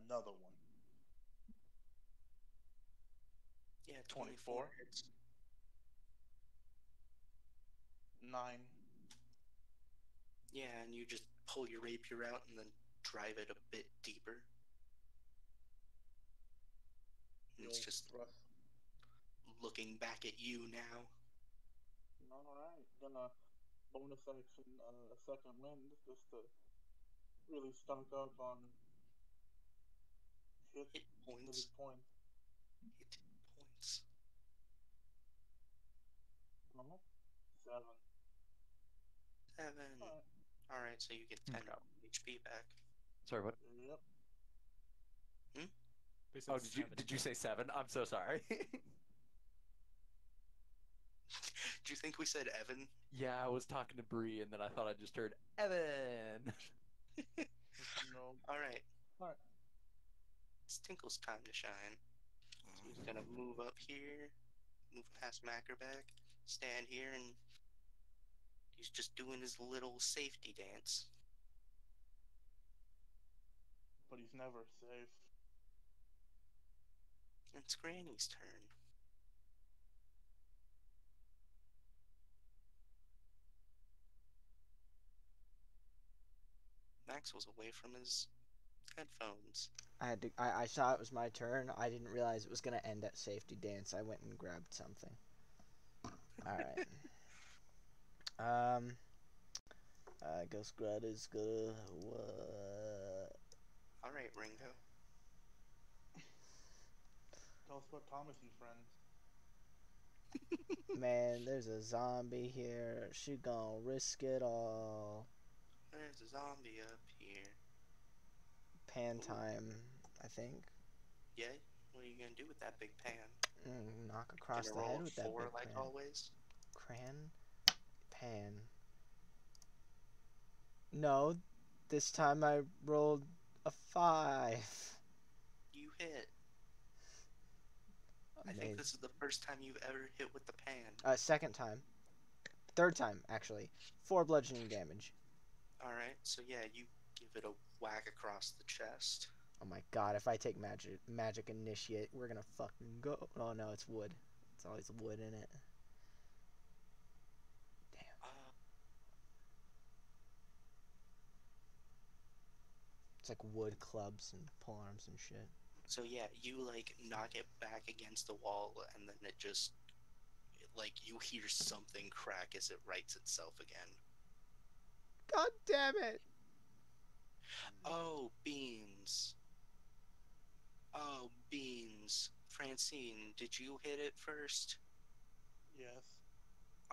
Another one. Yeah, 24. 24 hits. 9. Yeah, and you just pull your rapier out and then drive it a bit deeper. And it's You'll just thrust. looking back at you now. Alright, gonna bonus action a second wind just to really stock up on hit Hit points. points. Hit points. Uh-huh. 7. 7. Alright. All right, so you get 10 Okay. HP back. sorry, what? Yep. They said Oh, did you say 7? I'm so sorry. Do you think we said Evan? Yeah, I was talking to Bree, and then I thought I just heard Evan. No. All right. Alright. It's Tinkle's time to shine. So he's gonna move up here, move past Mackerback, stand here, and he's just doing his little safety dance. But he's never safe. It's Granny's turn. Max was away from his headphones. I saw it was my turn. I didn't realize it was gonna end at safety dance. I went and grabbed something. Alright. Ghost Grad is gonna what? All right, Ringo. Tell us about Thomas and friends. Man, there's a zombie here. She gonna risk it all. There's a zombie up here. Pan Ooh. time, I think. Yeah. What are you gonna do with that big pan? Knock across Gonna the roll head a with that 4 big like pan. always. Cran? Pan. No, this time I rolled a 5. You hit. I think this is the first time you've ever hit with the pan. Second time. Third time, actually. 4 bludgeoning damage. Alright, so yeah, you give it a whack across the chest. Oh my god, if I take magic initiate, we're gonna fucking go. Oh no, it's wood. It's always wood in it. Uh, It's like wood clubs and polearms and shit. so yeah, you like knock it back against the wall, and then it just like you hear something crack as it rights itself again. God damn it! Oh, beans. Oh, beans. Francine, did you hit it first? Yes.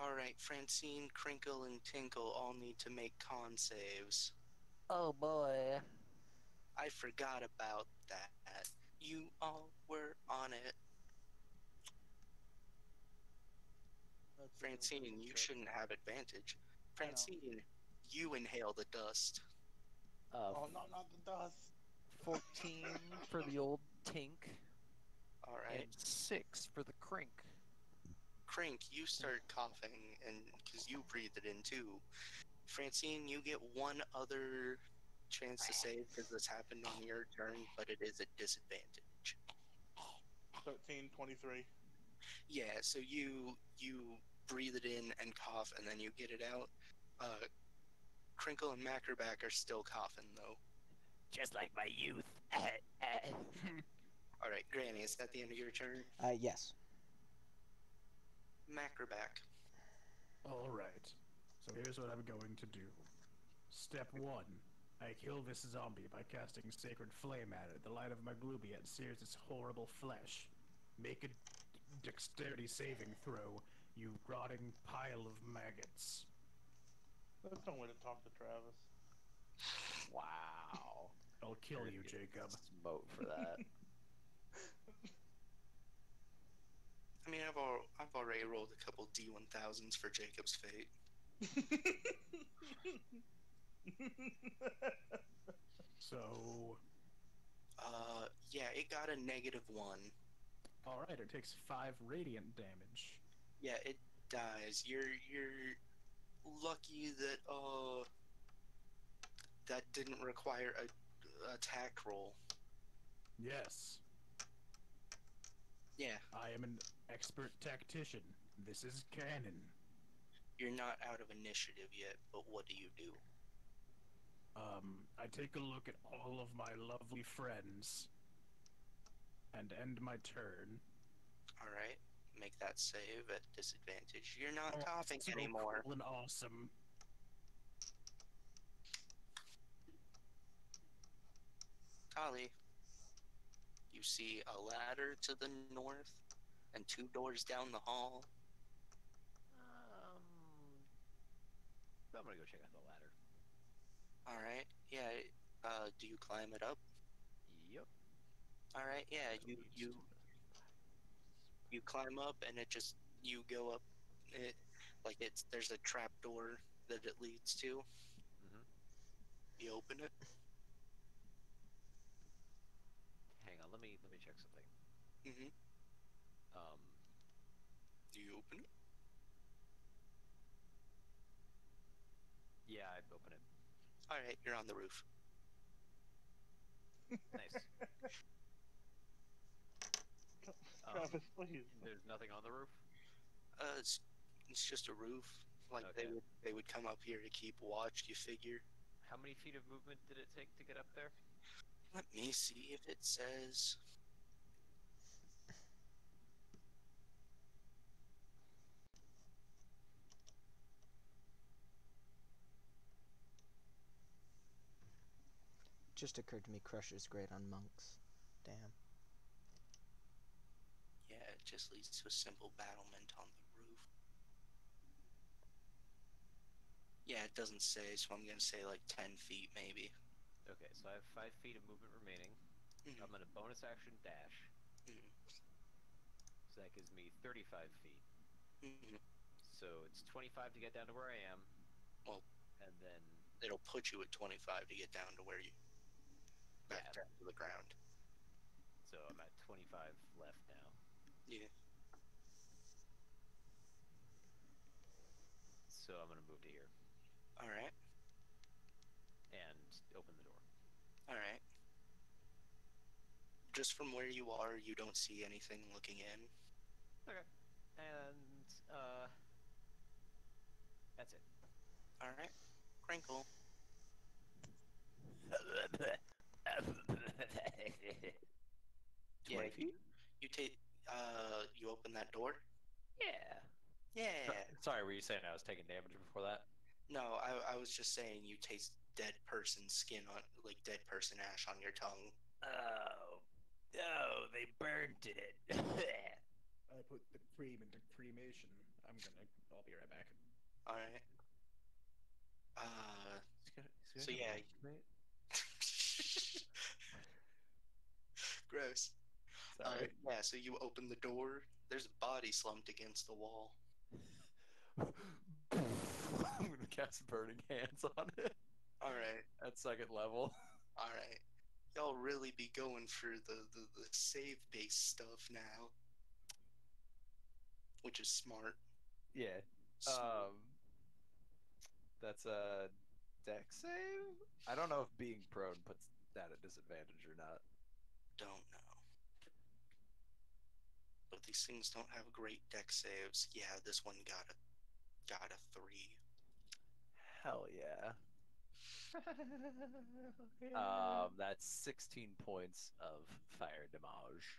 Alright, Francine, Crinkle, and Tinkle all need to make con saves. Oh boy. I forgot about that. You all were on it. That's an Francine, improvement you check. shouldn't have advantage. I know. Francine, you inhale the dust. Oh, no, not the dust. 14 for the old tink, Alright. and 6 for the crink. Crink, you start coughing, and because you breathed it in too. Francine, you get one other chance to save because this happened on your turn, but it is a disadvantage. 13, 23. Yeah, so you breathe it in and cough, and then you get it out. Crinkle and Mackerback are still coughing though. Just like my youth. All right, Granny, is that the end of your turn? Yes. Mackerback. Alright. So here's what I'm going to do. Step 1. I kill this zombie by casting Sacred Flame at it. The light of my Glubiet sears its horrible flesh. Make a dexterity saving throw, you rotting pile of maggots. That's no way to talk to Travis. Wow. I'll kill you, Jacob. Smote for that. I mean, I've already rolled a couple D1000s for Jacob's fate. So, Yeah, it got a -1. alright, it takes 5 radiant damage. Yeah, it dies. You're lucky that that didn't require a attack roll. Yes, Yeah, I am an expert tactician. This is canon. you're not out of initiative yet, but what do you do? I take a look at all of my lovely friends and end my turn. All right, make that save at disadvantage. You're not Oh, coughing so anymore. cool and awesome. Tali, you see a ladder to the north and 2 doors down the hall. I'm gonna go check out the ladder. All right, yeah. Do you climb it up? Yep. All right, yeah. You climb up and it just you go up. It like there's a trap door that it leads to. Mhm. You open it. Hang on, let me check something. Mm-hmm. Um, Do you open it? yeah, I open it. All right, you're on the roof. Nice. Travis, please. There's nothing on the roof. It's just a roof. Like Okay. they would come up here to keep watch. You figure. How many feet of movement did it take to get up there? Let me see if it says. Just occurred to me Crusher's great on monks. Damn. Yeah, it just leads to a simple battlement on the roof. Yeah, it doesn't say, so I'm gonna say like 10 feet maybe. Okay, so I have 5 feet of movement remaining. Mhm. I'm gonna bonus action dash. Mhm. So that gives me 35 feet. Mhm. So it's 25 to get down to where I am. Well, and then it'll put you at 25 to get down to where you back yeah. down to the ground. So I'm at 25 left now. Yeah. So I'm gonna move to here All right. and open the door. All right. Just from where you are, you don't see anything looking in. Okay. And that's it. All right. Crinkle. 20 Yeah. feet? You take. You open that door. Yeah. Yeah. Sorry, were you saying I was taking damage before that? No, I was just saying you taste dead person skin on, like dead person ash on your tongue. Oh, oh, they burnt it. I put the cream into cremation. I'll be right back. All right. So yeah. Gross. Sorry. Yeah. So you open the door. There's a body slumped against the wall. I'm gonna cast Burning Hands on it All right. at second level. All right. Y'all really be going for the save based stuff now, which is smart. Yeah. Smart. That's a deck save? I don't know if being prone puts that at disadvantage or not. Don't know. But these things don't have great deck saves. Yeah, this one got a 3. Hell yeah. That's 16 points of fire damage.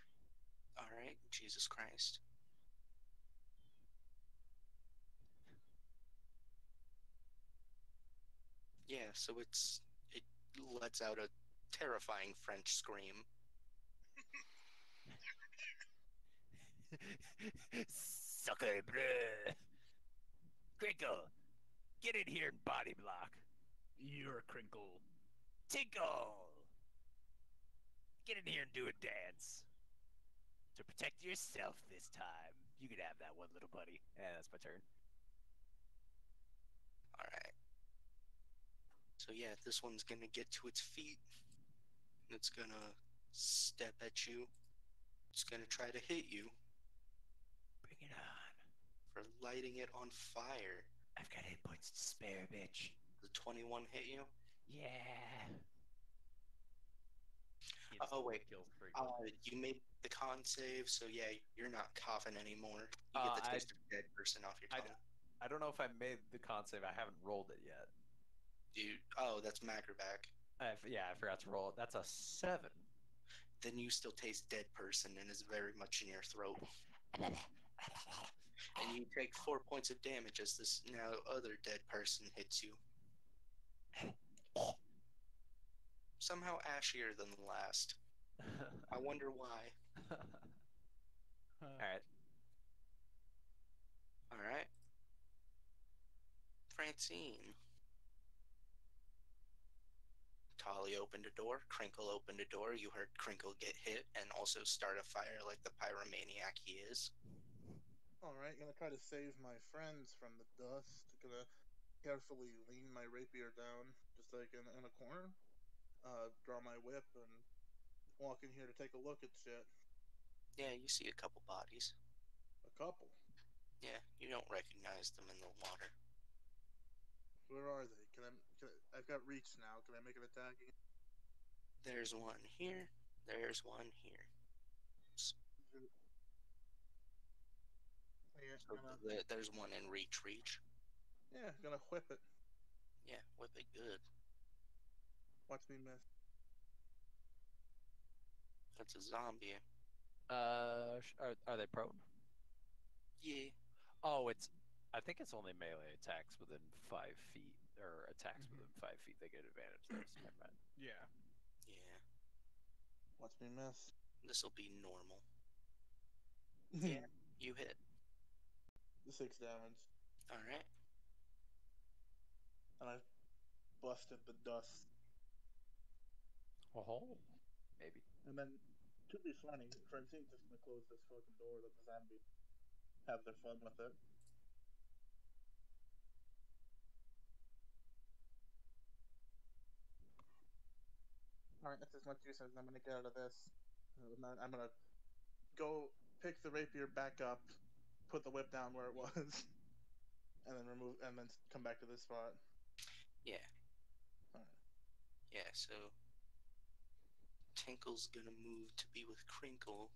All right, Jesus Christ. Yeah, so it lets out a terrifying French scream. Sucker bleu. Crinkle, get in here and body block. You're Crinkle. Tinkle, get in here and do a dance. To protect yourself this time. You can have that one, little buddy. Yeah, that's my turn. All right. So yeah, this one's gonna get to its feet. It's gonna step at you. It's gonna try to hit you Bring it on. for lighting it on fire. I've got hit points to spare, bitch. The 21 hit you? Yeah. Oh wait. Kills Crinkle. You made the con save, so yeah, you're not coughing anymore. You get the taste of dead person off your tongue. I don't know if I made the con save. I haven't rolled it yet. That's Macroback. I forgot to roll it. That's a 7. Then you still taste dead person and is very much in your throat. And you take 4 points of damage as this now other dead person hits you. Somehow ashier than the last. I wonder why. Alright. Alright. Francine. Tolly opened a door, Crinkle opened a door, you heard Crinkle get hit and also start a fire like the pyromaniac he is. Alright, gonna try to save my friends from the dust. Gonna carefully lean my rapier down, just like in a corner. Draw my whip and walk in here to take a look at shit. Yeah, you see a couple bodies. A couple. Yeah, you don't recognize them in the water. Where are they? I've got reach now. Can I make an attack again? There's one here. There's one here. Yeah, So there's one in reach. yeah, gonna whip it. Yeah, whip it good. Watch me miss. That's a zombie. Are they prone? Yeah. Oh, I think it's only melee attacks within 5 feet, or attacks within 5 feet. They get advantage there. So never mind. Yeah. Yeah. Watch me miss. This'll be normal. Yeah, you hit. 6 damage. Alright. And I busted the dust. Oh, maybe. And then, to be funny, Francine's just gonna close this fucking door, let the zombies have their fun with it. Alright, that's as much use as I'm gonna get out of this. I'm gonna go pick the rapier back up, put the whip down where it was, and then come back to this spot. Yeah. Alright. Yeah, so Tinkle's gonna move to be with Crinkle.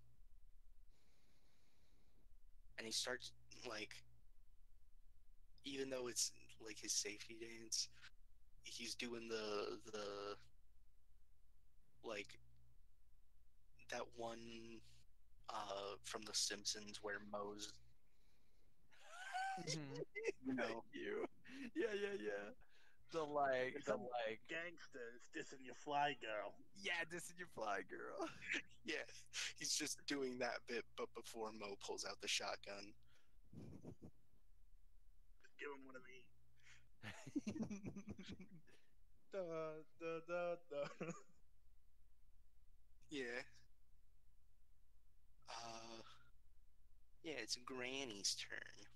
And he starts, like, even though it's, like, his safety dance, he's doing like, that one, from The Simpsons where Moe's, you know, You. Yeah. The Some like. gangsters dissing your fly girl. Yeah, this is your fly girl. yeah, he's just doing that bit, but before Mo pulls out the shotgun. Just give him one of these. Da. Yeah. Yeah, it's Granny's turn.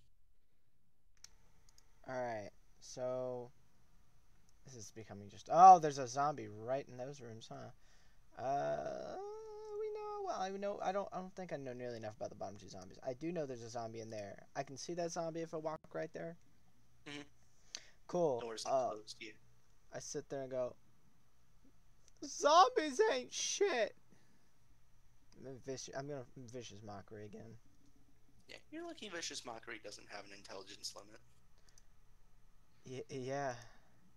Alright, so this is becoming just. Oh, there's a zombie right in those rooms, huh? We know. Well, I know. I don't think I know nearly enough about the bottom two zombies. I do know there's a zombie in there. I can see that zombie if I walk right there. Mhm. Cool. Doors closed, yeah. I sit there and go, zombies ain't shit. I'm gonna vicious mockery again. Yeah, you're lucky Vicious Mockery doesn't have an intelligence limit. Yeah.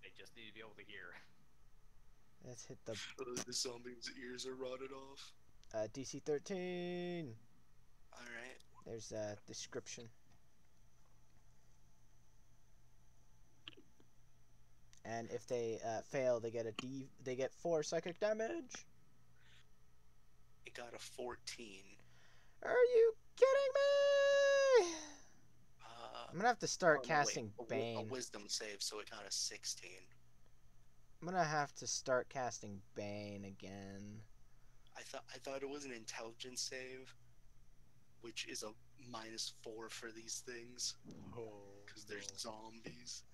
They just need to be able to hear. Let's hit the The zombie's ears are rotted off. DC 13. Alright. There's a description. And if they fail, they get they get 4 psychic damage. It got a 14. Are you kidding me? I'm gonna have to start casting Bane. A wisdom save, so it got a 16. I'm gonna have to start casting Bane again. I thought it was an intelligence save, which is a -4 for these things. Because there's zombies.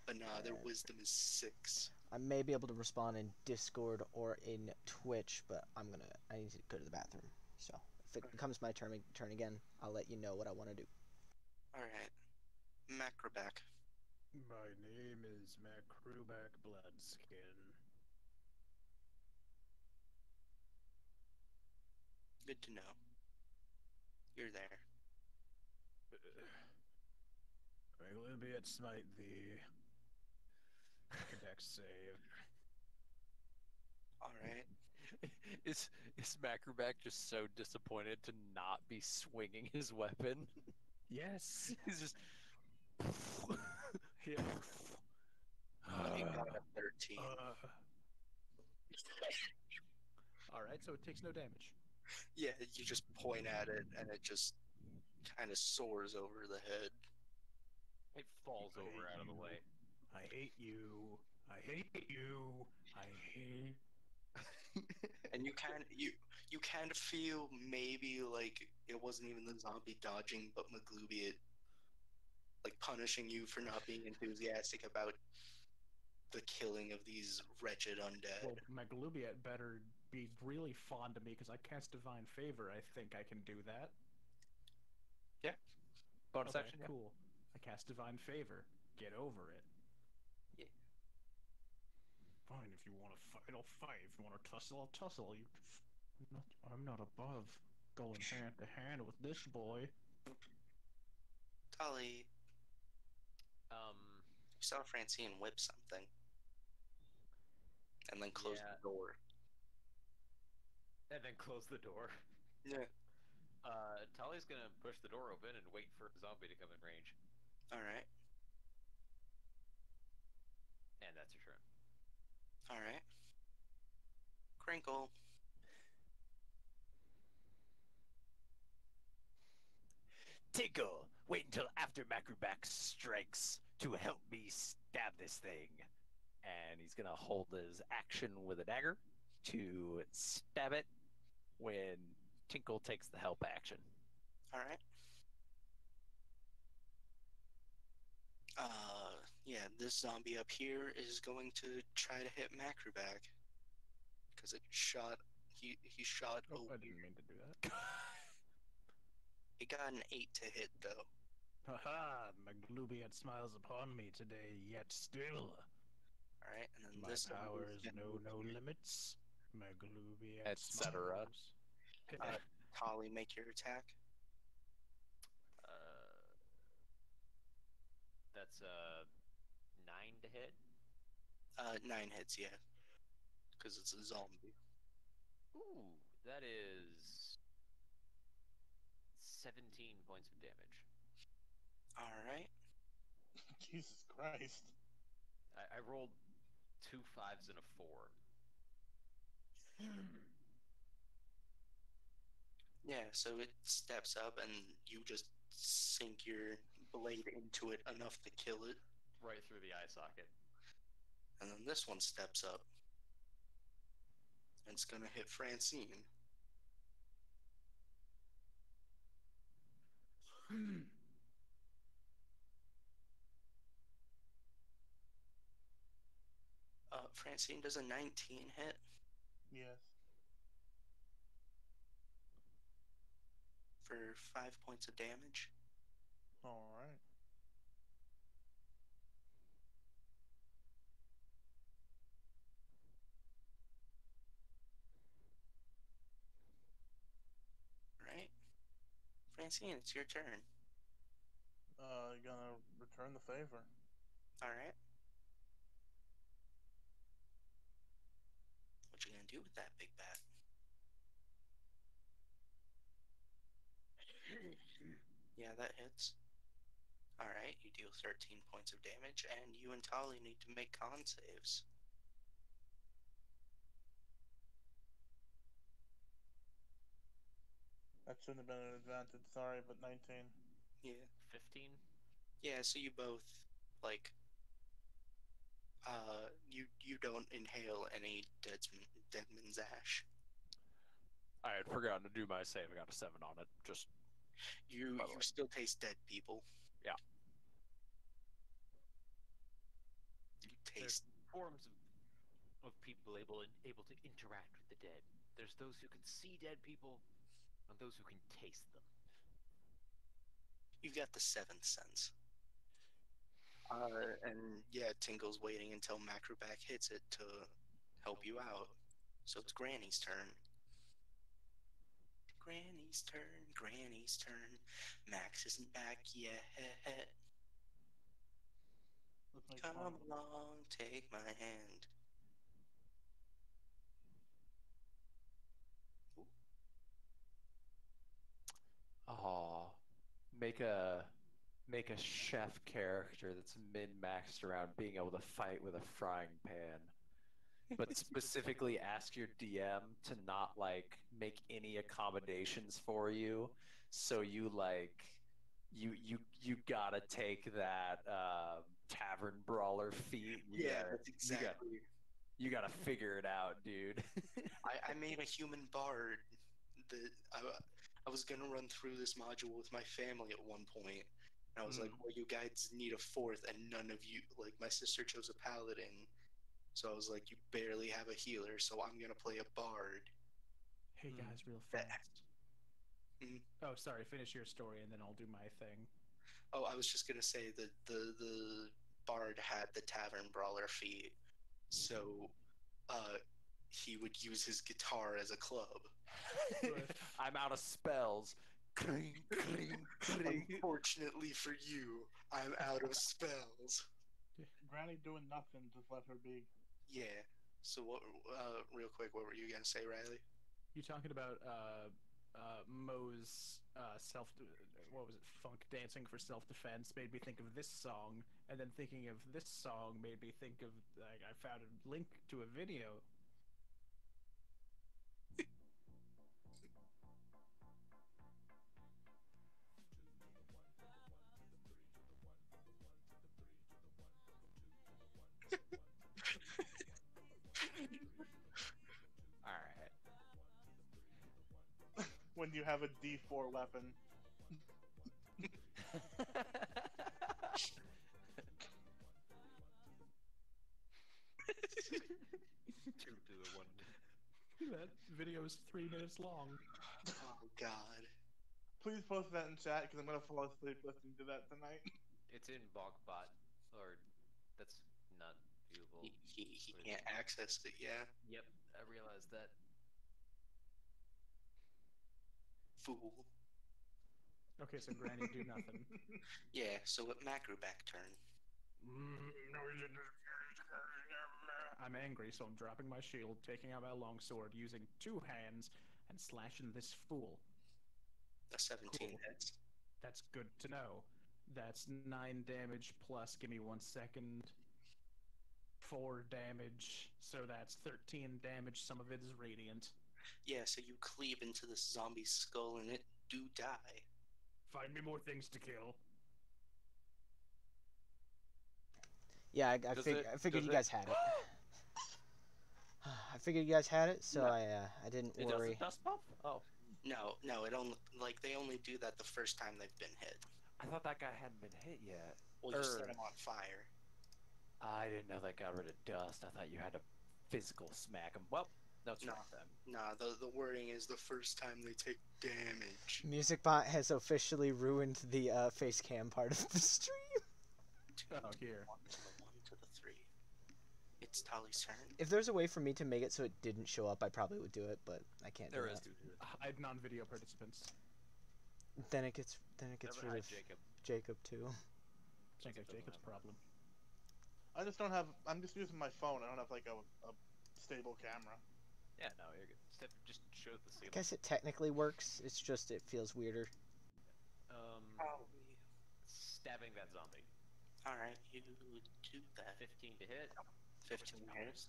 But nah, their wisdom is 6. I may be able to respond in Discord or in Twitch, but I need to go to the bathroom. So if it becomes my turn again, I'll let you know what I want to do. Alright. Macroback. My name is Macruback Bloodskin. Good to know. You're there. Maglubiet smite thee. Dex save. Alright. Is Macroback just so disappointed to not be swinging his weapon? Yes. He's just. Yeah. It got a 13. Alright, so it takes no damage. Yeah, you just point at it and it just kind of soars over the head. It falls over out of the way. I hate you. I hate you. I hate. And you kind of feel maybe like it wasn't even the zombie dodging, but Maglubiet like punishing you for not being enthusiastic about the killing of these wretched undead. Well, Maglubiet better be really fond of me because I cast Divine Favor. I think I can do that. Yeah. Bonus Okay, action. Yeah. cool. I cast Divine Favor. Get over it. Yeah. Fine, if you want to fight, I'll fight. If you want to tussle, I'll tussle. I'm not above going hand to hand with this boy. Tully, you saw Francine whip something. And then close Yeah. the door. And then close the door. Yeah. Tali's gonna push the door open and wait for a zombie to come in range. Alright. And that's your turn. Alright. Crinkle. Tinkle, wait until after Macroback strikes to help me stab this thing. And he's gonna hold his action with a dagger to stab it when Tinkle takes the help action. Alright. Yeah, this zombie up here is going to try to hit Macroback. Because he shot Oh, a I didn't mean to do that. It got an 8 to hit, though. Haha, Maglubiat smiles upon me today, yet still. Alright, and then My this one is powers gonna know move no here. limits. Maglubiat Etc. smiles. Holly, make your attack. That's 9 to hit. 9 hits, yeah. Because it's a zombie. Ooh, that is 17 points of damage. Alright. Jesus Christ. I rolled 2 5s and a 4. Yeah, so it steps up and you just sink your blade into it enough to kill it. Right through the eye socket. And then this one steps up. And it's gonna hit Francine. Francine does a 19 hit. Yes. For 5 points of damage. Alright. Right? Francine, it's your turn. Gonna return the favor. Alright. What you gonna do with that big bat? Yeah, that hits. Alright, you deal 13 points of damage, and you and Tali need to make con saves. That shouldn't have been an advantage, sorry, but 19. Yeah. 15? Yeah, so you both, like, you don't inhale any deadman's ash. I had forgotten to do my save. I got a 7 on it. Just You By the way. still taste dead people. Yeah. You There's taste. forms of people able to interact with the dead. There's those who can see dead people, and those who can taste them. You've got the seventh sense. And yeah, Tingle's waiting until Macroback hits it to help you out. So it's Granny's turn. Granny's turn, Granny's turn. Max isn't back yet. Let's make Come fun of him. along, take my hand. make a chef character that's min-maxed around being able to fight with a frying pan. But specifically ask your DM to not like make any accommodations for you. So you like you gotta take that tavern brawler feat. Yeah, that's exactly. You gotta figure it out, dude. I made a human bard that I was gonna run through this module with my family at one point. And I was like, well, you guys need a fourth, and none of you, like, my sister chose a paladin. So I was like, you barely have a healer, so I'm gonna play a bard. Hey guys, real That, fast. Oh, sorry. Finish your story, and then I'll do my thing. oh, I was just gonna say that the bard had the tavern brawler feat, so he would use his guitar as a club. I'm out of spells. Cling, cling, cling. Unfortunately for you, I'm out of spells. Granny doing nothing, just let her be. Yeah. So what? Real quick, what were you gonna say, Riley? You talking about Moe's what was it? Funk dancing for self-defense made me think of this song, and then thinking of this song made me think of like I found a link to a video. All right. When you have a D4 weapon. 2 to the 1. That video is 3 minutes long. Oh God. Please post that in chat because I'm gonna fall asleep listening to that tonight. It's in Bogbot, or that's not viewable. He What is can't it? access it. Yeah, Yep, I realized that. fool. Okay, so Granny do nothing. Yeah. So what Macroback turn? I'm angry, so I'm dropping my shield, taking out my longsword, using 2 hands, and slashing this fool. A 17 Cool. hits. That's good to know. That's 9 damage plus, give me 1 second, 4 damage, so that's 13 damage. Some of it is radiant. Yeah. So you cleave into this zombie skull and it do die. Find me more things to kill. Yeah, I Does figured does you guys had it. I figured you guys had it, so No. I didn't It worry. doesn't dust buff? Oh, No. It only they only do that the first time they've been hit. I thought that guy hadn't been hit yet. Well, you set them on fire. I didn't know that got rid of dust. I thought you had to physical smack him. Well, no, it's No. not then. Nah, the wording is the first time they take damage. MusicBot has officially ruined the face cam part of the stream. Oh, here. 1 to the 1 to the 3. It's Tali's turn. If there's a way for me to make it so it didn't show up, I probably would do it, but I can't There do is. that. Hide non-video participants. Then it gets Never rid hide of Jacob. Jacob's too. Sounds like doesn't Jacob's have- problem. I just don't have. I'm just using my phone. I don't have like a stable camera. Yeah, no, you're good. Just show the I ceiling. guess it technically works. It's just it feels weirder. Stabbing that zombie. All right, you do that. 15 to hit. 15 hits.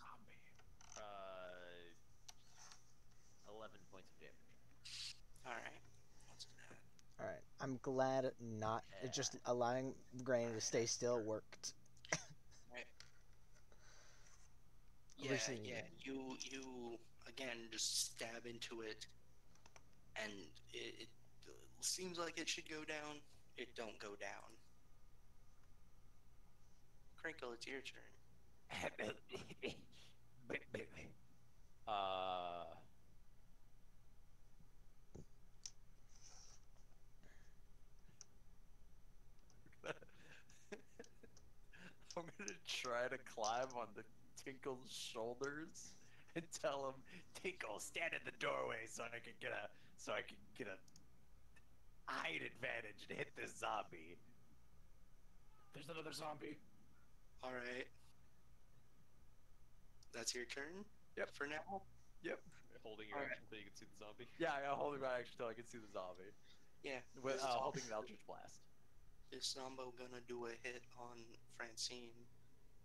11 points of damage. All right. What's that? All right, I'm glad not just allowing Granny to stay still worked. Yeah, Obviously, yeah. You again just stab into it, and it seems like it should go down. It don't go down. Crinkle, it's your turn. I'm gonna try to climb on the Tinkle's shoulders and tell him, Tinkle, stand in the doorway so I can get a height advantage to hit this zombie. There's another zombie. All right. That's your turn. Yep. For now. Yep. Holding your Alright. action so you can see the zombie. Yeah, I holding my action till I can see the zombie. Yeah. With this holding the Eldritch Blast. This Zombo gonna do a hit on Francine.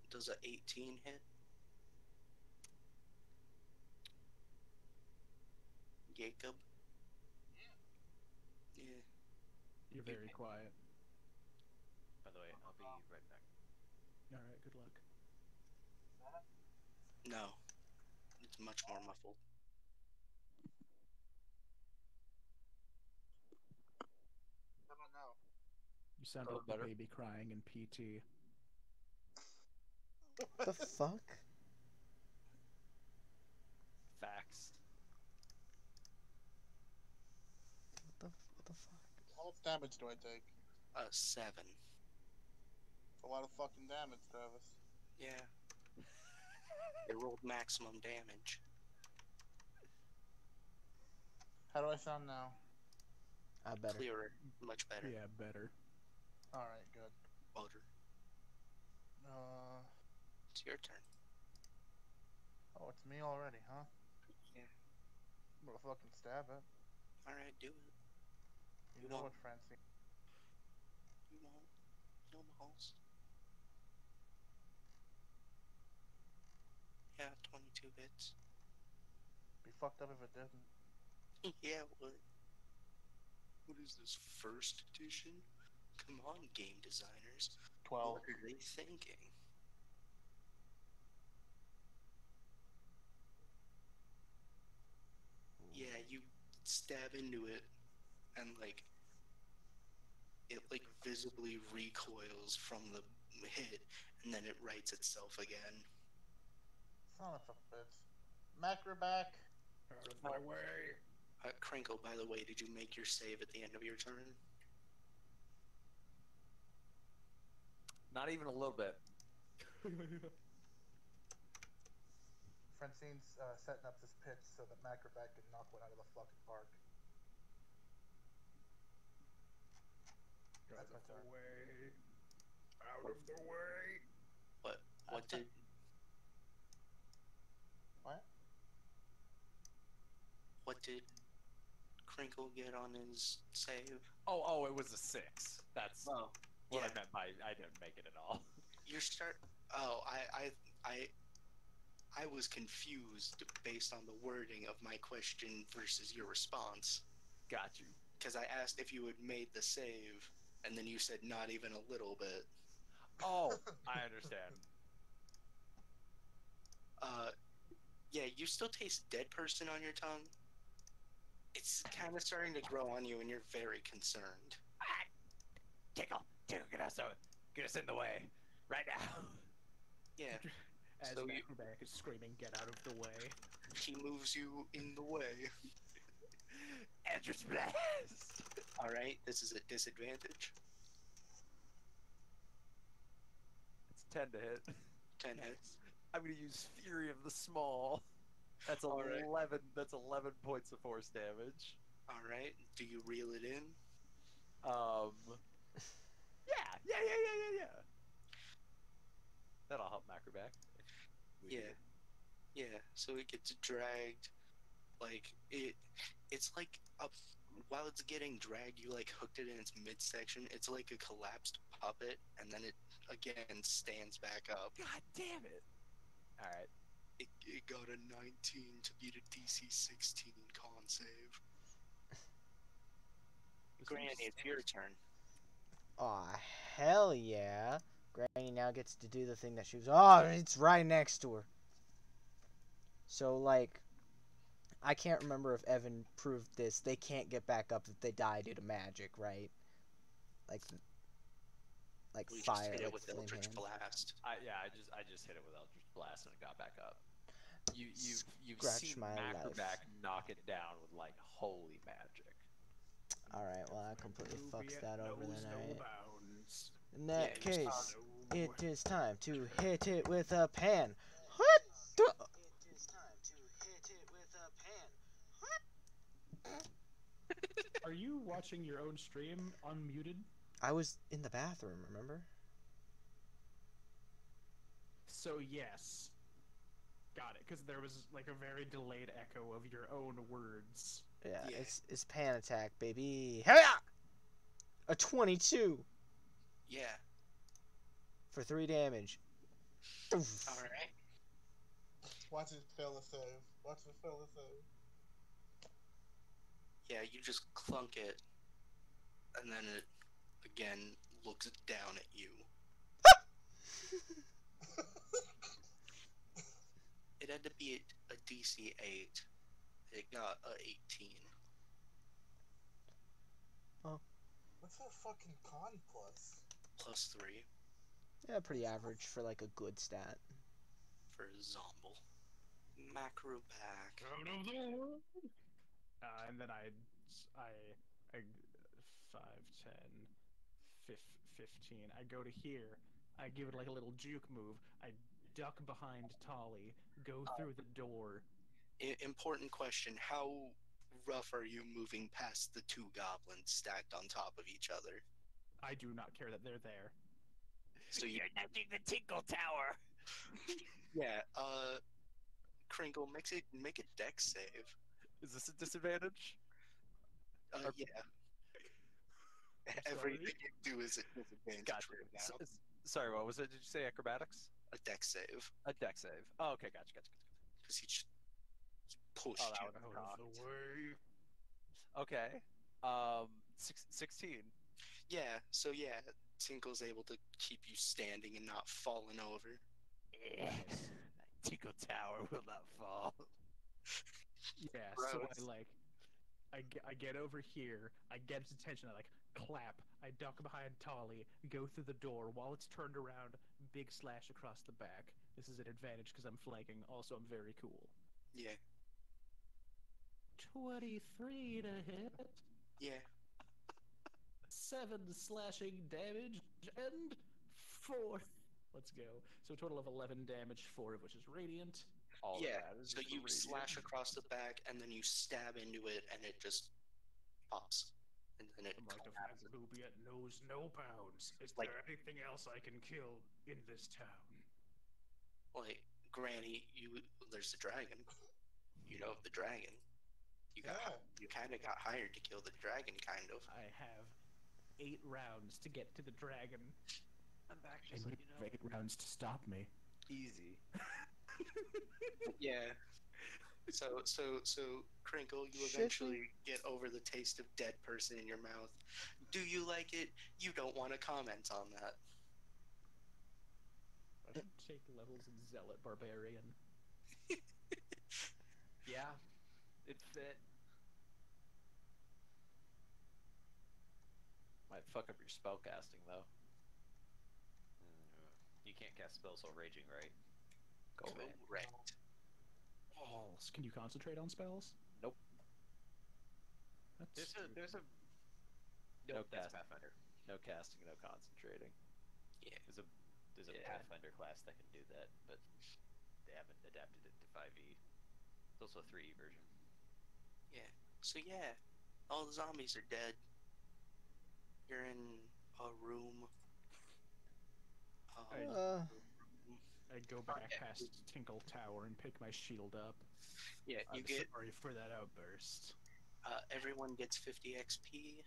Does a 18 hit? Jacob? Yeah. You're very quiet. By the way, I'll be right back. Alright, good luck. No. It's much more muffled. How about now? You sound Oh, like better. a baby crying in PT. the fuck? Facts. What the fuck? How much damage do I take? 7. A lot of fucking damage, Travis. Yeah. They rolled maximum damage. How do I sound now? Better. Clearer. Much better. Yeah, better. All right, good. Better. It's your turn. Oh, it's me already, huh? Yeah. I'm gonna fucking stab it. Alright, do it. You know what, Francine? You won't. No balls. Yeah, 22 hits. Be fucked up if it didn't. Yeah, it would. What is this, first edition? Come on, game designers. 12. What are they thinking? Yeah, you stab into it, and like it like visibly recoils from the hit, and then it rights itself again. Son of a bitch. Macroback. Out of my way. Crinkle, by the way, did you make your save at the end of your turn? Not even a little bit. Francine's setting up this pitch so that Macroback can knock one out of the fucking park. Out That's my of the turn. way. Out of the way. What did What? what did Crinkle get on his save? Oh, it was a 6. That's Oh, what yeah. I meant by I didn't make it at all. Your start. Oh, I was confused based on the wording of my question versus your response. Got you. Because I asked if you had made the save, and then you said not even a little bit. Oh, I understand. Yeah, you still taste dead person on your tongue. It's kind of starting to grow on you, and you're very concerned. Tickle, get us in the way right now. Yeah, As So you- Macroback is screaming, "Get out of the way!" he moves you in the way. Eldritch Blast. All right, this is a disadvantage. It's 10 to hit. 10 hits. I'm gonna use Fury of the Small. That's All right. 11. That's 11 points of force damage. All right, do you reel it in? Yeah. That'll help Macroback. Yeah. So it gets dragged, like it's like up while it's getting dragged. You like hooked it in its midsection. It's like a collapsed puppet, and then it again stands back up. God damn it! All right. It got a 19 to beat a DC 16 con save. Granny, it's your turn. Aw, hell yeah. Granny now gets to do the thing that she was. Oh, it's right next to her. So, like, I can't remember if Evan proved this. They can't get back up if they die due to magic, right? Like We just fire, hit it like with flame Eldritch hand. Blast. I just hit it with Eldritch Blast and it got back up. You've Scratch seen my life. Macroback knock it down with like holy magic. Alright, well, that completely fucks Macroback that over knows then, no alright. bounds. In that Yeah, you case, No. it is time to hit it with a pan. What the? It is time to hit it with a pan. Are you watching your own stream unmuted? I was in the bathroom, remember? So yes. Got it, because there was like a very delayed echo of your own words. Yeah, Yeah. it's pan attack, baby. Hell yeah! A 22 Yeah. for 3 damage. Oof. All right. Watch it fail the save. Watch it fail the save. Yeah, you just clunk it, and then it again looks down at you. It had to be a DC 8. It got a 18. What's that fucking con plus? Plus 3 Yeah, pretty average for like a good stat. for Zomble. Macroback. Out of the world. And then I 5, 10, 15. I go to here. I give it like a little juke move. I duck behind Tolly, go through the door. Important question. How rough are you moving past the 2 goblins stacked on top of each other? I do not care that they're there. So you, You're nudging the Tinkle Tower. yeah, Crinkle, make a dex save. Is this a disadvantage? Yeah. I'm Everything sorry? you do is a disadvantage Gotcha. right now. Sorry, what was it? Did you say acrobatics? A dex save. A deck save. Oh, okay, gotcha. Because he pushed Oh, that you. would have Out of the way. Okay. 16. Yeah, so yeah, Tinkle's able to keep you standing and not falling over. Yes. Tinkle Tower will not fall. Yeah, so Gross. I get over here, I get its attention, I like clap, I duck behind Tolly, go through the door. While it's turned around, big slash across the back. This is an advantage because I'm flanking. Also, I'm very cool. Yeah. 23 to hit. Yeah. 7 slashing damage and 4. Let's go. So a total of 11 damage, 4 of which is radiant. All Yeah. that matters So is the you radiant. slash across the back, and then you stab into it, and it just pops, and then it The mark of collapses. Maglubiet knows no bounds. Is Like- there anything else I can kill in this town? Like, Granny, there's the dragon. You know the dragon. You kind of got hired to kill the dragon, kind of. I have 8 rounds to get to the dragon. I'm back And just you like you know. have 8 rounds to stop me. Easy. Yeah. So, Crinkle, you Shit. eventually get over the taste of dead person in your mouth. Do you like it? You don't want to comment on that. I should take levels in Zealot Barbarian. Yeah, it fit. Might fuck up your spell casting though. You can't cast spells while raging, right? Correct. Balls. Can you concentrate on spells? Nope. That's There's a. No Nope, that's cast. Pathfinder. No casting, no concentrating. There's a Yeah. Pathfinder class that can do that, but they haven't adapted it to 5e. It's also a 3e version. Yeah. So yeah, all the zombies are dead. You're in a room. I go back Okay. past Tinkle Tower and pick my shield up. Yeah, you I'm get sorry for that outburst. everyone gets 50 XP.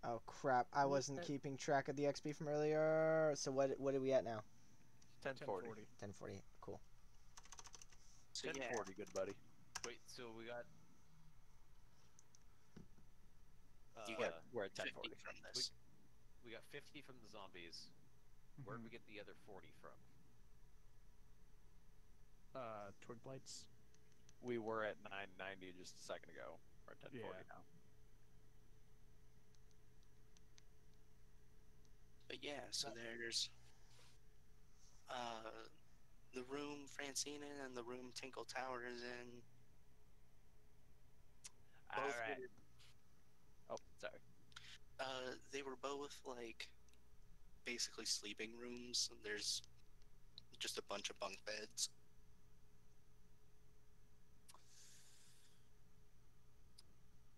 Oh crap! I wasn't keeping track of the XP from earlier. So what are we at now? 1040. 1040. Cool. So yeah, 1040, good buddy. Wait, so we got. you We're, get we're at 50 1040. from this. We got 50 from the zombies. Where did we get the other 40 from? Twig Blights. We were at 990 just a second ago. We're at 1040 Yeah. now. But yeah, so there's the room Francine in and the room Tinkle Tower is in. All Both right. Oh, sorry. they were both like basically sleeping rooms. There's just a bunch of bunk beds.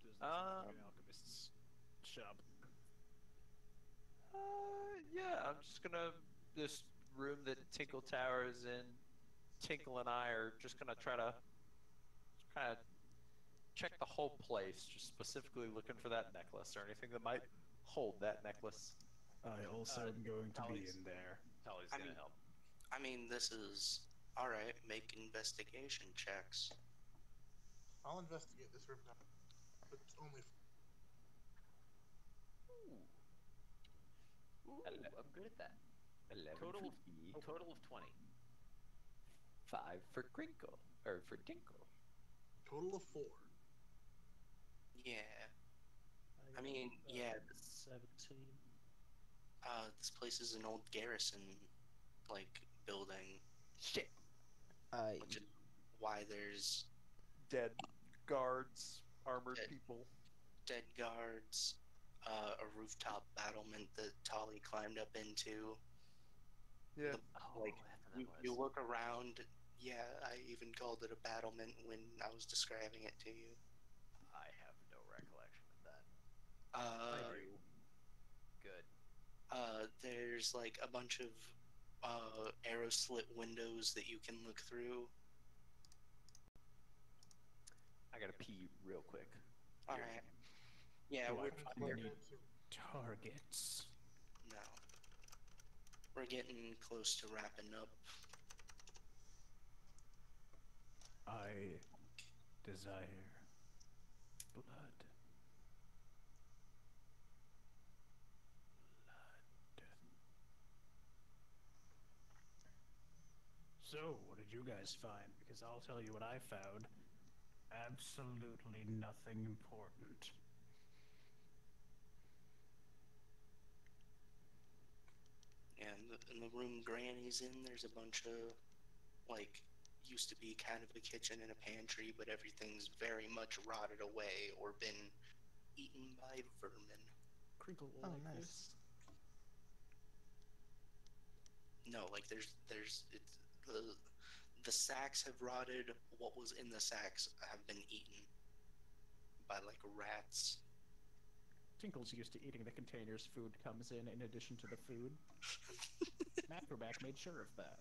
Does this sound like an alchemist's shop? Yeah, I'm just gonna this room that Tinkle Tower is in. Tinkle and I are just gonna try to kind of check the whole place, just specifically looking for that necklace or anything that might hold that necklace. I also am going to be Tally's- in there. Tally's I gonna mean- help. I mean, this is alright. Make investigation checks. I'll investigate this room now. But it's only. Ooh, I'm good at that. 11 Total for of- E, Total of 20. 5 for Crinkle, or for Tinkle. Total of 4. Yeah. I mean, yeah. 17. This place is an old garrison, like, building, Shit. which is why there's Dead guards, armored Dead. people. dead guards, a rooftop battlement that Tolly climbed up into. Yeah. Oh, Like, that's what that you was. look around. Yeah, I even called it a battlement when I was describing it to you. I have no recollection of that. Good. There's like a bunch of arrow slit windows that you can look through. I gotta pee real quick. All right. Yeah, Do we're I We're need good too. targets? no. We're getting close to wrapping up. I desire blood. So, what did you guys find? Because I'll tell you what I found. Absolutely nothing important. And in the room Granny's in, there's a bunch of like used to be kind of a kitchen and a pantry, but everything's very much rotted away or been eaten by vermin. Crinkle will Oh, like nice. this. No, like there's it's the sacks have rotted. What was in the sacks have been eaten by like rats. Tinkle's used to eating the containers food comes in addition to the food. Macroback made sure of that.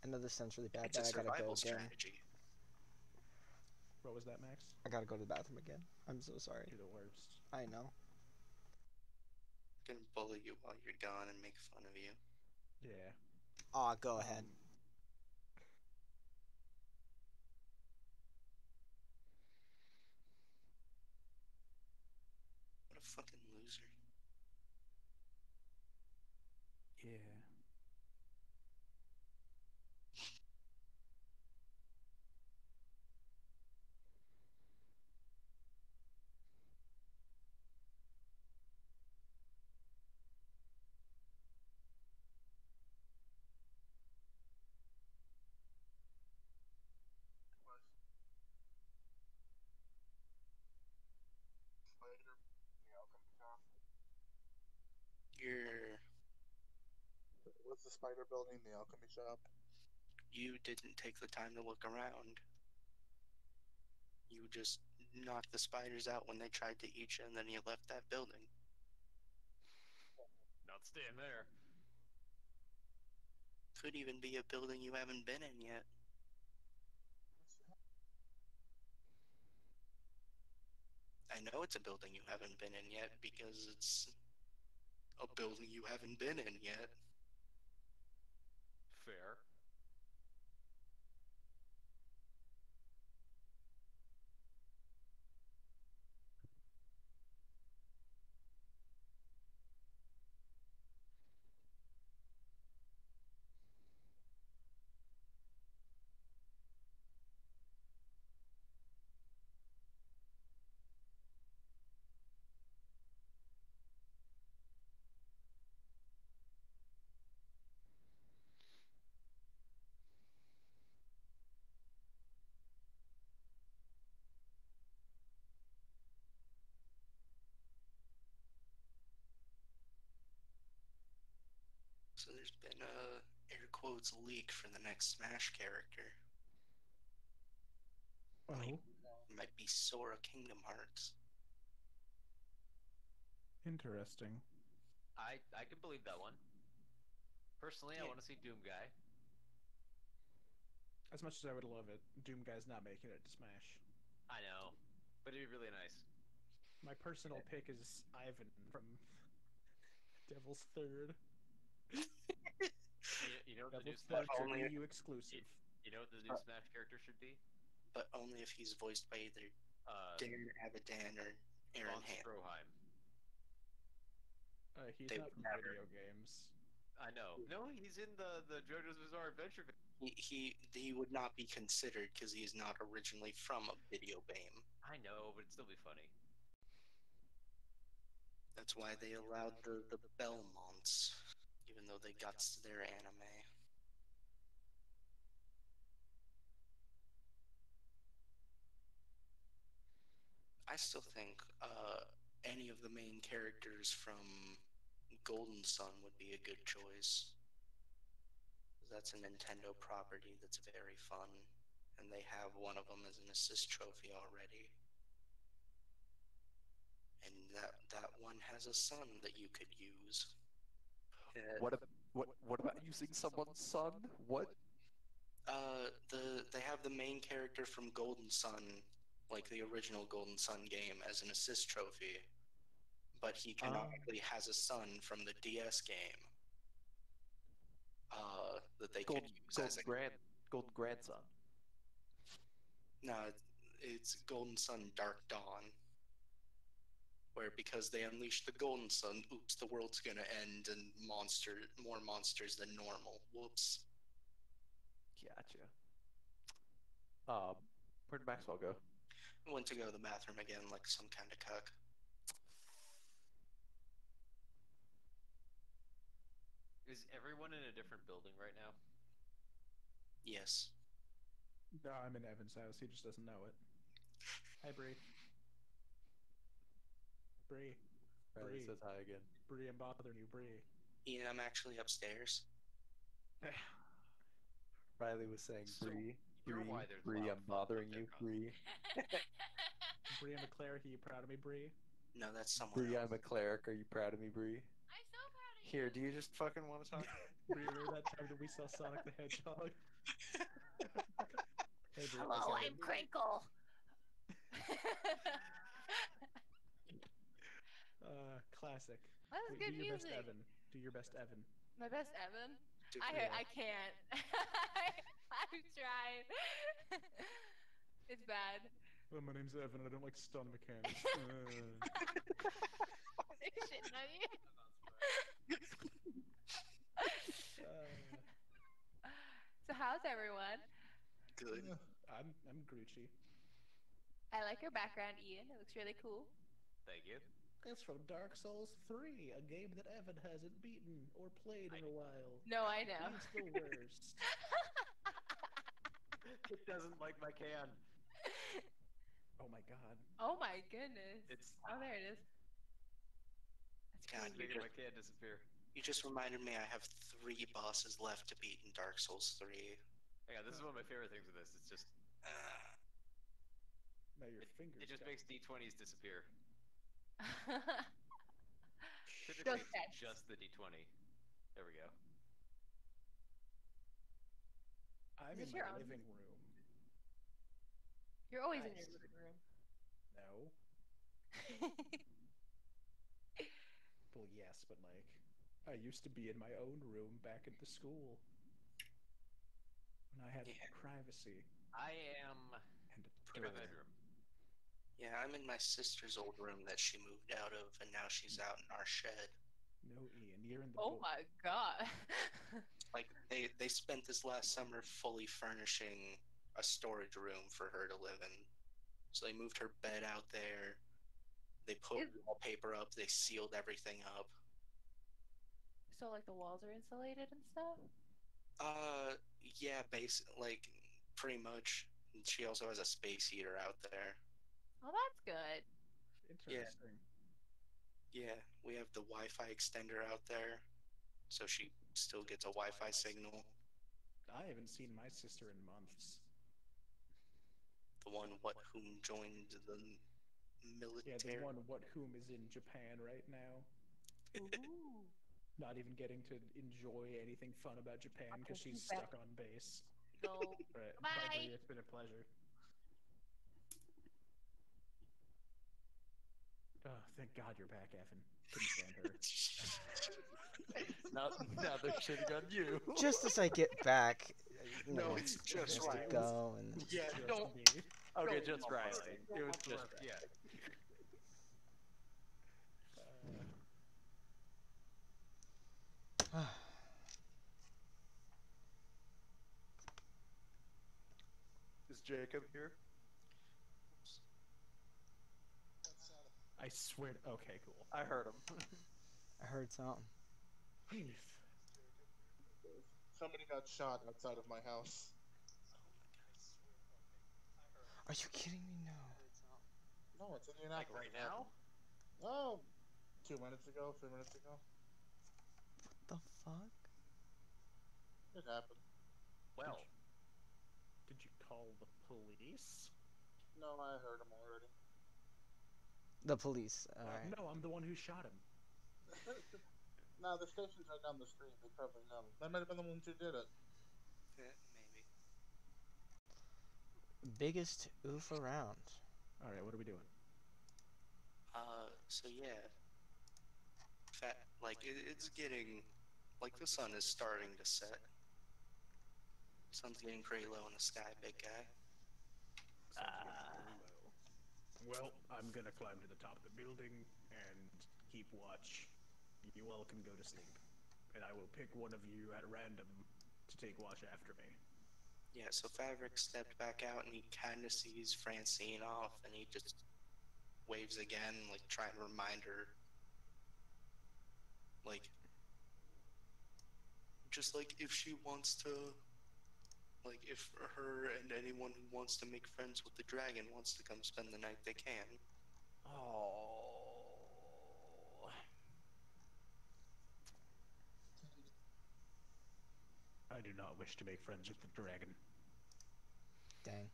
I know this sounds really bad, It's a but I gotta go survival again. strategy. What was that, Max? I gotta go to the bathroom again. I'm so sorry. You're the worst. I know. Gonna bully you while you're gone and make fun of you. Yeah. Aw, go ahead. What a fucking loser. Yeah. Spider in the alchemy shop. You're What's the spider building? The alchemy shop. you didn't take the time to look around. You just knocked the spiders out when they tried to eat you, and then you left that building. Not staying there. Could even be a building you haven't been in yet. I know it's a building you haven't been in yet because it's a building you haven't been in yet. Fair. So there's been a air quotes leak for the next Smash character. Oh, Might be Sora Kingdom Hearts. interesting. I can believe that one. Personally, I Yeah. want to see Doom Guy. As much as I would love it, Doom Guy's not making it to Smash. I know, but it'd be really nice. My personal pick is Ivan from Devil's Third. You know what the new Devil's Smash Third's a only- Wii U exclusive. you know what the new Smash character should be? But only if he's voiced by either Dan Avidan or Aaron Von Ham. Stroheim. He's They not would from never. video games. I know. No, he's in the JoJo's Bizarre Adventure. He would not be considered because he is not originally from a video game. I know, but it'd still be funny. That's why they allowed the Belmonts, even though they got their anime. I still think any of the main characters from Golden Sun would be a good choice. That's a Nintendo property that's very fun, and they have one of them as an assist trophy already. And that one has a son that you could use. What about using someone's son? What? They have the main character from Golden Sun, like the original Golden Sun game, as an assist trophy, but he canonically has a son from the DS game. That they could use as a Golden grandson. no, it's Golden Sun Dark Dawn, where because they unleashed the Golden Sun, oops, the world's gonna end and more monsters than normal. Whoops. Gotcha. Where did Maxwell go? I went to go to the bathroom again, like some kind of cuck. Is everyone in a different building right now? Yes. No, I'm in Evan's house. He just doesn't know it. Hi, Bree. Bree. Riley Bree. says hi again. Bree, I'm bothering you, Bree. Ian, I'm actually upstairs. Riley was saying, So, Bree, you're why there's Bree, loud I'm thunder bothering there, you, Cosmo. Bree. Bree, I'm a cleric. Are you proud of me, Bree? No, that's someone Bree, else. I'm a cleric. Are you proud of me, Bree? I'm so proud of you. Here, do you just fucking want to talk? Bree, remember that time that we saw Sonic the Hedgehog? Hey, Bree. Hello, okay. I'm Crinkle. Classic. That was Do good your best, music. Evan. Do your best, Evan. My best Evan? Do I can't. I'm trying. It's bad. Oh, my name's Evan. I don't like stun mechanics. They're shitting on you. So how's everyone? good. I'm Grucci. I like your background, Ian. It looks really cool. Thank you. It's from Dark Souls 3, a game that Evan hasn't beaten or played in a while. No, I know. He's the worst. It doesn't like my can. Oh my god. Oh my goodness. It's Oh, there it is. That's God, crazy. making my can disappear. You just reminded me I have 3 bosses left to beat in Dark Souls 3. Yeah, this is one of my favorite things with this. It's just Now your fingers. it just got- makes D20s disappear. Those Typically, it's pets. just the D20. There we go. I'm Is in this your my own? living room. You're always in Nice. your living room. No. Well, yes, but like, I used to be in my own room back at the school. When I had Yeah. privacy I am and a in my door. bedroom. Yeah, I'm in my sister's old room that she moved out of, and now she's out in our shed. No, Ian, you're in the Oh my god. Like, they spent this last summer fully furnishing a storage room for her to live in. So they moved her bed out there. They put wallpaper up. They sealed everything up. So like the walls are insulated and stuff? Yeah, like pretty much. And she also has a space heater out there. Oh, that's good. Interesting. Yeah, we have the Wi-Fi extender out there, so she still gets a Wi-Fi signal. I haven't seen my sister in months. The one whom joined the Yeah, military. the one whom is in Japan right now. Ooh. Not even getting to enjoy anything fun about Japan because Okay, she's she's back. stuck on base. Go. Right. Bye. Bye, Bree. It's been a pleasure. Oh, thank God you're back, Evan. Couldn't stand her. Now they're shitting on you. Just as I get back, you No, know, it's just to right. go and Yeah, Just don't. me. Okay, Don't just love right. Riley. It was just right. Yeah. Is Jacob here? I swear. Okay, cool. I heard him. I heard something. Somebody got shot outside of my house. Are you kidding me? No. No, it's Like Indianapolis. right now? Oh, 2 minutes ago, 3 minutes ago. What the fuck? It happened. Well, Did you call the police? No, I heard him already. The police. All right. No, I'm the one who shot him. No, the station's right down the street. They probably know. That might have been the ones who did it. Yeah, maybe. Biggest oof around. All right, what are we doing? So yeah. It's getting, like, the sun is starting to set. Sun's getting pretty low in the sky, big guy. Well, I'm gonna climb to the top of the building and keep watch. You all can go to sleep, and I will pick one of you at random to take watch after me. Yeah, so Favrik stepped back out and he kind of sees Francine off and he just waves again, like trying to remind her. Like, just like if she wants to Like, if her and anyone who wants to make friends with the dragon wants to come spend the night, they can. Oh. I do not wish to make friends with the dragon. Dang.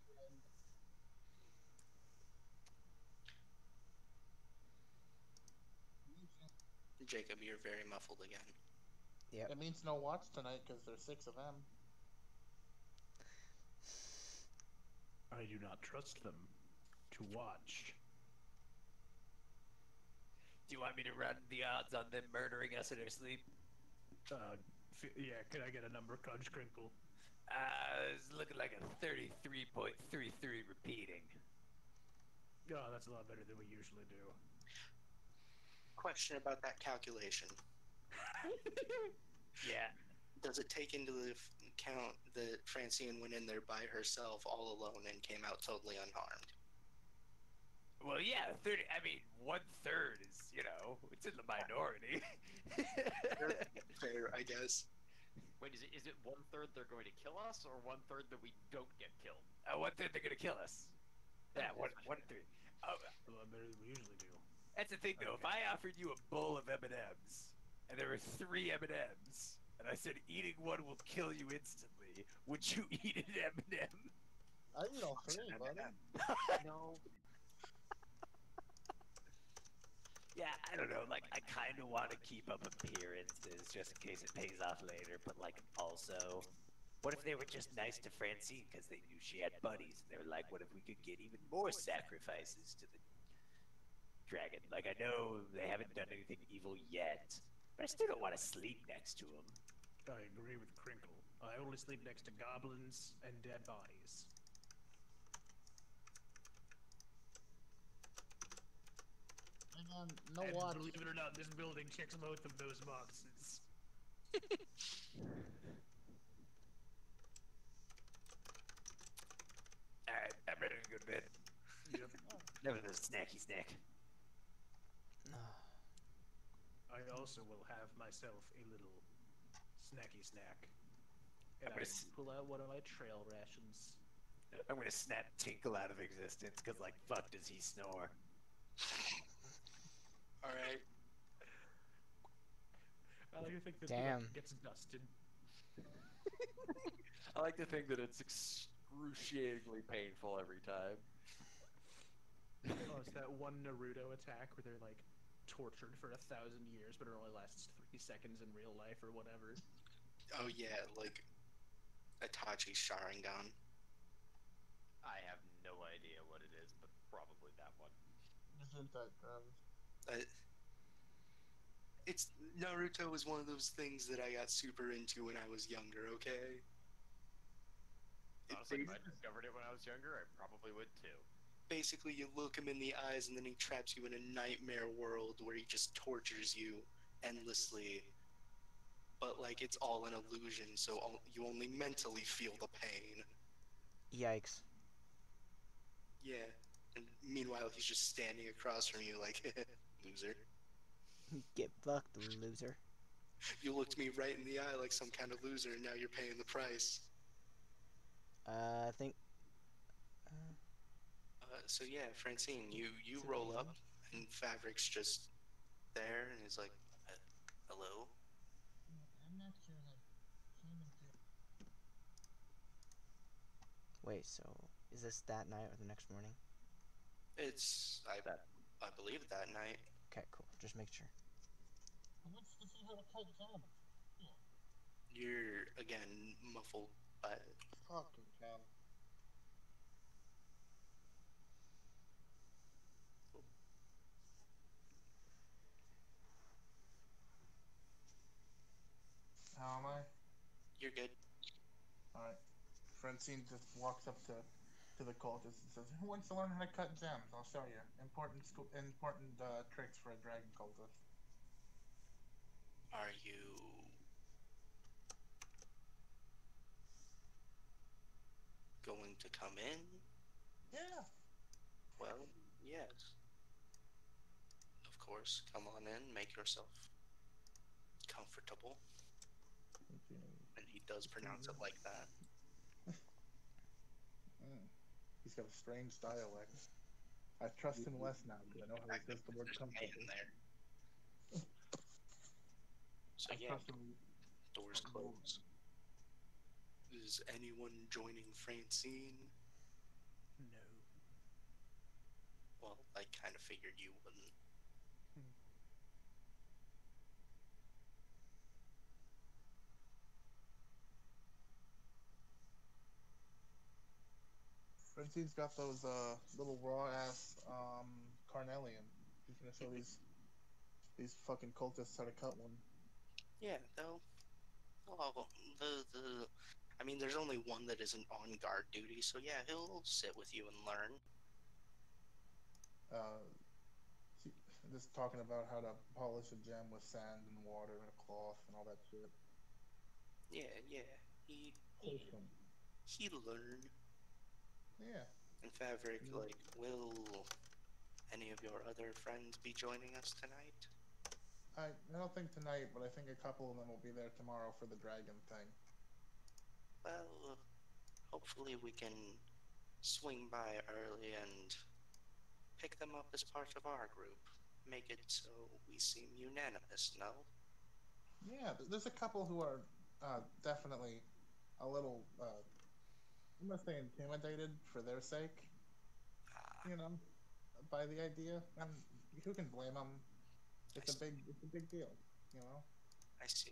Jacob, you're very muffled again. Yep. It means no watch tonight because there's 6 of them. I do not trust them to watch. Do you want me to run the odds on them murdering us in our sleep? Yeah, could I get a number, Crunch Crinkle? It's looking like a 33.33 repeating. Oh, that's a lot better than we usually do. Question about that calculation. Yeah. Does it take into the account that Francine went in there by herself all alone and came out totally unharmed? Well, yeah, 30. I mean, 1/3 is, it's in the minority. Fair, I guess. Wait, is it 1/3 they're going to kill us, or 1/3 that we don't get killed? 1/3 they're gonna kill us. Yeah, one third. Oh, A lot better than we usually do. that's the thing, though. If I offered you a bowl of M&Ms, and there were 3 M&Ms, and I said eating one will kill you instantly, would you eat an M&M? I eat all 3, buddy. No. Yeah, I don't know. Like, I kind of want to keep up appearances just in case it pays off later, but, like, also, what if they were just nice to Francine because they knew she had buddies? And they were like, what if we could get even more sacrifices to the dragon? Like, I know they haven't done anything evil yet, but I still don't want to sleep next to them. I agree with Crinkle. I only sleep next to goblins and dead bodies. And no And watch. believe it or not, this building checks both of those boxes. Alright, I'm ready to go to bed. Yep. That was a snacky snack. I also will have myself a little snacky snack. And I'm I gonna will pull out one of my trail rations. I'm gonna snap Tinkle out of existence, because, like, fuck does he snore. Alright. I like to think that Damn. the gets dusted. I like to think that it's excruciatingly painful every time. Oh, it's that one Naruto attack where they're, like, tortured for 1,000 years, but it only lasts 3 seconds in real life or whatever. Oh yeah, like Itachi's Sharingan. I have no idea what it is, but probably that one. Isn't that It's Naruto is one of those things that I got super into when I was younger. Okay. Honestly, if I discovered it when I was younger, I probably would too. Basically, you look him in the eyes, and then he traps you in a nightmare world where he just tortures you endlessly. But like it's all an illusion, so you only mentally feel the pain. Yikes. Yeah. And meanwhile, he's just standing across from you, like loser. Get fucked, loser. You looked me right in the eye like some kind of loser, and now you're paying the price. I think. So yeah, Francine, you Is it roll the up, and Fabric's just there, and he's like, "Hello." I'm not sure that Wait, so is this that night or the next morning? It's I believe that night. Okay, cool. Just make sure. Let's see how to cut jump. You're again muffled by Fucking cow. How am I? You're good. Alright. Francine just walks up to the cultist and says, "Who wants to learn how to cut gems? I'll show you. Important tricks for a dragon cultist." Are you going to come in? Yeah. Well, yes. Of course, come on in, make yourself comfortable. And he does pronounce it like that. He's got a strange dialect. I trust him less now because I know how he says the word There's a man comfortably. there. So I yeah, trust him. doors close. Is anyone joining Francine? No. Well, I kind of figured you wouldn't. Francine's got those little raw ass carnelian. He's gonna show these fucking cultists how to cut one. Yeah, though. Oh, the. I mean, there's only one that isn't on guard duty, so yeah, he'll sit with you and learn. Uh, just talking about how to polish a gem with sand and water and a cloth and all that shit. Yeah, yeah. He Wholesome. he'll learn. Yeah. And Favric, like, will any of your other friends be joining us tonight? I don't think tonight, but I think a couple of them will be there tomorrow for the dragon thing. Well, hopefully we can swing by early and pick them up as part of our group. Make it so we seem unanimous, no? Yeah, there's a couple who are definitely a little, I'm gonna say intimidated for their sake. You know, by the idea. And who can blame them? It's a big deal. You know. I see.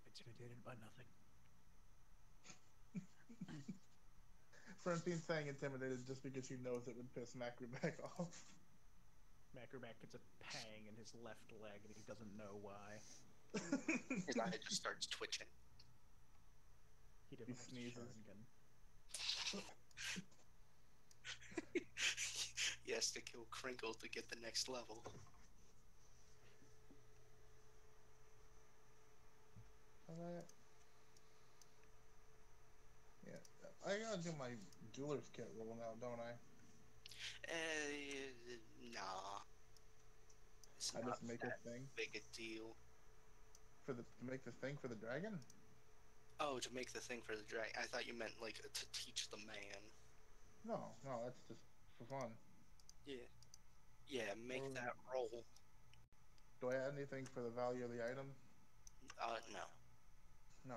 Intimidated by nothing. Francine's saying intimidated just because she knows it would piss Macruback off. Macroback gets a pang in his left leg and he doesn't know why. His eye just starts twitching. He definitely sneezes. Sharingan. He has to kill Crinkle to get the next level. Alright. Yeah, I gotta do my jeweler's kit roll now, don't I? Nah. It's I not just make that a thing big a deal. to make the thing for the dragon. Oh, to make the thing for the dragon. I thought you meant, like, to teach the man. No, that's just for fun. Yeah. Yeah, make that roll. Do I add anything for the value of the item? No. No.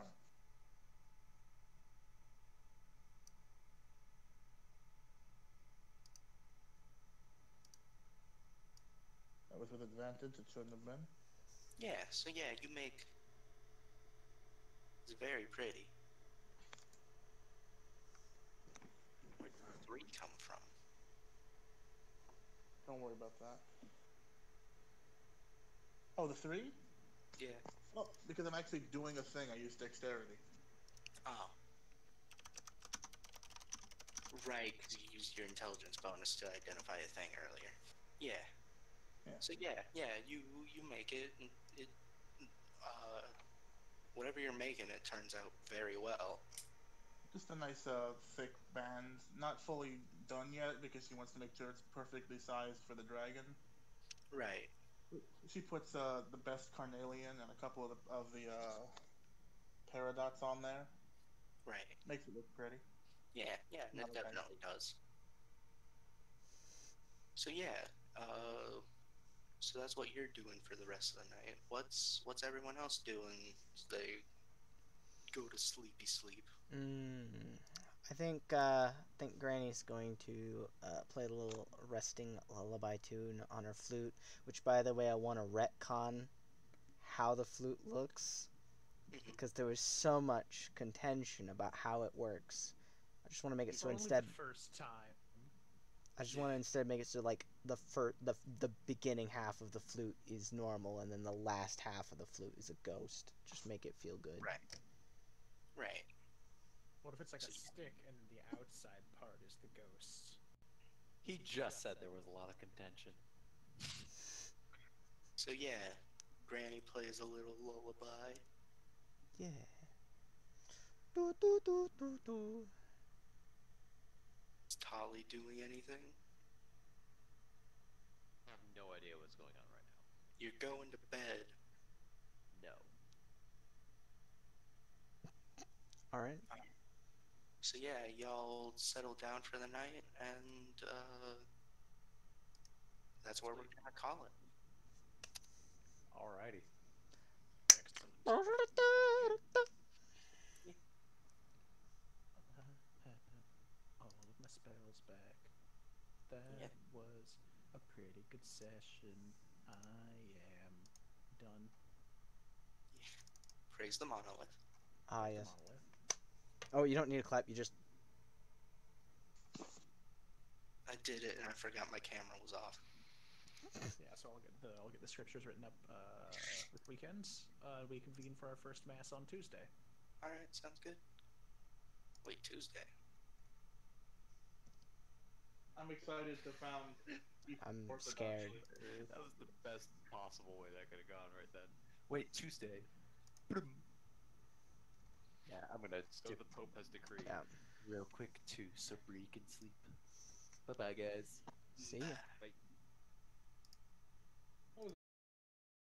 That was with advantage. It shouldn't have been. Yeah, so yeah, you make... It's very pretty. Where'd the 3 come from? Don't worry about that. Oh, the 3? Yeah. Oh, because I'm actually doing a thing. I use dexterity. Oh. Right, because you used your intelligence bonus to identify a thing earlier. Yeah. So yeah, you make it, and it, whatever you're making, it turns out very well. Just a nice, thick band. Not fully done yet because she wants to make sure it's perfectly sized for the dragon. Right. She puts the best carnelian and a couple of the paradots on there. Right. Makes it look pretty. Yeah, and it definitely does. So yeah, so that's what you're doing for the rest of the night. What's everyone else doing as they go to sleepy sleep? I think Granny's going to play a little resting lullaby tune on her flute, which, by the way, I want to retcon how the flute looks, because there was so much contention about how it works. I just want to make it so instead. The first time. I just want to instead make it so like the beginning half of the flute is normal, and then the last half of the flute is a ghost. Just make it feel good. Right. What if it's like a stick and the outside part is the ghost? He just said there was a lot of contention. So yeah, Granny plays a little lullaby. Yeah. Do do do do do. Is Tolly doing anything? I have no idea what's going on right now. You're going to bed. No. All right. So yeah, y'all settle down for the night, and that's where we're gonna call it. Alrighty. Excellent. All of my spells back. That Yeah. was a pretty good session. I am done. Praise the monolith. Ah, The yes. monolith. Oh, you don't need a clap. You just. I did it, and I forgot my camera was off. Yeah, so I'll get the scriptures written up this weekend. We convene for our first mass on Tuesday. All right, sounds good. Wait, Tuesday. I'm excited to found I'm Orthodox. scared. That was the best possible way that could have gone right then. Wait, Tuesday. Yeah, I'm gonna So dip the Pope has decreed. Yeah. real quick too, so Bree can sleep. Bye bye, guys. See ya. Bye.